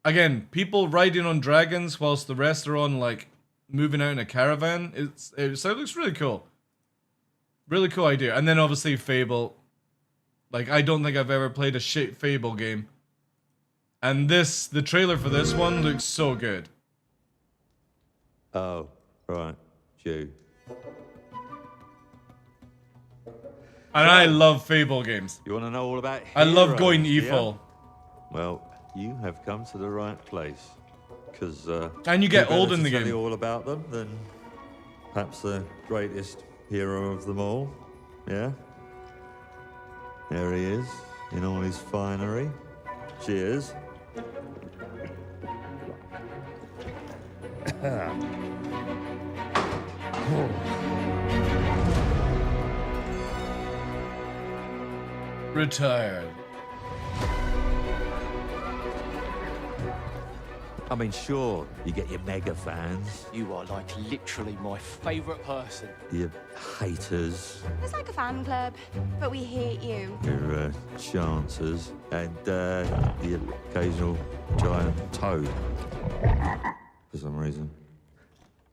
again, people riding on dragons whilst the rest are on like moving out in a caravan, so it looks really cool. Really cool idea. And then obviously Fable. Like, I don't think I've ever played a shit Fable game. And the trailer for this one looks so good. Oh, right. Jew. And I love Fable games. You want to know all about I love heroes, going yeah? evil. Well, you have come to the right place. Because, and you get old in the tell game. You all about them than perhaps the greatest hero of them all. Yeah? There he is, in all his finery. Cheers. Retired. I mean, sure, you get your mega fans, You are like literally my favourite person. your haters, It's like a fan club, but we hate you. your chancers, and the occasional giant toad, for some reason.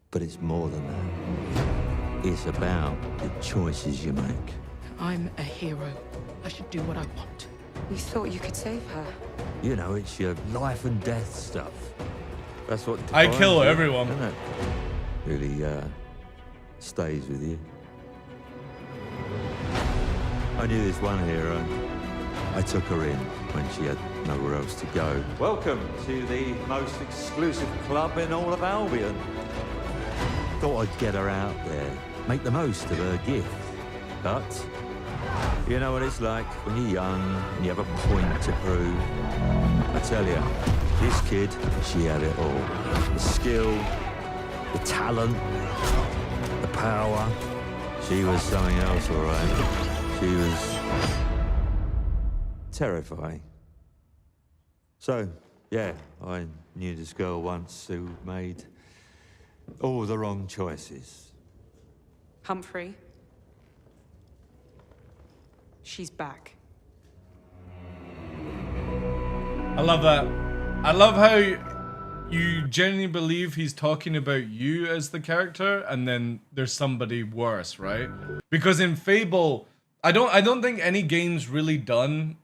But it's more than that. It's about the choices you make. I'm a hero. I should do what I want. You thought you could save her? You know, it's your life and death stuff. That's what I defines kill you, everyone. isn't it? Really stays with you. I knew this one hero. I took her in when she had nowhere else to go. Welcome to the most exclusive club in all of Albion. Thought I'd get her out there, make the most of her gift. But you know what it's like when you're young and you have a point to prove. I tell you, this kid, she had it all. The skill, the talent, the power. She was something else, all right. She was terrifying. So, yeah, I knew this girl once who made all the wrong choices. Humphrey. She's back. I love that. I love how you genuinely believe he's talking about you as the character, and then there's somebody worse, right? Because in Fable, I don't think any game's really done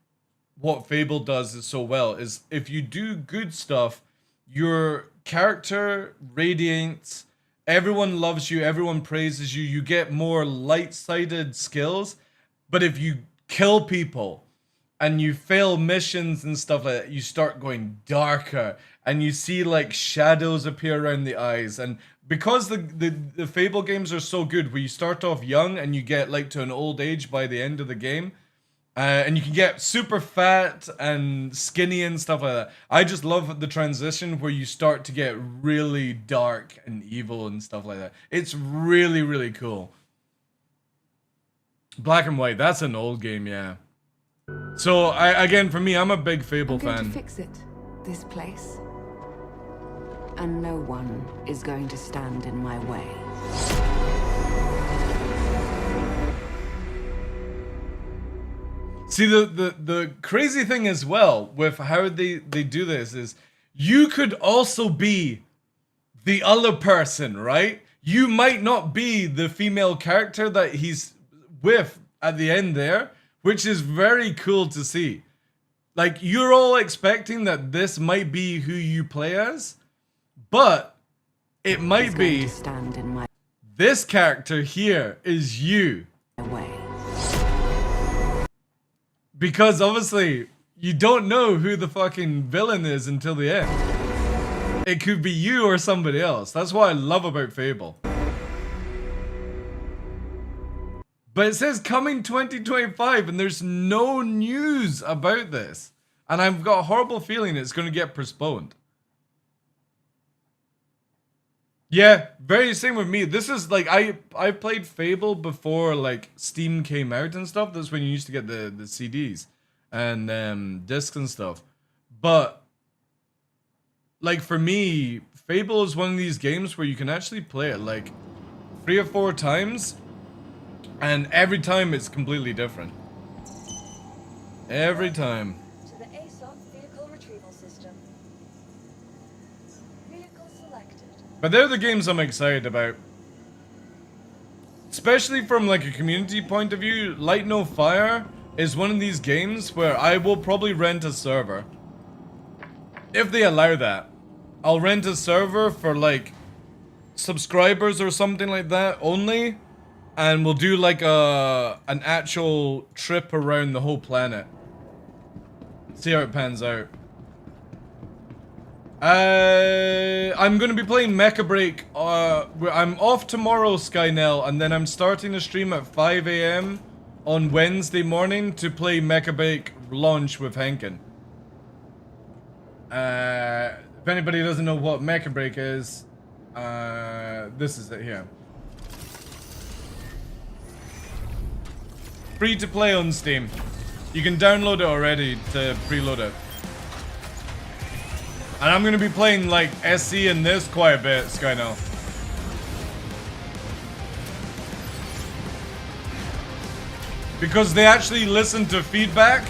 what Fable does so well. Is if you do good stuff, your character radiates, everyone loves you, everyone praises you, you get more light-sided skills. But if you kill people and you fail missions and stuff like that, you start going darker and you see like shadows appear around the eyes. And because the Fable games are so good, where you start off young and you get like to an old age by the end of the game, and you can get super fat and skinny and stuff like that. I just love the transition where you start to get really dark and evil and stuff like that. It's really, really cool. Black and White, that's an old game, yeah. So, again, for me, I'm a big Fable I'm going fan. to fix it, this place. And no one is going to stand in my way. See, the crazy thing as well with how they do this is you could also be the other person, right? You might not be the female character that he's with at the end there, which is very cool to see. Like, you're all expecting that this might be who you play as, but it might be this character here is you. Because obviously, you don't know who the fucking villain is until the end. It could be you or somebody else. That's what I love about Fable. But it says coming 2025 and there's no news about this. And I've got a horrible feeling it's going to get postponed. Yeah, very same with me. This is like, I played Fable before like Steam came out and stuff. That's when you used to get the CDs and discs and stuff. But like for me, Fable is one of these games where you can actually play it like 3 or 4 times. And every time it's completely different. Every time. To the ASOP vehicle retrieval system. Vehicle selected. But they're the games I'm excited about. Especially from like a community point of view, Light No Fire is one of these games where I will probably rent a server. If they allow that. I'll rent a server for like subscribers or something like that only. And we'll do like an actual trip around the whole planet. See how it pans out. I'm gonna be playing Mecha Break. I'm off tomorrow, Skynell, and then I'm starting a stream at 5 AM on Wednesday morning to play Mecha Break launch with Henkin. If anybody doesn't know what Mecha Break is, this is it here. Free to play on Steam. You can download it already to preload it. And I'm gonna be playing like SC in this quite a bit, Skynell. Because they actually listen to feedback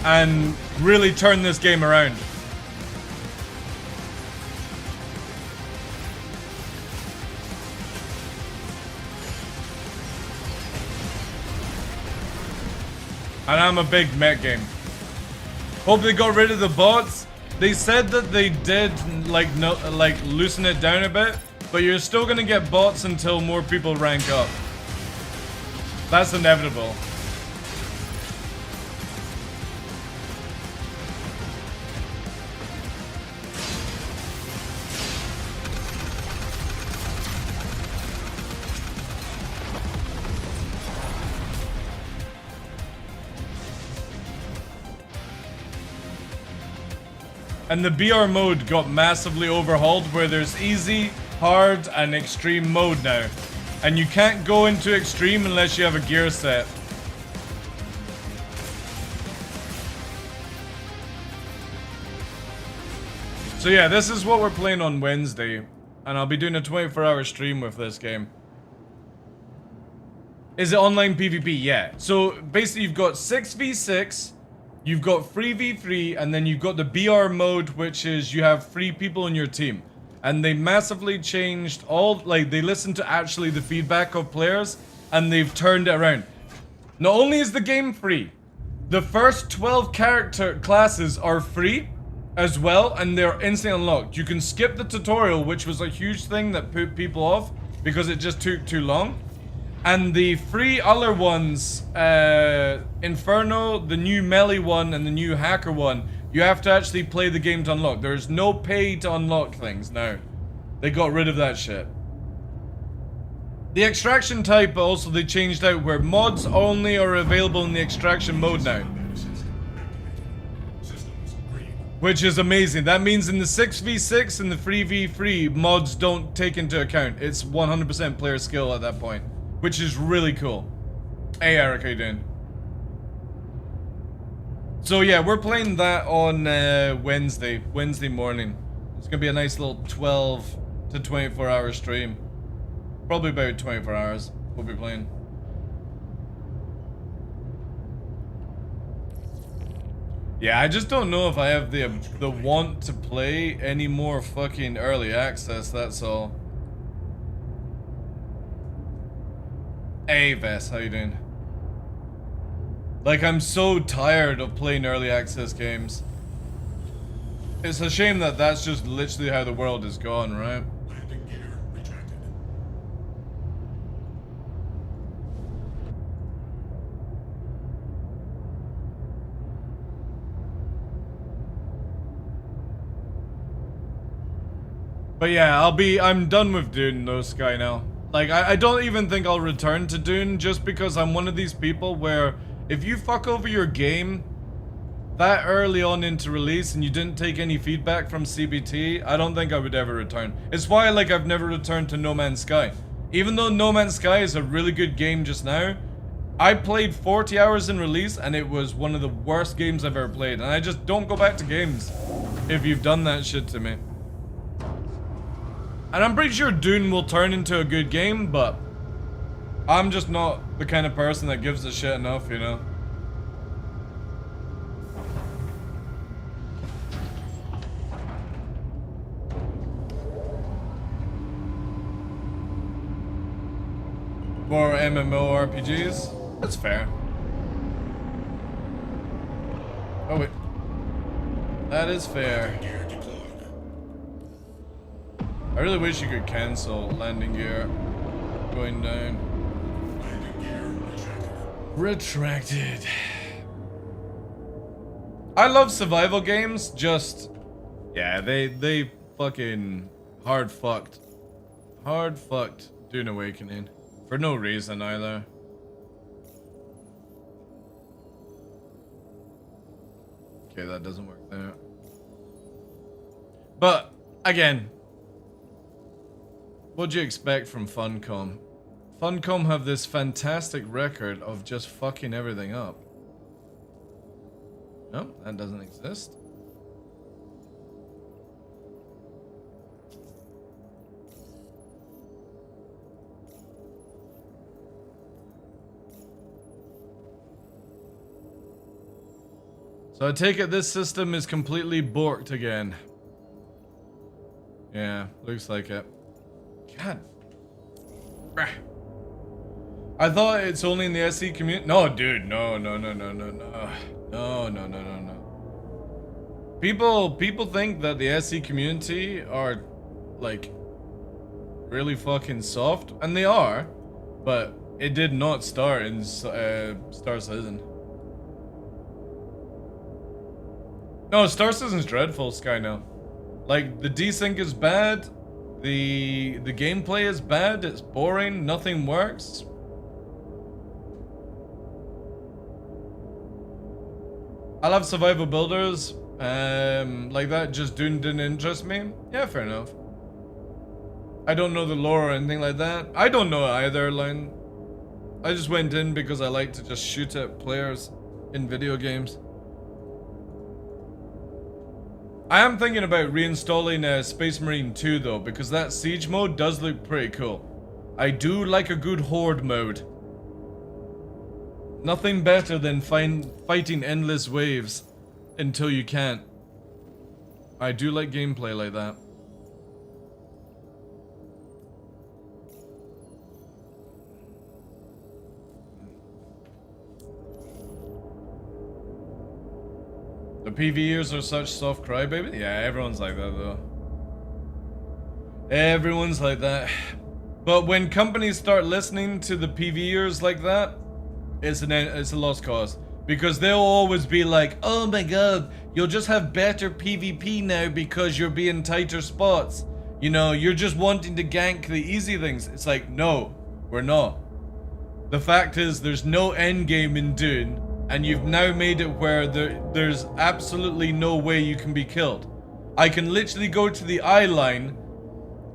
and really turn this game around. And I'm a big mech game. Hope they got rid of the bots. They said that they did like loosen it down a bit, but you're still gonna get bots until more people rank up. That's inevitable. And the BR mode got massively overhauled where there's easy, hard, and extreme mode now. And you can't go into extreme unless you have a gear set. So yeah, this is what we're playing on Wednesday. And I'll be doing a 24-hour stream with this game. Is it online PvP? Yeah. So basically you've got 6v6. You've got 3v3, and then you've got the BR mode, which is you have 3 people on your team. And they massively changed all, like, they listened to actually the feedback of players, and they've turned it around. Not only is the game free, the first 12 character classes are free as well, and they're instantly unlocked. You can skip the tutorial, which was a huge thing that put people off, because it just took too long. And the 3 other ones, Inferno, the new melee one, and the new hacker one, you have to actually play the game to unlock. There's no pay to unlock things now. They got rid of that shit. The extraction type also they changed out where mods only are available in the extraction mode now. Which is amazing. That means in the 6v6 and the 3v3, mods don't take into account. It's 100% player skill at that point. Which is really cool. Hey Eric, how you doing? So yeah, we're playing that on Wednesday morning. It's gonna be a nice little 12 to 24 hour stream. Probably about 24 hours we'll be playing. Yeah, I just don't know if I have the want to play any more fucking early access, that's all. Hey Vess, how you doing? Like, I'm so tired of playing early access games. It's a shame that that's just literally how the world is gone, right? Landing gear retracted. But yeah, I'm done with Dune though, Sky, now. Like, I don't even think I'll return to Dune just because I'm one of these people where if you fuck over your game that early on into release and you didn't take any feedback from CBT, I don't think I would ever return. It's why, like, I've never returned to No Man's Sky. Even though No Man's Sky is a really good game just now, I played 40 hours in release and it was one of the worst games I've ever played. And I just don't go back to games if you've done that shit to me. And I'm pretty sure Dune will turn into a good game, but I'm just not the kind of person that gives a shit enough, you know? More MMORPGs? That's fair. Oh wait. That is fair. I really wish you could cancel landing gear going down. Landing gear Retracted. I love survival games, just yeah, they fucking hard fucked Dune Awakening for no reason either. Okay, that doesn't work there. But again, what'd you expect from Funcom? Funcom have this fantastic record of just fucking everything up. No, that doesn't exist. So I take it this system is completely borked again. Yeah, looks like it. God. I thought it's only in the SE community. No, dude, no. People think that the SE community are like really fucking soft, and they are, but it did not start in Star Citizen. No, Star Citizen's dreadful, Sky now. Like, the desync is bad. The gameplay is bad, it's boring, nothing works. I love survival builders, like that, just Dune didn't interest me. Yeah, fair enough. I don't know the lore or anything like that. I don't know either, Line. I just went in because I like to just shoot at players in video games. I am thinking about reinstalling Space Marine 2 though, because that siege mode does look pretty cool. I do like a good horde mode. Nothing better than fighting endless waves until you can't. I do like gameplay like that. The PvEers are such soft crybaby. Yeah, everyone's like that though. Everyone's like that. But when companies start listening to the PvEers like that, it's a lost cause. Because they'll always be like, oh my god, you'll just have better PvP now because you're being tighter spots. You know, you're just wanting to gank the easy things. It's like, no, we're not. The fact is, there's no endgame in Dune. And you've now made it where there's absolutely no way you can be killed. I can literally go to the eye line.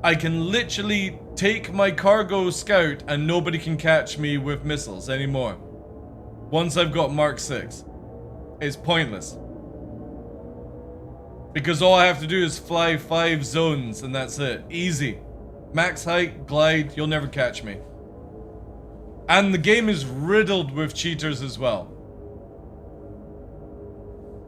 I can literally take my cargo scout and nobody can catch me with missiles anymore. Once I've got Mark 6. It's pointless. Because all I have to do is fly 5 zones and that's it. Easy. Max height, glide, you'll never catch me. And the game is riddled with cheaters as well.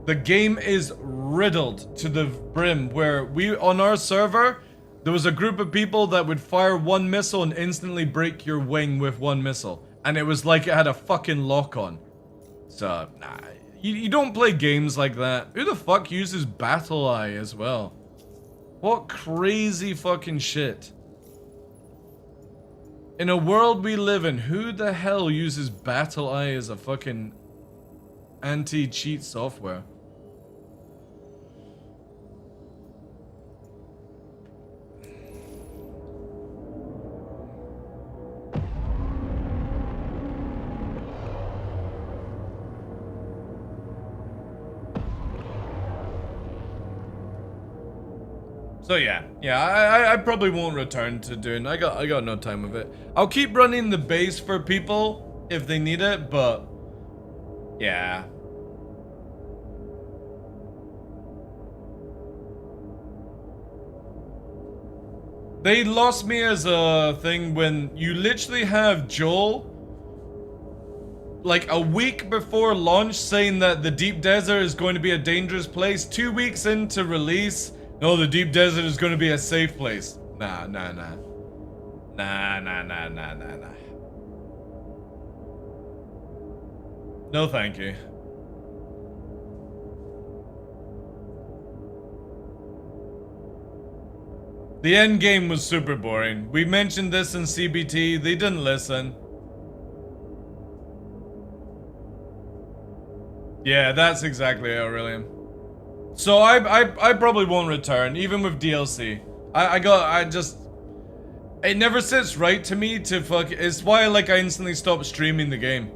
The game is riddled to the brim where on our server, there was a group of people that would fire one missile and instantly break your wing with one missile. And it was like it had a fucking lock on. So, nah, you don't play games like that. Who the fuck uses Battle Eye as well? What crazy fucking shit. In a world we live in, who the hell uses Battle Eye as a fucking anti-cheat software? So yeah, I probably won't return to doing. I got no time of it. I'll keep running the base for people if they need it, but yeah. They lost me as a thing when you literally have Joel like a week before launch saying that the deep desert is going to be a dangerous place. 2 weeks into release, no, the deep desert is going to be a safe place. Nah. No, thank you. The end game was super boring. We mentioned this in CBT. They didn't listen. Yeah, that's exactly it, Aurelian. So I probably won't return, even with DLC. It never sits right to me to fuck. It's why like I instantly stopped streaming the game.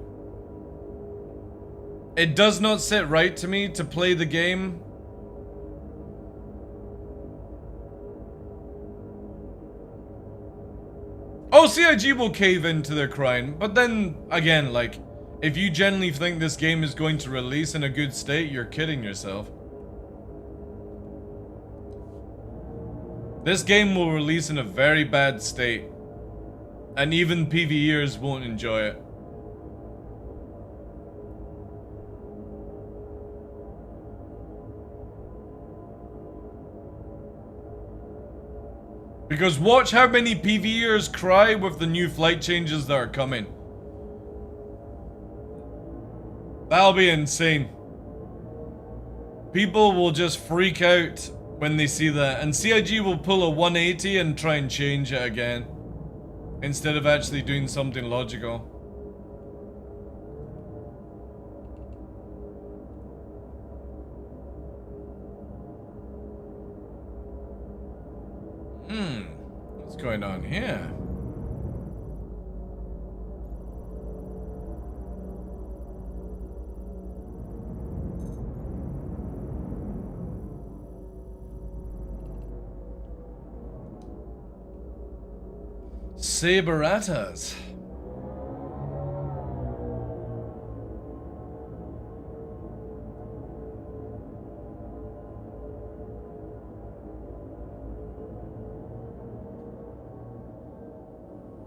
It does not sit right to me to play the game. Oh, CIG will cave into their crying, but then again, like, if you genuinely think this game is going to release in a good state, you're kidding yourself. This game will release in a very bad state, and even PvEers won't enjoy it. Because watch how many PvEers cry with the new flight changes that are coming. That'll be insane. People will just freak out when they see that, and CIG will pull a 180 and try and change it again instead of actually doing something logical. What's going on here? Saberatas.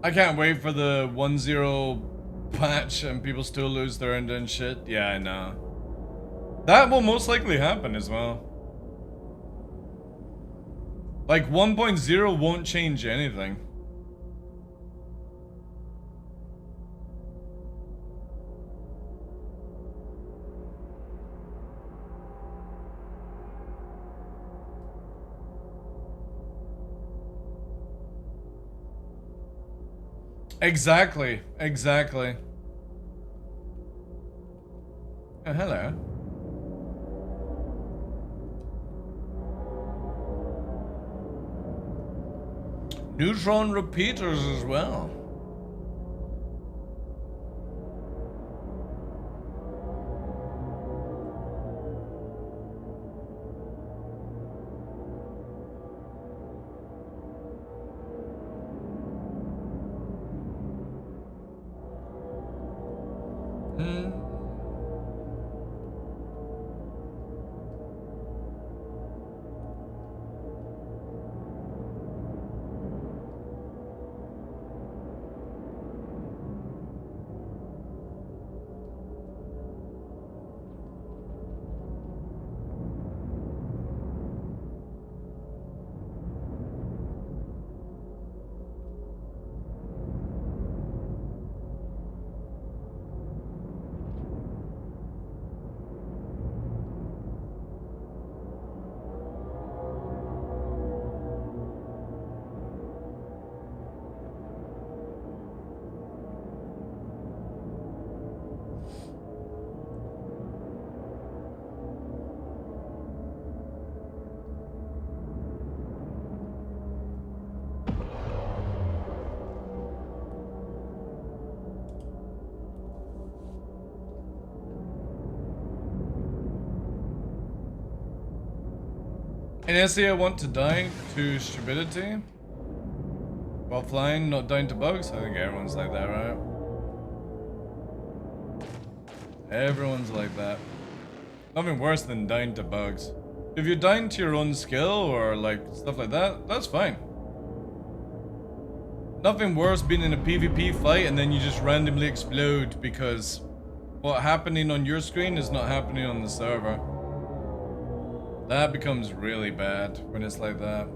I can't wait for the 1.0 patch and people still lose their end and shit. Yeah, I know. That will most likely happen as well. Like 1.0 won't change anything. Exactly. Oh, hello. Neutron repeaters as well. And I want to die to stupidity while flying, not dying to bugs. I think everyone's like that, right? Everyone's like that. Nothing worse than dying to bugs. If you're dying to your own skill or like stuff like that, that's fine. Nothing worse being in a PvP fight and then you just randomly explode because what's happening on your screen is not happening on the server. That becomes really bad when it's like that.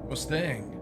Mustang.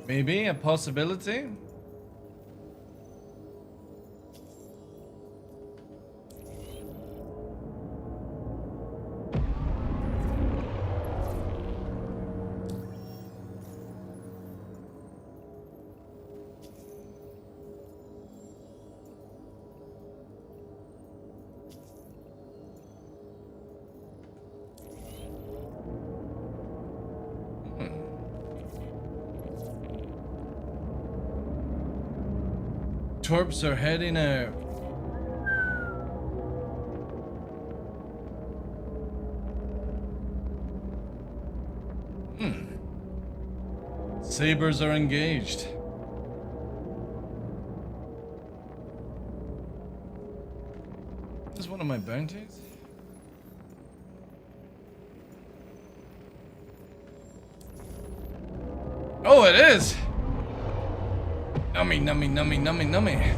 Maybe a possibility? Torps are heading out. Sabers are engaged. This is one of my bounties. Oh, it is! Nummy, nummy, nummy, nummy, nummy.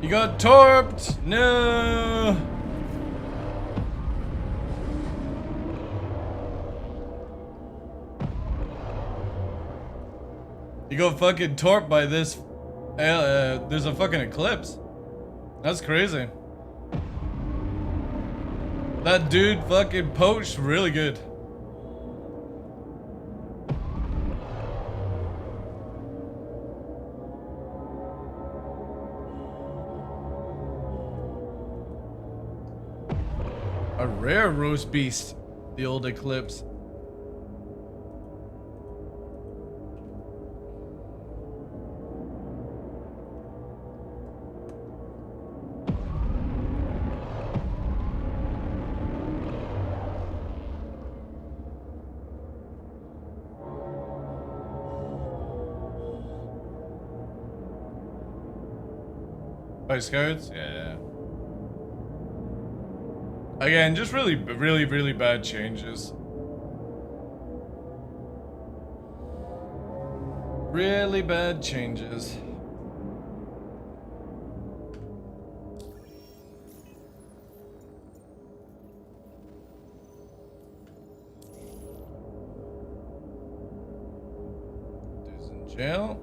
You got torped! No! You got fucking torped by this. There's a fucking eclipse. That's crazy. That dude fucking poached really good. A rare roast beast, the old eclipse. By scouts? Yeah. Again, just really bad changes. Really bad changes. Dude's in jail.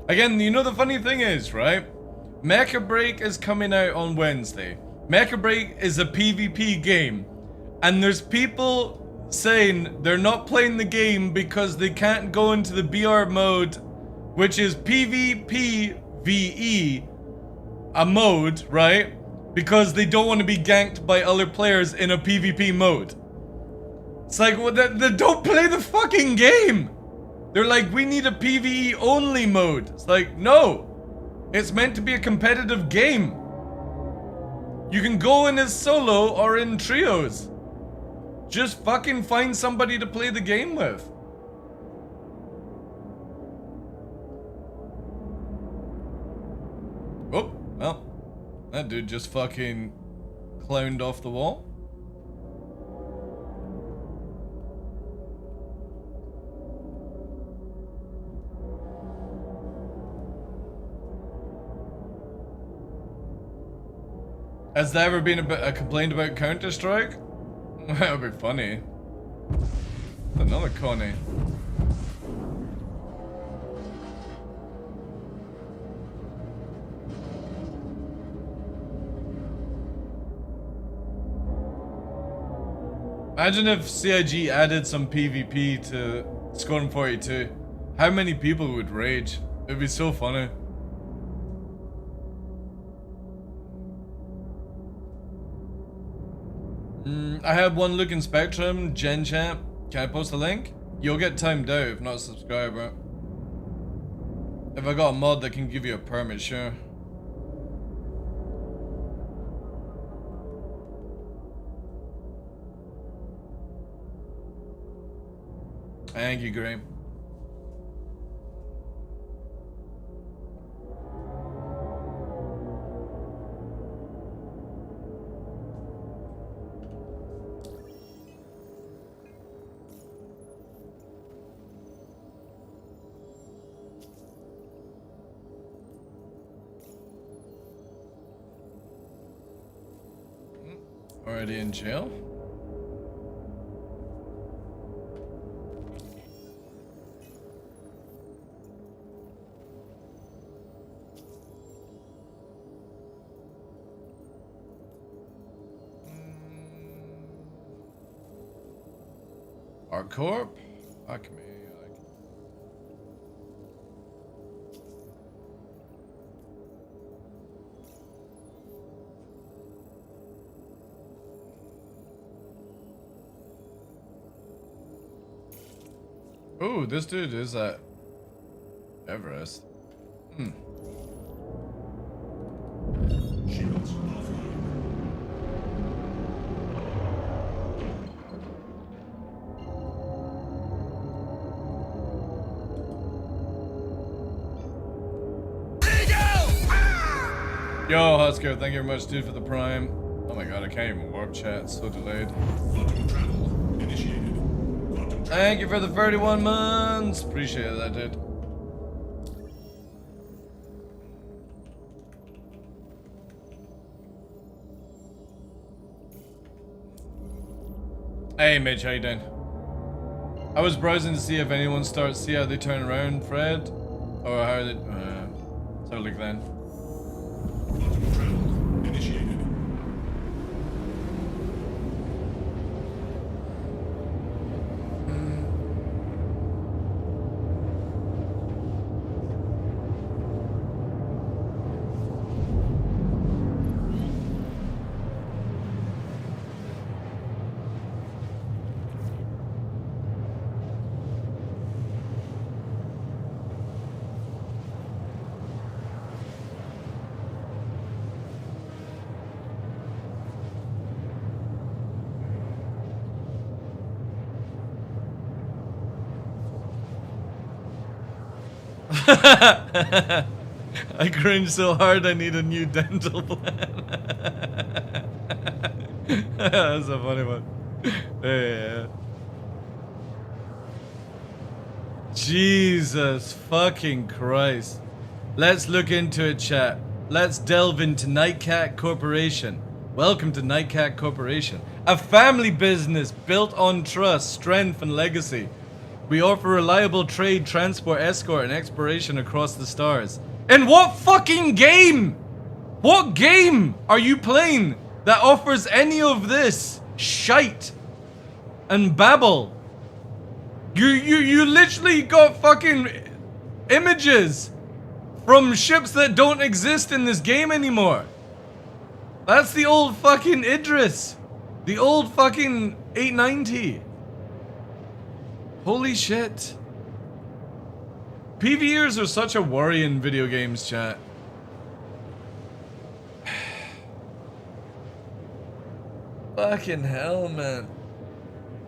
Again, you know the funny thing is, right? Mecha Break is coming out on Wednesday. Mecha Break is a PvP game. And there's people saying they're not playing the game because they can't go into the BR mode, which is PvPvE, a mode, right? Because they don't want to be ganked by other players in a PvP mode. It's like, well, they don't play the fucking game! They're like, we need a PvE only mode. It's like, no. It's meant to be a competitive game. You can go in as solo or in trios. Just fucking find somebody to play the game with. Oh, well. That dude just fucking clowned off the wall. Has there ever been a complaint about Counter-Strike? That would be funny. Another Connie. Imagine if CIG added some PvP to Squadron 42. How many people would rage? It would be so funny. I have one look in Spectrum, Gen Champ. Can I post a link? You'll get timed out if not a subscriber. If I got a mod that can give you a permit, sure. Thank you, Graham. Already in jail? Our corp? Fuck me. Oh, this dude is at Everest. Shields offline. Yo, Husker, thank you very much, dude, for the prime. Oh my god, I can't even warp chat, it's so delayed. Quantum travel initiated. Quantum Thank you for the 31 months. Appreciate that, dude. Hey, Mitch, how you doing? I was browsing to see if anyone starts, see how they turn around, Fred, or how they. So like then. Quantum travel initiated. I cringe so hard I need a new dental plan. That's a funny one. Yeah. Jesus fucking Christ. Let's look into it, chat. Let's delve into Nightcat Corporation. Welcome to Nightcat Corporation. A family business built on trust, strength, and legacy. We offer reliable trade, transport, escort, and exploration across the stars. In what fucking game? What game are you playing that offers any of this shite and babble? You literally got fucking images from ships that don't exist in this game anymore. That's the old fucking Idris. The old fucking 890. Holy shit. PvEers are such a worry in video games, chat. Fucking hell, man.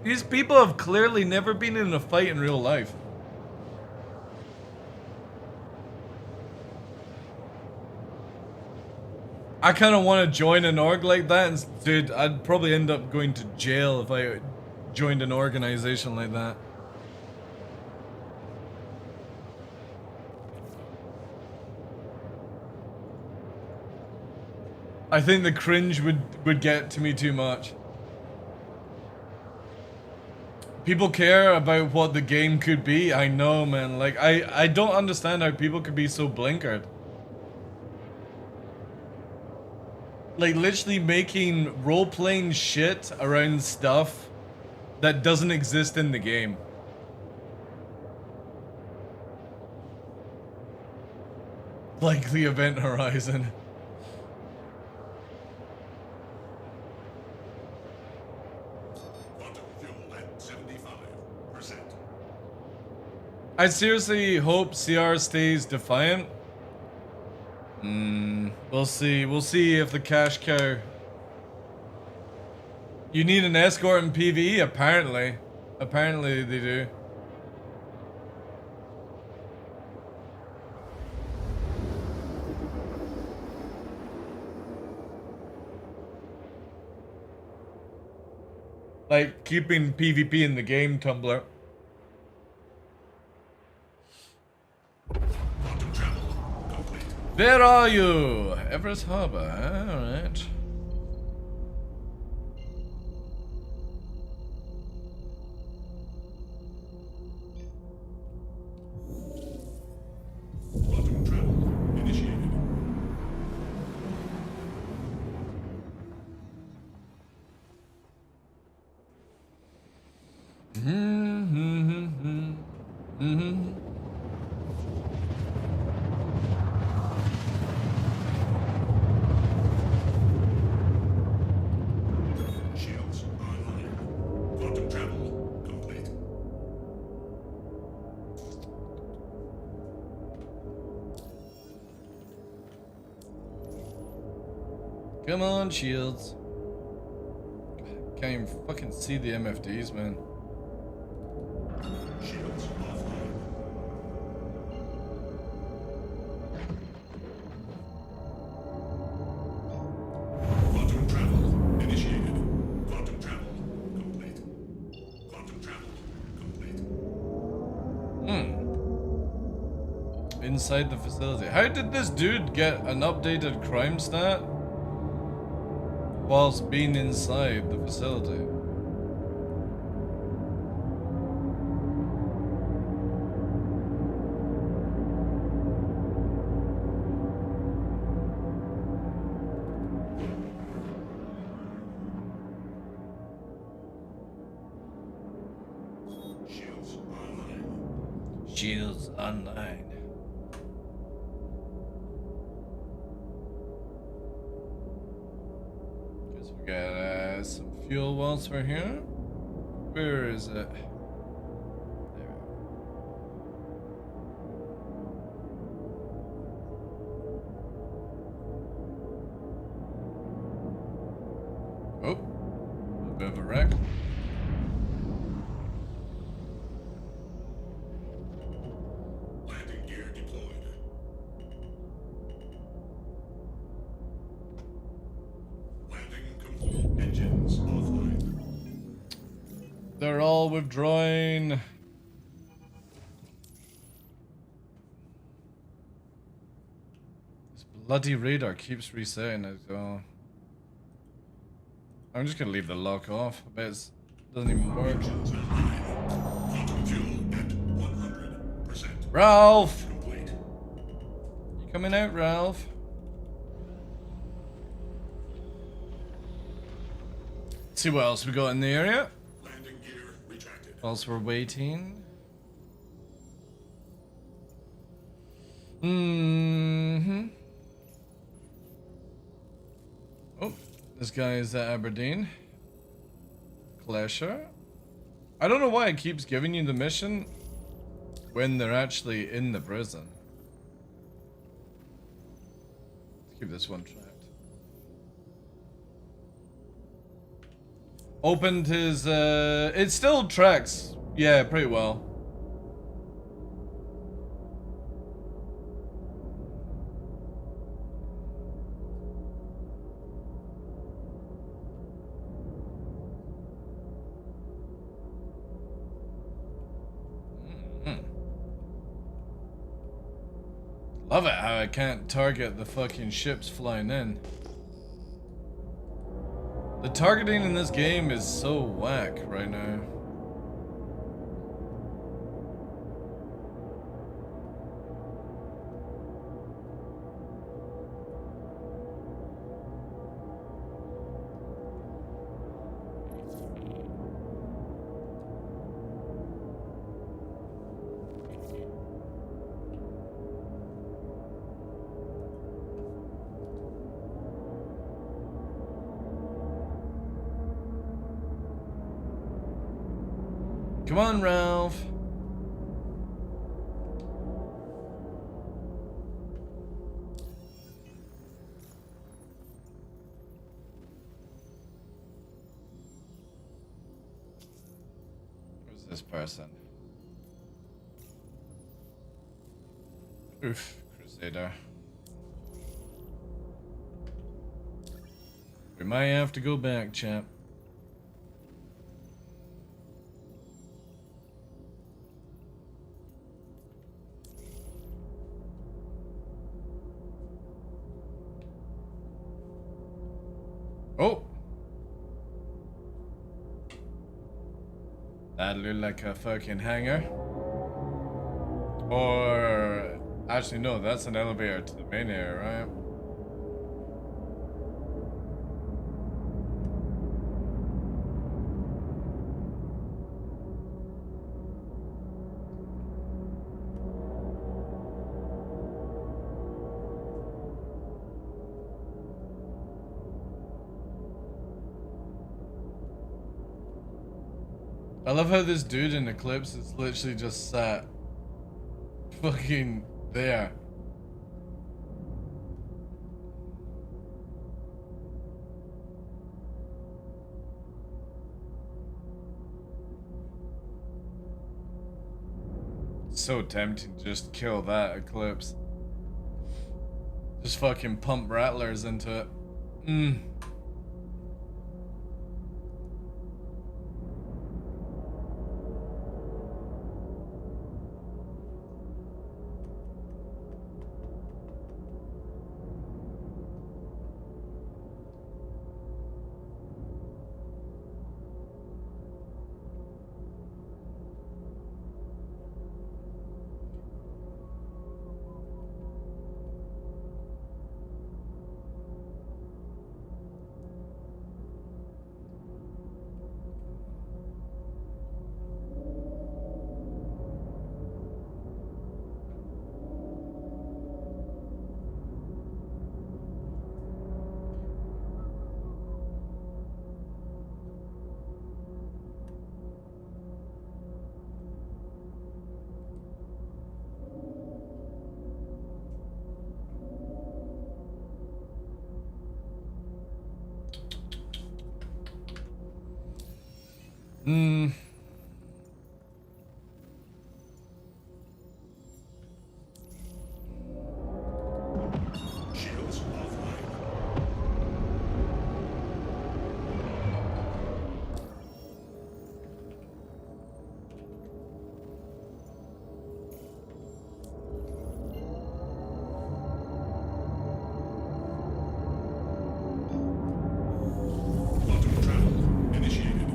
These people have clearly never been in a fight in real life. I kind of want to join an org like that, and dude, I'd probably end up going to jail if I joined an organization like that. I think the cringe would get to me too much. People care about what the game could be. I know, man. Like, I don't understand how people could be so blinkered. Like, literally making role-playing shit around stuff that doesn't exist in the game. Like the Event Horizon. I seriously hope CR stays defiant. We'll see. We'll see if the cash cow. You need an escort in PvE, apparently. Apparently they do. Like keeping PvP in the game, Tumblr. Where are you? Everest Harbor, alright. Quantum travel initiated. Shields online. Quantum travel complete. Come on, shields. Can't even fucking see the MFDs, man. Shields offline. Quantum travel initiated. Quantum travel complete. Quantum travel complete. Inside the facility. How did this dude get an updated crime stat whilst being inside the facility? Shields online. Shields online. Guess we got some fuel whilst we're here. Where is it? There we go. Oh, a bit of a wreck. Landing gear deployed. Landing complete. Engines offline. They're all withdrawing. This bloody radar keeps resetting as well. I'm just gonna leave the lock off. I bet it doesn't even work. Engines online. Quantum fuel Ralph! You coming out, Ralph? Let's see what else we got in the area. Landing gear retracted. Whilst we're waiting. Oh, this guy is at Aberdeen. Clasher. I don't know why it keeps giving you the mission when they're actually in the prison. Let's keep this one tracked. Opened his, it still tracks, yeah, pretty well. Love it how I can't target the fucking ships flying in. The targeting in this game is so whack right now. Come on, Ralph. Who's this person? Oof, Crusader. We might have to go back, chap. Oh! That looked like a fucking hangar. Or... actually no, that's an elevator to the main area, right? I love how this dude in Eclipse is literally just sat fucking there. So tempting to just kill that Eclipse. Just fucking pump rattlers into it. Shields offline. Quantum travel initiated.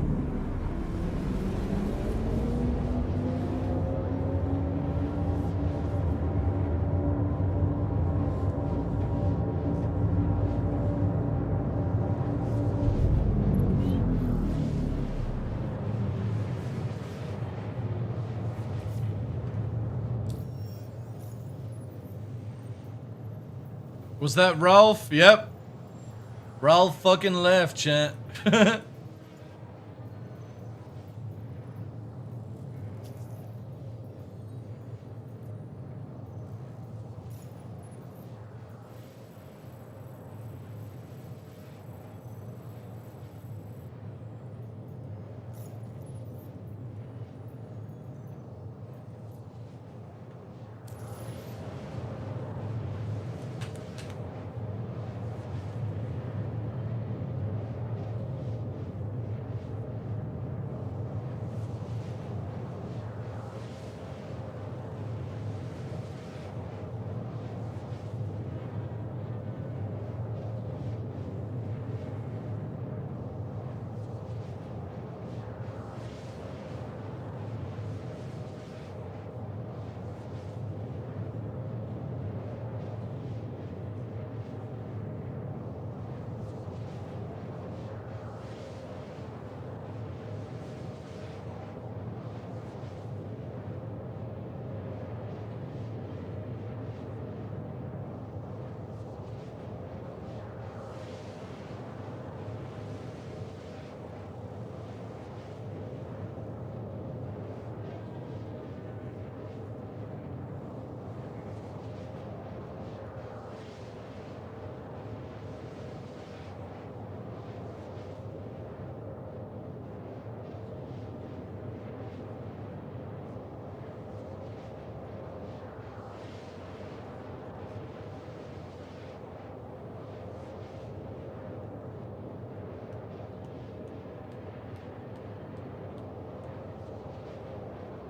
Was that Ralph? Yep. Ralph fucking left, chat.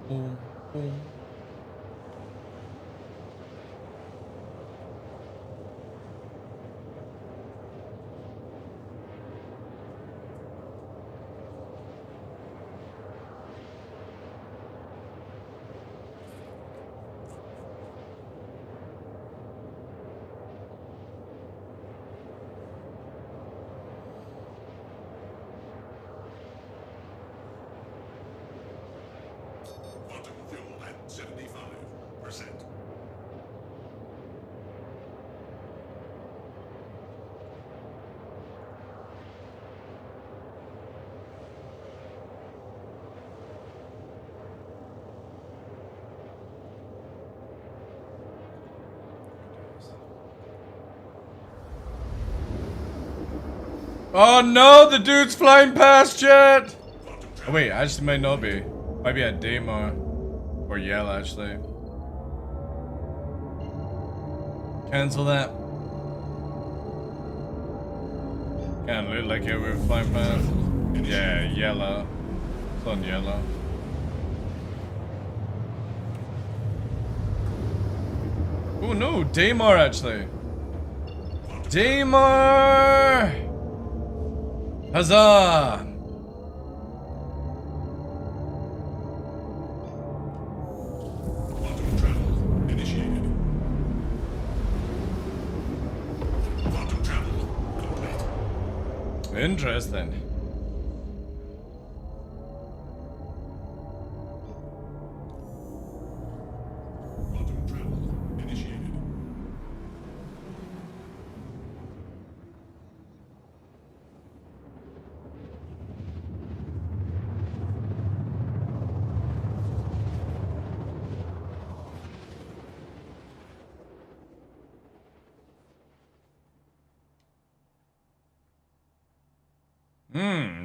Boom, boom. Quantum fuel at 75%. Oh no, the dude's flying past yet! Oh wait, actually might not be. Might be at Demo. Or Yell, actually. Cancel that. Can't look like it, we're flying past. Yeah, yellow. It's on yellow. Oh no, Daymar actually. Daymar! Huzzah! Quantum travel initiated. Quantum travel complete. Interesting. Quantum travel initiated.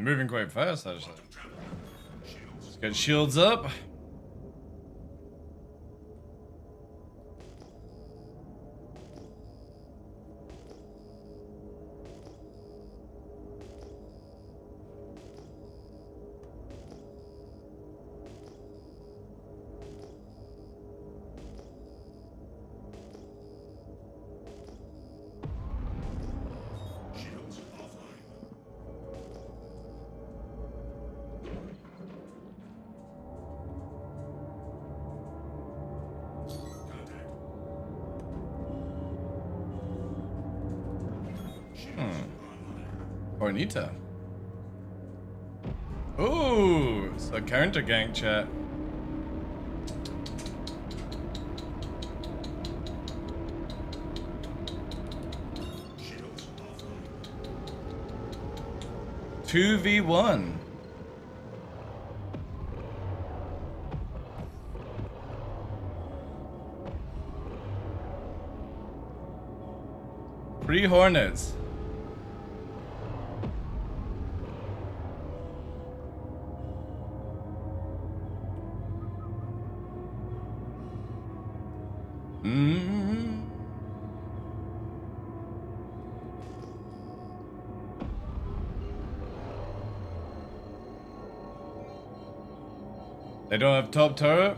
Moving quite fast actually. Let's get shields up. Shields offline. Hornita. Ooh, it's a counter gang chat. 2v1. Three Hornets. They don't have top turret?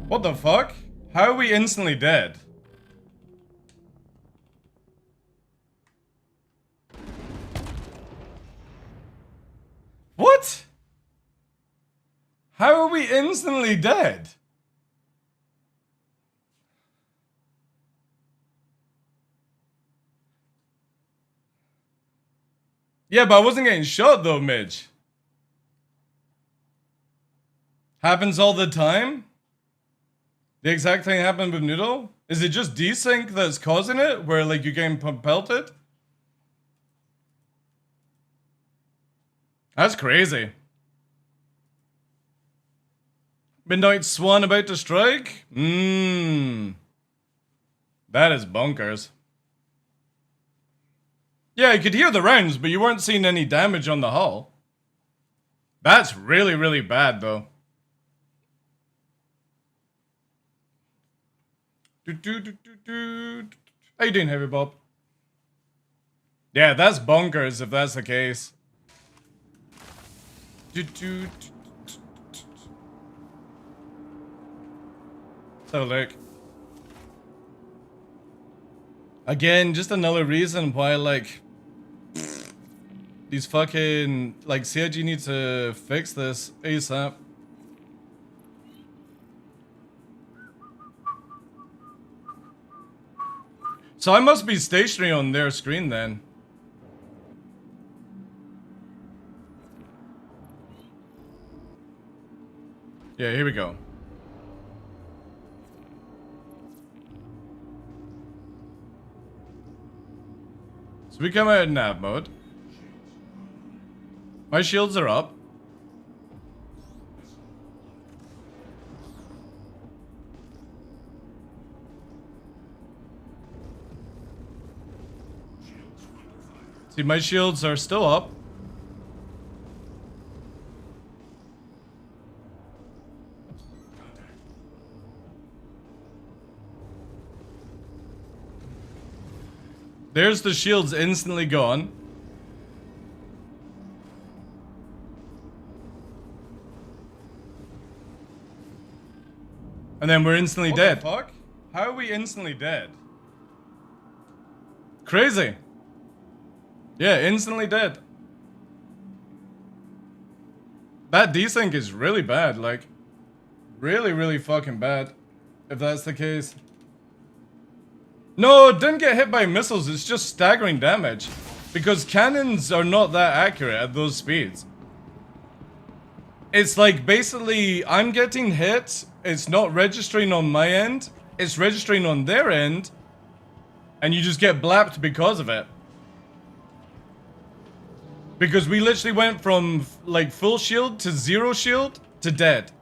What the fuck? How are we instantly dead? What? How are we instantly dead? Yeah, but I wasn't getting shot though, Midge. Happens all the time? The exact thing happened with Noodle? Is it just desync that's causing it? Where like you're getting pelted? That's crazy. Midnight Swan about to strike? That is bonkers. Yeah, you could hear the rounds, but you weren't seeing any damage on the hull. That's really, really bad though. How you doing, Heavy Bob? Yeah, that's bonkers if that's the case. Let's have a look. Again, just another reason why, like, these fucking, like, CIG needs to fix this ASAP. So I must be stationary on their screen then. Yeah, here we go. So we come out in nav mode. My shields are up. See, my shields are still up. There's the shields instantly gone. And then we're instantly dead. What the fuck? How are we instantly dead? Crazy. Yeah, instantly dead. That desync is really bad, like, really, really fucking bad, if that's the case. No, it didn't get hit by missiles, it's just staggering damage. Because cannons are not that accurate at those speeds. It's like, basically, I'm getting hit, it's not registering on my end, it's registering on their end, and you just get blapped because of it. Because we literally went from, like, full shield to zero shield to dead.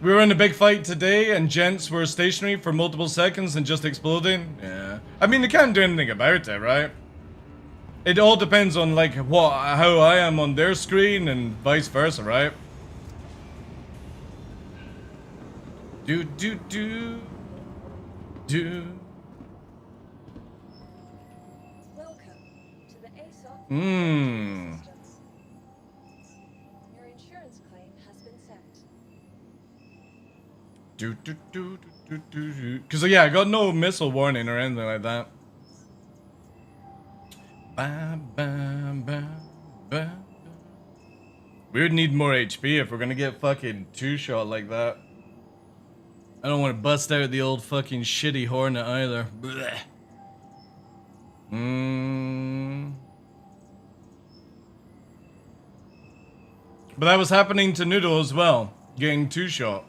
We were in a big fight today and gents were stationary for multiple seconds and just exploding. Yeah. I mean, they can't do anything about it, right? It all depends on like how I am on their screen and vice versa, right? Do. Welcome to the ASOP. Your insurance claim has been sent. Because yeah, I got no missile warning or anything like that. We would need more HP if we're gonna get fucking two-shot like that. I don't want to bust out the old fucking shitty Hornet either. Blech. But that was happening to Noodle as well, getting two-shot.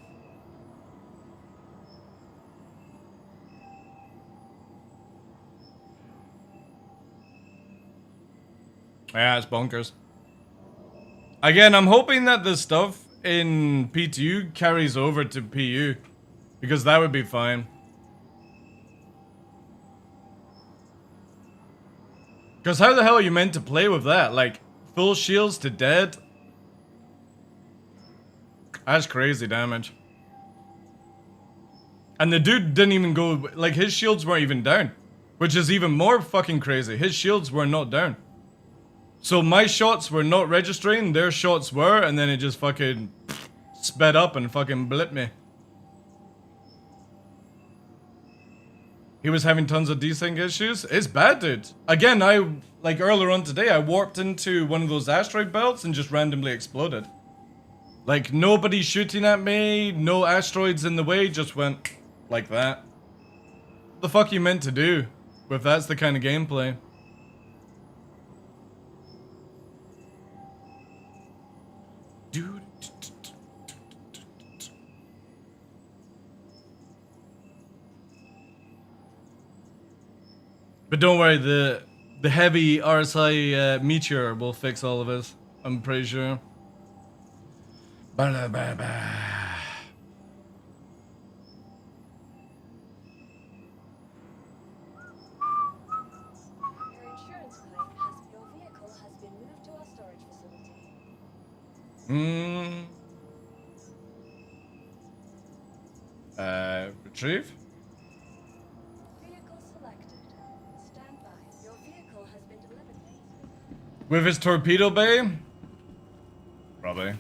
Yeah, it's bonkers. Again, I'm hoping that the stuff in P2 carries over to PU. Because that would be fine. Because how the hell are you meant to play with that? Like, full shields to dead? That's crazy damage. And the dude didn't even go... Like, his shields weren't even down. Which is even more fucking crazy. His shields were not down. So my shots were not registering, their shots were, and then it just fucking sped up and fucking blipped me. He was having tons of desync issues. It's bad, dude. Again, like earlier on today, I warped into one of those asteroid belts and just randomly exploded. Like, nobody shooting at me, no asteroids in the way, just went like that. What the fuck you meant to do if that's the kind of gameplay? Dude. But don't worry, the heavy RSI meteor will fix all of this. I'm pretty sure. Your vehicle has been moved to our storage facility. Retrieve? Vehicle selected. Stand by. Your vehicle has been delivered. With his torpedo bay? Probably.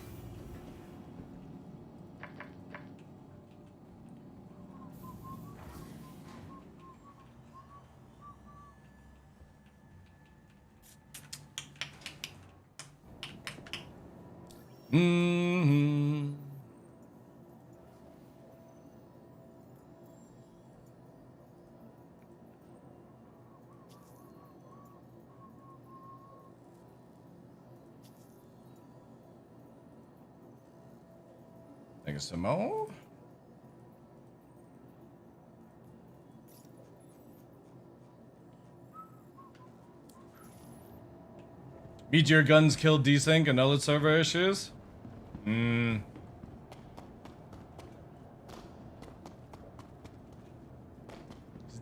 Think of some more. Meteor guns killed desync and other server issues? It's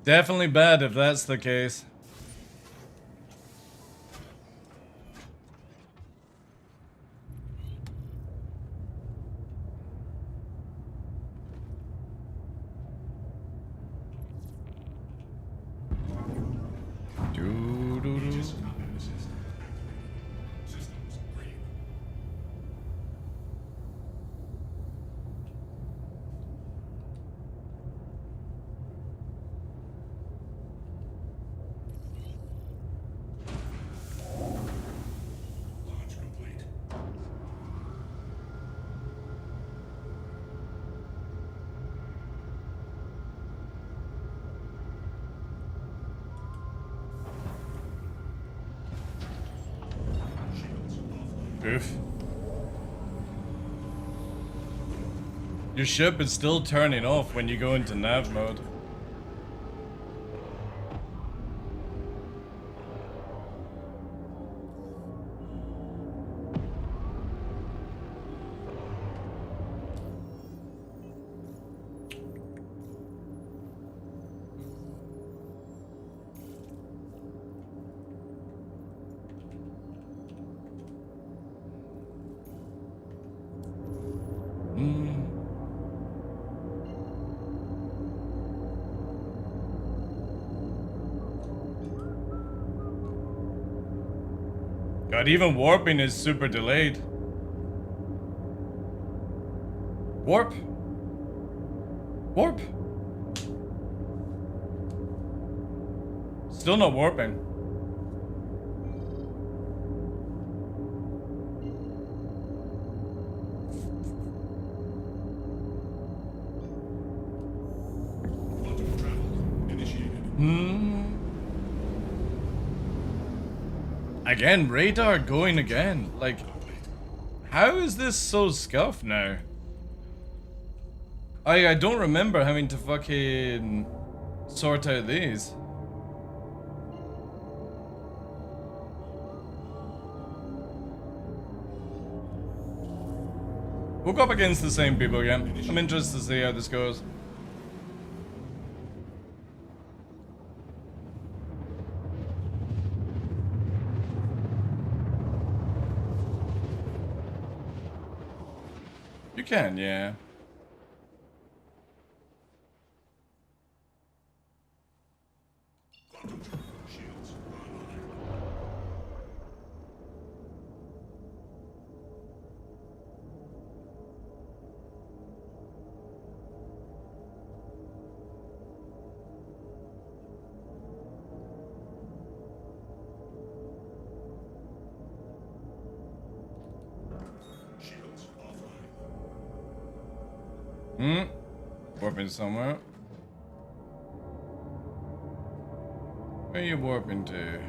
definitely bad if that's the case. Oof. Your ship is still turning off when you go into nav mode. God, even warping is super delayed. Warp. Warp. Still not warping. Again, radar going again. Like, how is this so scuffed now? I don't remember having to fucking sort out these. We'll go up against the same people again. I'm interested to see how this goes. You can, yeah. Warping somewhere. Where are you warping to?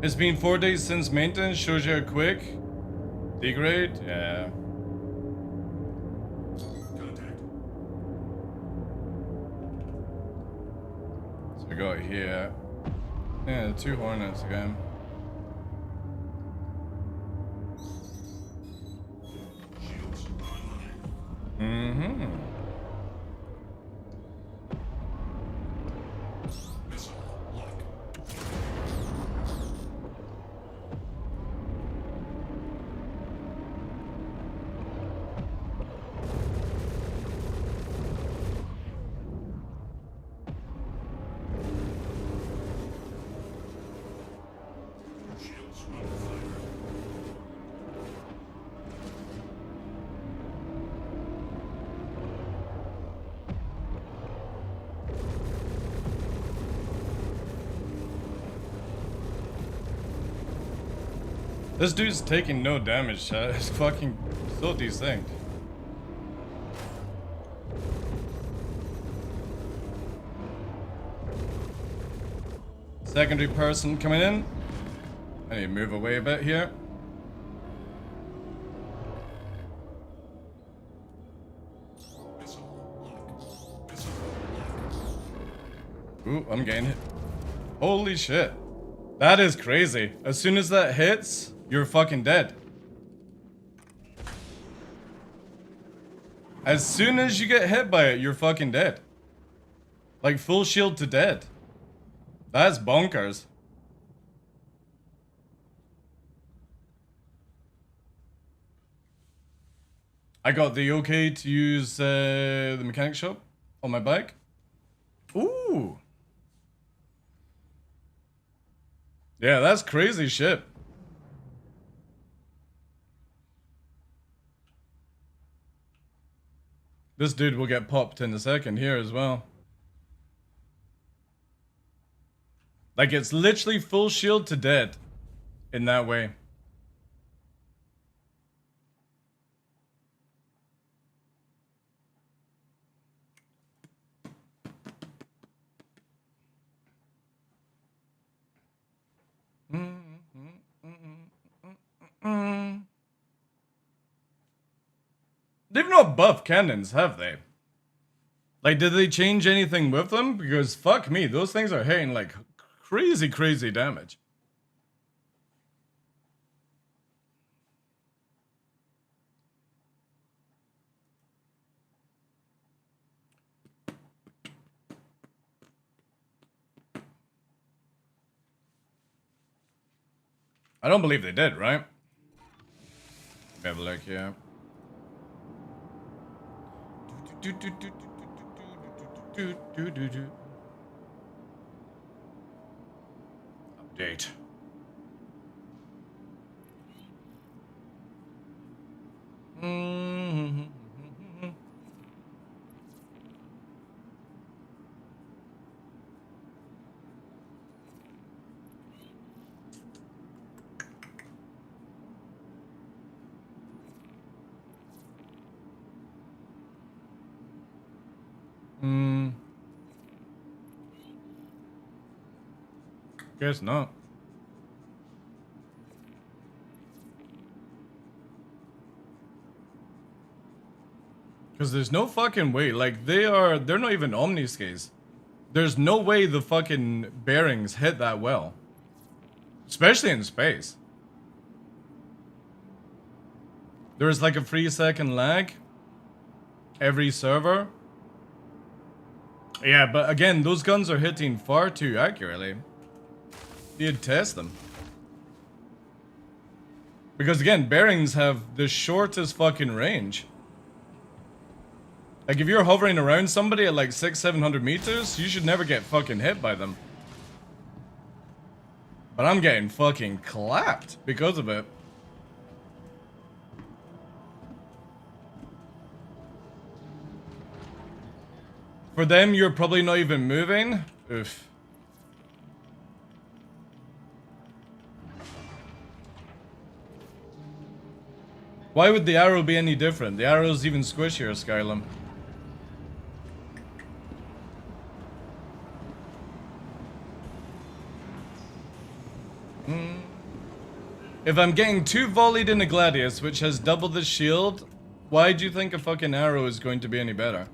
It's been 4 days since maintenance. Shows you how quick. Degrade? Yeah. So we got here. Yeah, the 2 Hornets again. This dude's taking no damage, chat. It's fucking so desynced. Secondary person coming in. I need to move away a bit here. Ooh, I'm getting hit. Holy shit. That is crazy. As soon as that hits, you're fucking dead. As soon as you get hit by it, you're fucking dead. Like full shield to dead. That's bonkers. I got the okay to use the mechanic shop on my bike. Ooh. Yeah, that's crazy shit. This dude will get popped in a second here as well. Like, it's literally full shield to dead in that way. They've not buffed cannons, have they? Like, did they change anything with them? Because fuck me, those things are hitting like crazy, crazy damage. I don't believe they did, right? Let me have a look here. Update. Guess not. Because there's no fucking way. Like, they're not even omniscales. There's no way the fucking bearings hit that well. Especially in space. There's like a 3-second lag every server. Yeah, but again, those guns are hitting far too accurately. You'd test them. Because again, bearings have the shortest fucking range. Like if you're hovering around somebody at like 600-700 meters, you should never get fucking hit by them. But I'm getting fucking clapped because of it. For them, you're probably not even moving. Oof. Why would the arrow be any different? The arrow's even squishier, Skylum. If I'm getting 2 volleyed in a Gladius, which has double the shield, why do you think a fucking arrow is going to be any better?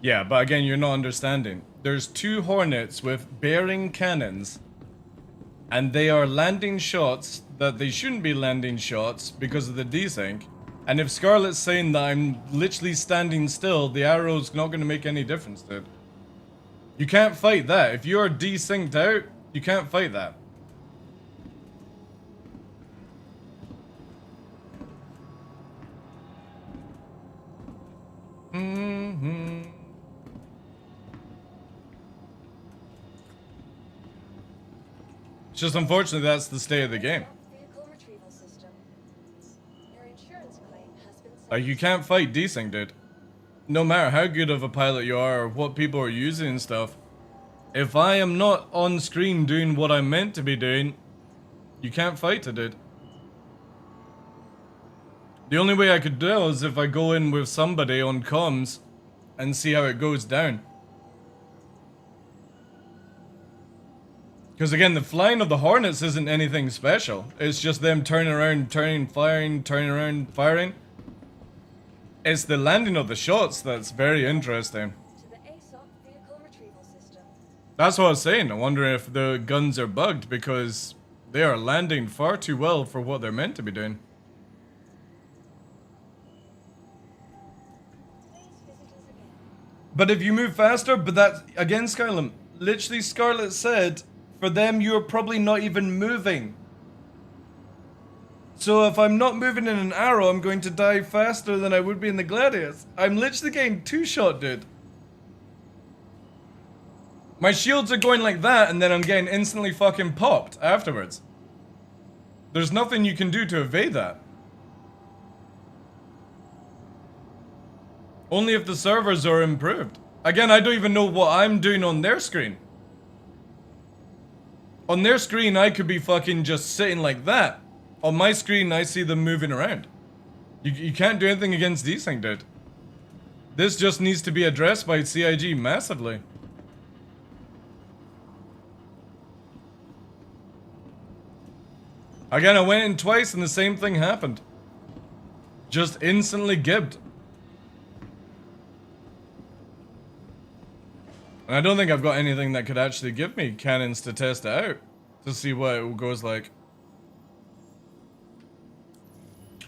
Yeah, but again, you're not understanding. There's 2 Hornets with bearing cannons, and they are landing shots that they shouldn't be landing shots because of the desync. And if Scarlet's saying that I'm literally standing still, the arrow's not going to make any difference, dude. You can't fight that. If you're desynced out, you can't fight that. It's just unfortunately that's the state of the game. Like you can't fight desync, dude. No matter how good of a pilot you are or what people are using and stuff. If I am not on screen doing what I'm meant to be doing, you can't fight it, dude. The only way I could do is if I go in with somebody on comms and see how it goes down. Because again, the flying of the Hornets isn't anything special. It's just them turning around, turning, firing, turning around, firing. It's the landing of the shots that's very interesting. That's what I was saying. I wonder if the guns are bugged because they are landing far too well for what they're meant to be doing. But if you move faster, but that, again, Skylum, literally Scarlet said, for them, you're probably not even moving. So if I'm not moving in an arrow, I'm going to die faster than I would be in the Gladius. I'm literally getting 2-shot, dude. My shields are going like that, and then I'm getting instantly fucking popped afterwards. There's nothing you can do to evade that. Only if the servers are improved. Again, I don't even know what I'm doing on their screen. On their screen, I could be fucking just sitting like that. On my screen, I see them moving around. You can't do anything against desync, dude. This just needs to be addressed by CIG massively. Again, I went in twice and the same thing happened. Just instantly gibbed. And I don't think I've got anything that could actually give me cannons to test it out. To see what it goes like.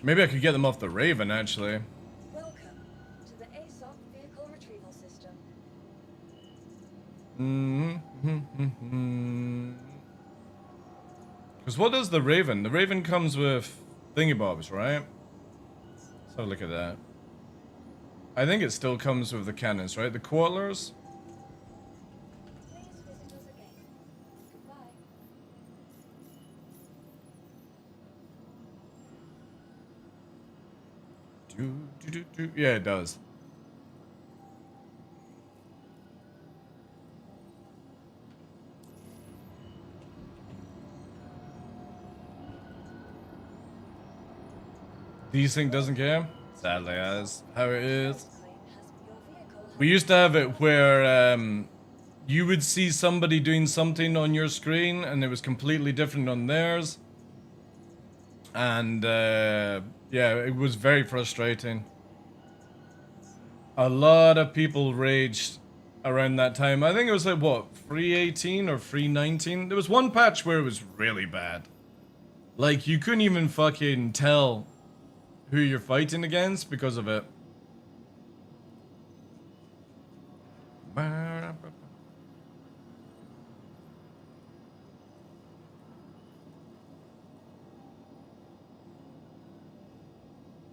Maybe I could get them off the Raven, actually. Welcome to the ASOC vehicle retrieval system. Because what does the Raven? The Raven comes with thingy-bobs, right? Let's have a look at that. I think it still comes with the cannons, right? The quarters? Yeah, it does. Desync doesn't care. Sadly, that's how it is. We used to have it where you would see somebody doing something on your screen and it was completely different on theirs. And yeah, it was very frustrating. A lot of people raged around that time. I think it was like, what, 3.18 or 3.19? There was one patch where it was really bad. Like, you couldn't even fucking tell who you're fighting against because of it.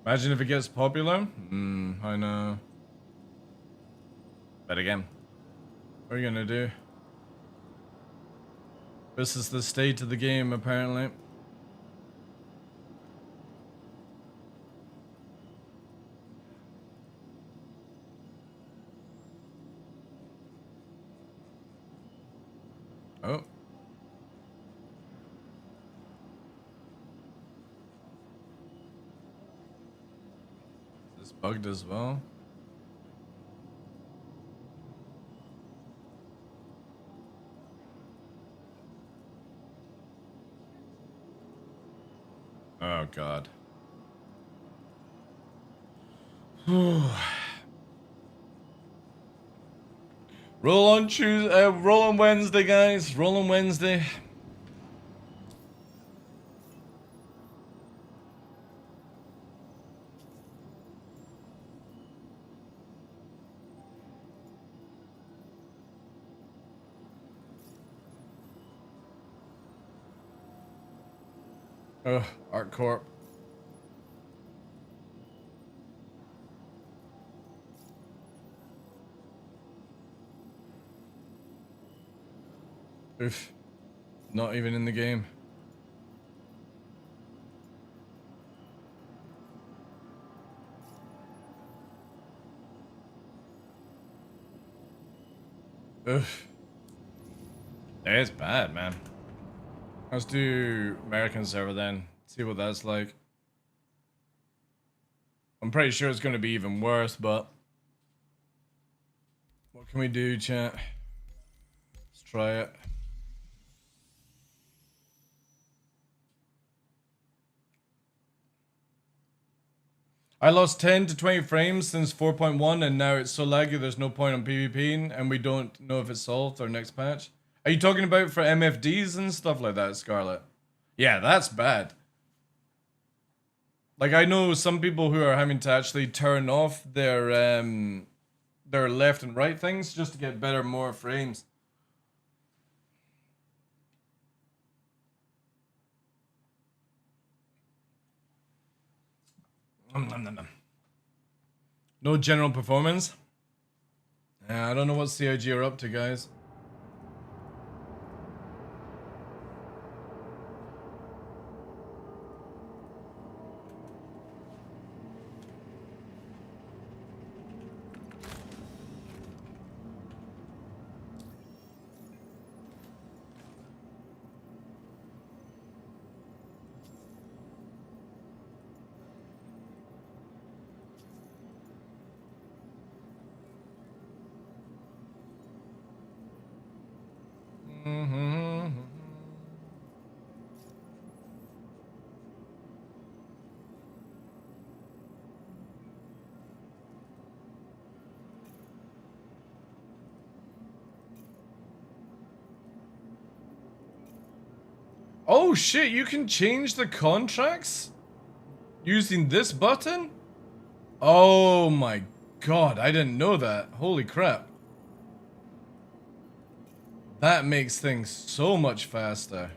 Imagine if it gets popular. I know. But again, what are you gonna do? This is the state of the game, apparently. Oh. Is this bugged as well? Oh God. Roll on Tuesday, roll on Wednesday, guys. Roll on Wednesday. Ugh, Art Corp. Oof. Not even in the game. Oof. It's bad, man. Let's do American server then. See what that's like. I'm pretty sure it's going to be even worse, but what can we do, chat? Let's try it. I lost 10 to 20 frames since 4.1 and now it's so laggy there's no point on PvPing and we don't know if it's solved or next patch. Are you talking about for MFDs and stuff like that, Scarlet? Yeah, that's bad. Like, I know some people who are having to actually turn off their left and right things just to get better, more frames. No general performance. I don't know what CIG are up to, guys. Oh shit, you can change the contracts using this button? Oh my god, I didn't know that. Holy crap. That makes things so much faster.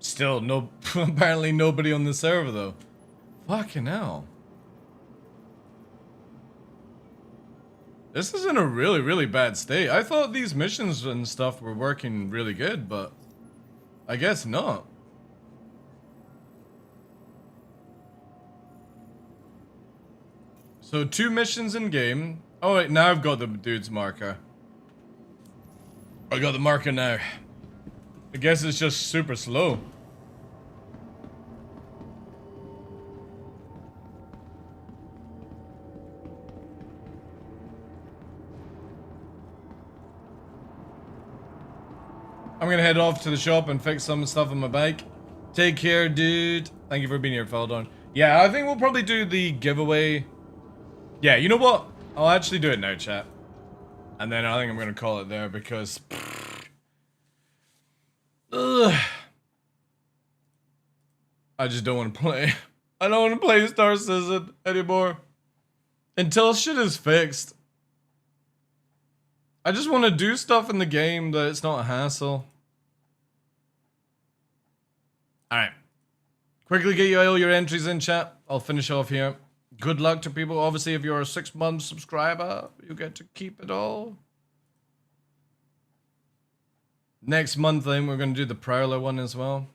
Still, no, apparently nobody on the server though. Fucking hell. This is in a really, really bad state. I thought these missions and stuff were working really good, but I guess not. So 2 missions in game. Oh wait, now I've got the dude's marker. I got the marker now. I guess it's just super slow. I'm gonna head off to the shop and fix some stuff on my bike. Take care, dude. Thank you for being here, Feldon. Yeah, I think we'll probably do the giveaway. Yeah, you know what? I'll actually do it now, chat. And then I think I'm gonna call it there because... Ugh. I just don't want to play. I don't want to play Star Citizen anymore. Until shit is fixed. I just want to do stuff in the game that it's not a hassle. Alright. Quickly get you all your entries in, chat. I'll finish off here. Good luck to people. Obviously, if you're a 6-month subscriber, you get to keep it all. Next month, then, we're going to do the Prowler one as well.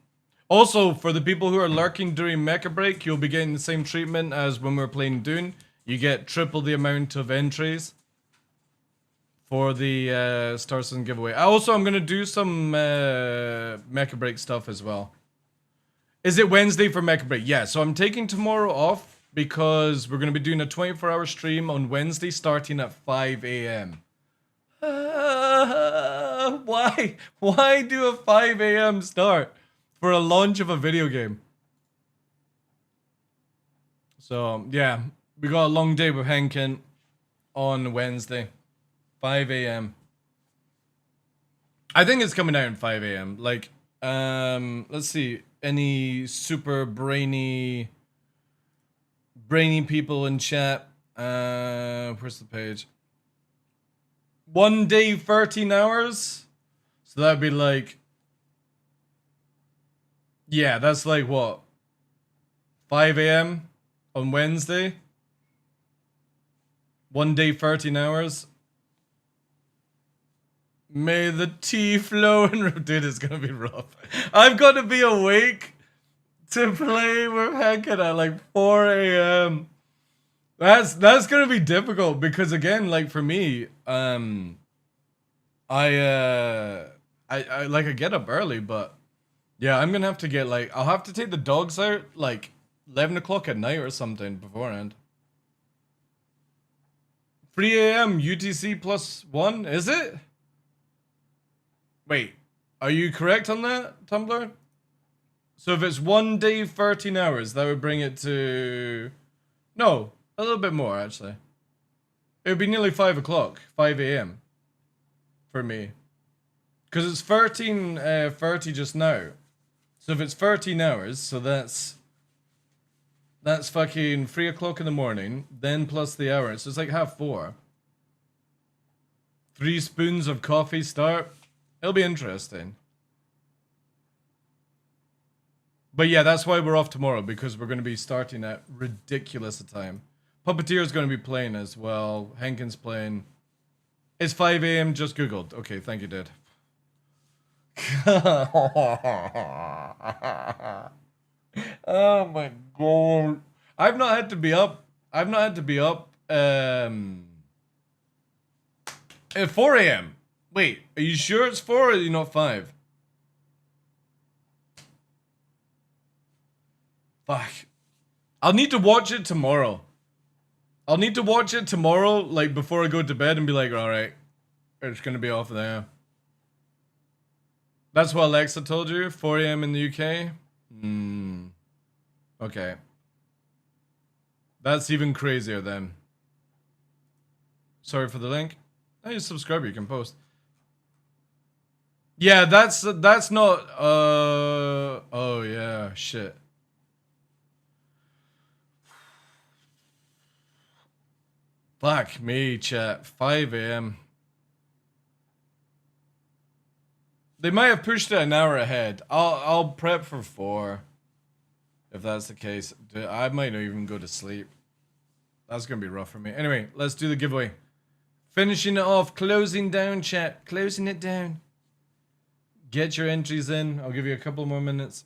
Also, for the people who are lurking during Mecha Break, you'll be getting the same treatment as when we're playing Dune. You get triple the amount of entries for the Star Citizen giveaway. Also, I'm going to do some Mecha Break stuff as well. Is it Wednesday for Mecha Break? Yeah, so I'm taking tomorrow off because we're going to be doing a 24-hour stream on Wednesday starting at 5 a.m. Why? Why do a 5 a.m. start for a launch of a video game? So, yeah, we got a long day with Henkin on Wednesday. 5 a.m. I think it's coming out at 5 a.m. Like, let's see. Any super brainy people in chat? Where's the page? 1 day, 13 hours? So that'd be like... Yeah, that's like what? 5 a.m. on Wednesday? 1 day, 13 hours? May the tea flow and dude, it's gonna be rough. I've got to be awake to play with Henkin at like 4 a.m. That's gonna be difficult because again, like for me, I get up early, but yeah, I'm gonna have to get like I'll have to take the dogs out like 11 o'clock at night or something beforehand. 3 a.m. UTC +1, is it? Wait, are you correct on that, Tumblr? So if it's 1 day, 13 hours, that would bring it to... No, a little bit more, actually. It would be nearly 5 o'clock, 5 a.m. for me. Because it's 13:30 just now. So if it's 13 hours, so that's fucking 3 o'clock in the morning, then plus the hour. So it's like 4:30. 3 spoons of coffee start. It'll be interesting. But yeah, that's why we're off tomorrow, because we're going to be starting at ridiculous a time. Puppeteer's going to be playing as well. Henkin's playing. It's 5 a.m. just googled. Okay, thank you, dude. Oh my god. I've not had to be up at 4 a.m. Wait, are you sure it's 4 or are you not 5? Fuck. I'll need to watch it tomorrow. Like, before I go to bed and be like, alright, it's gonna be off there. That's what Alexa told you? 4 a.m. in the UK? Okay. That's even crazier then. Sorry for the link. Now you subscribe, you can post. Yeah, that's not, oh yeah, shit. Fuck me, chat. 5 a.m. They might have pushed it an hour ahead. I'll prep for 4. If that's the case. I might not even go to sleep. That's gonna be rough for me. Anyway, let's do the giveaway. Finishing it off. Closing down, chat. Closing it down. Get your entries in. I'll give you a couple more minutes.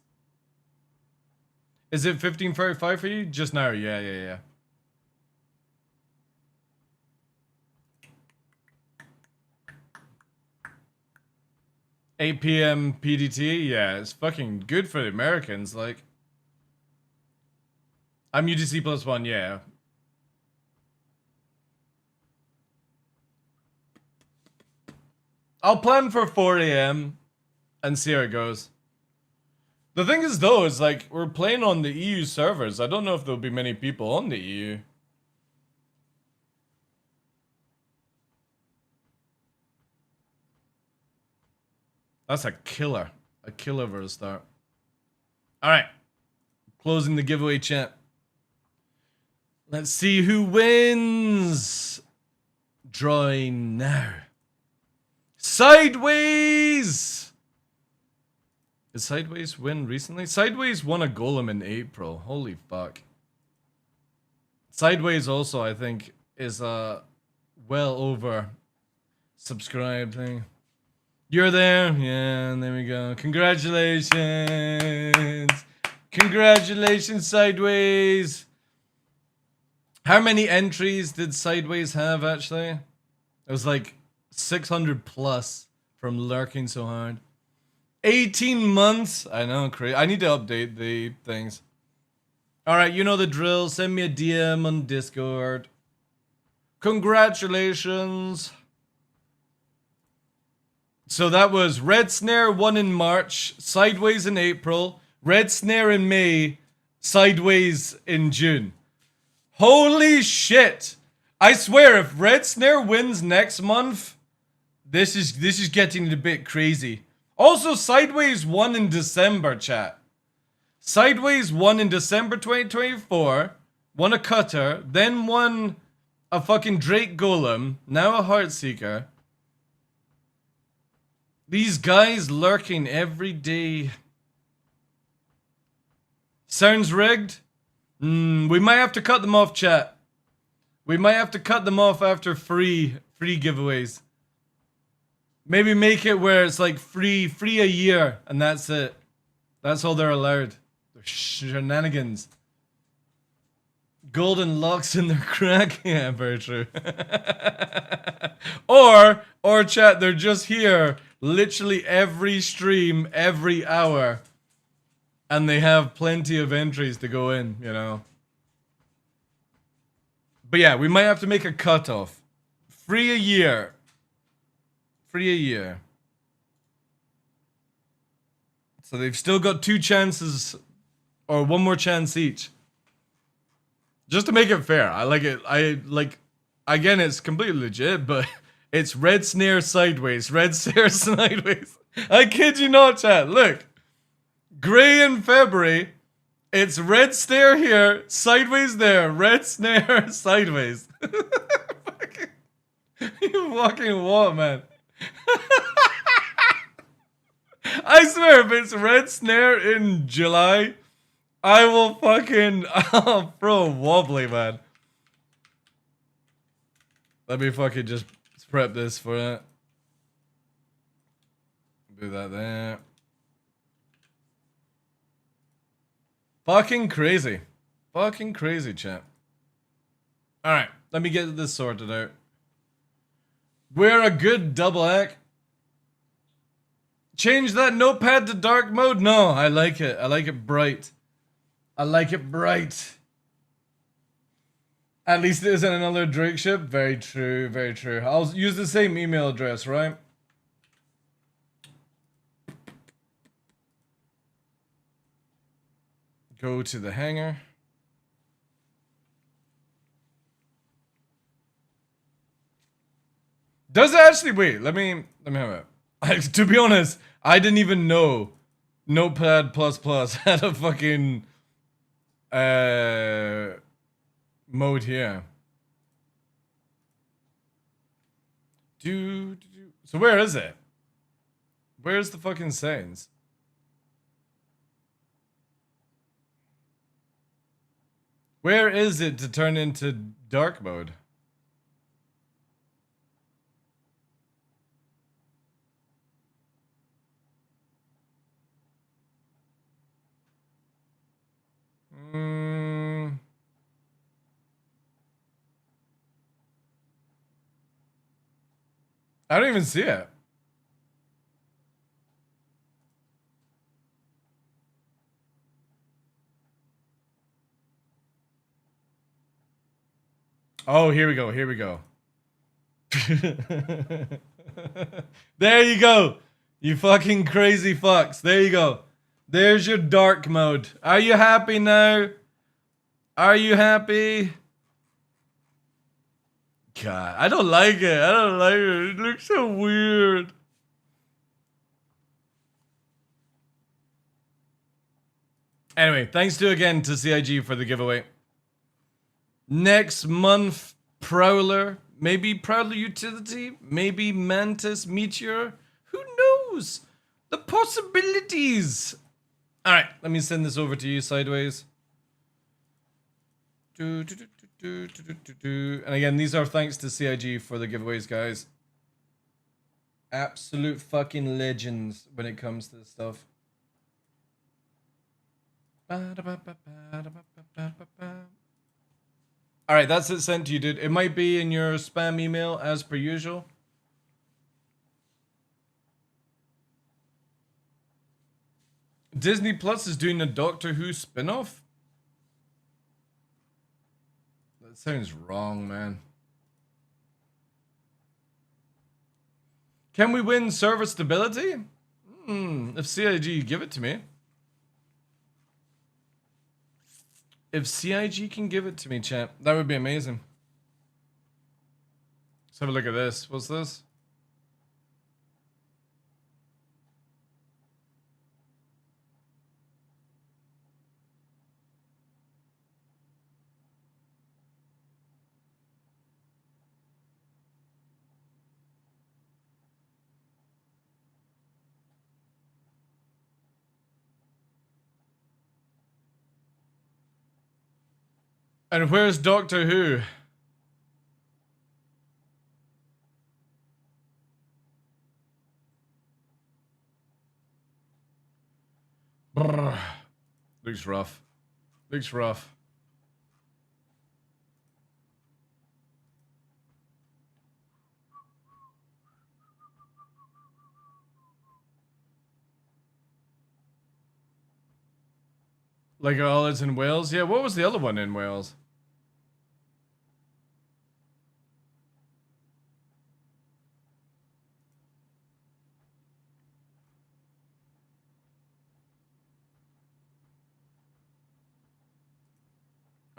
Is it 15:45 for you? Just now. Yeah. 8 p.m. PDT? Yeah, it's fucking good for the Americans, like. I'm UTC +1, yeah. I'll plan for 4 a.m. and see how it goes. The thing is, though, is like, we're playing on the EU servers. I don't know if there'll be many people on the EU. That's a killer. A killer for a start. Alright. Closing the giveaway, chat. Let's see who wins. Drawing now. Sideways! Did Sideways win recently? Sideways won a golem in April. Holy fuck. Sideways also, I think, is a well over subscribed thing. You're there? Yeah, there we go. Congratulations. Congratulations, Sideways. How many entries did Sideways have, actually? It was like 600 plus from lurking so hard. 18 months? I know, crazy. I need to update the things. Alright, you know the drill. Send me a DM on Discord. Congratulations. So that was Red Snare 1 in March, Sideways in April, Red Snare in May, Sideways in June. Holy shit! I swear, if Red Snare wins next month, this is getting a bit crazy. Also, Sideways won in December, chat. Sideways won in December 2024, won a cutter, then won a fucking Drake Golem, now a Heartseeker. These guys lurking every day. Sounds rigged? We might have to cut them off, chat. We might have to cut them off after free giveaways. Maybe make it where it's like free a year, and that's it. That's all they're allowed. They're shenanigans. Golden locks in their crack. Yeah, very true. or chat, they're just here literally every stream, every hour. And they have plenty of entries to go in, you know. But yeah, we might have to make a cutoff. Free a year. Free a year. So they've still got 2 chances, or 1 more chance each. Just to make it fair. I like it. Again, it's completely legit, but it's Red Snare Sideways. Red Snare Sideways. I kid you not, chat. Look. Gray in February. It's Red Snare here. Sideways there. Red Snare Sideways. You fucking what, man? I swear, if it's Red Snare in July, I'll throw a wobbly, man. Let me fucking just prep this for it. Do that there. Fucking crazy. Fucking crazy, chat. Alright, let me get this sorted out. We're a good double act. Change that notepad to dark mode? No, I like it. I like it bright. I like it bright. At least it isn't another Drake ship. Very true, very true. I'll use the same email address, right? Go to the hangar. Does it actually? Wait, let me have it. To be honest, I didn't even know Notepad++ had a fucking mode here. So where is it? Where's the fucking settings? Where is it to turn into dark mode? I don't even see it. Oh, here we go. Here we go. There you go. You fucking crazy fucks. There you go. There's your dark mode. Are you happy now? Are you happy? God, I don't like it. I don't like it. It looks so weird. Anyway, thanks again to CIG for the giveaway. Next month, Prowler. Maybe Prowler Utility. Maybe Mantis Meteor. Who knows? The possibilities. Alright, let me send this over to you sideways. And again, these are thanks to CIG for the giveaways, guys. Absolute fucking legends when it comes to this stuff. Alright, that's it sent to you, dude. It might be in your spam email as per usual. Disney Plus is doing a Doctor Who spin-off? That sounds wrong, man. Can we win server stability? If CIG give it to me. If CIG can give it to me, chat, that would be amazing. Let's have a look at this. What's this? And where's Doctor Who? Brrr. Looks rough. Looks rough. Like all it's in Wales? Yeah, what was the other one in Wales?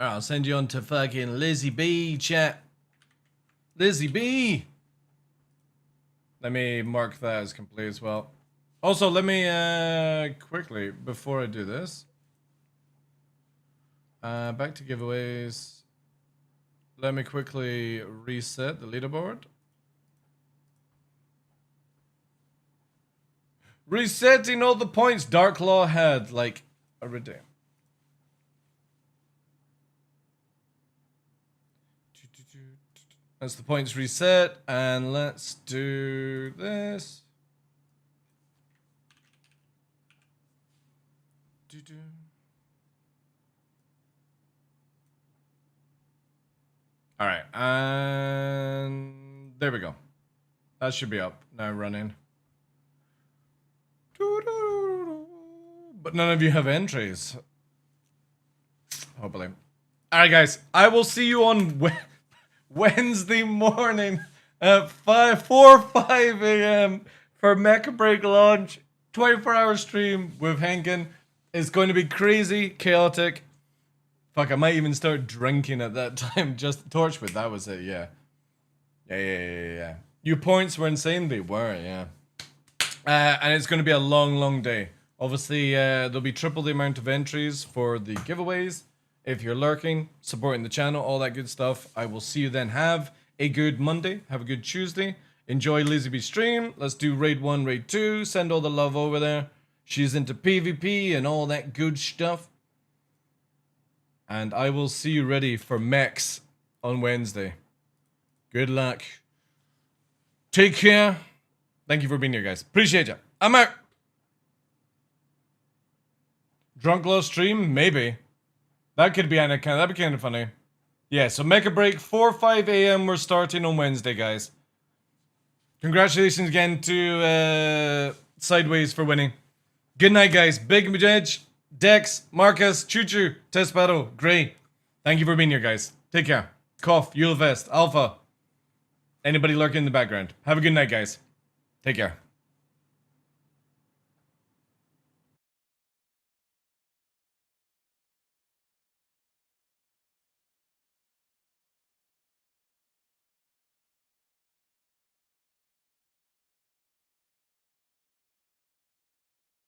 Alright, I'll send you on to fucking Lizzie B, chat. Lizzie B! Let me mark that as complete as well. Also, let me quickly, before I do this, back to giveaways. Let me quickly reset the leaderboard. Resetting all the points DarkLaw had, like, already. That's the points reset, and let's do this. All right, and there we go. That should be up now, running. But none of you have entries. Hopefully. All right, guys. I will see you on Wednesday morning at 5 a.m. for Mecha Break launch. 24-hour stream with Henkin. It's going to be crazy, chaotic. Fuck, I might even start drinking at that time. Just Torchwood, that was it, yeah. Yeah. Your points were insane, they were, yeah. And it's going to be a long, long day. Obviously, there'll be triple the amount of entries for the giveaways. If you're lurking, supporting the channel, all that good stuff. I will see you then. Have a good Monday. Have a good Tuesday. Enjoy Lizzie B's stream. Let's do raid 1, raid 2. Send all the love over there. She's into PvP and all that good stuff. And I will see you ready for mechs on Wednesday. Good luck. Take care. Thank you for being here, guys. Appreciate you. I'm out. TheDarkLaw stream? Maybe. That could be that'd be kind of funny. Yeah, so make a break. 4 or 5 a.m. We're starting on Wednesday, guys. Congratulations again to Sideways for winning. Good night, guys. Big Majej, Dex, Marcus, Choo Choo, Tespado, Gray. Thank you for being here, guys. Take care. Cough, Yulefest, Alpha. Anybody lurking in the background. Have a good night, guys. Take care.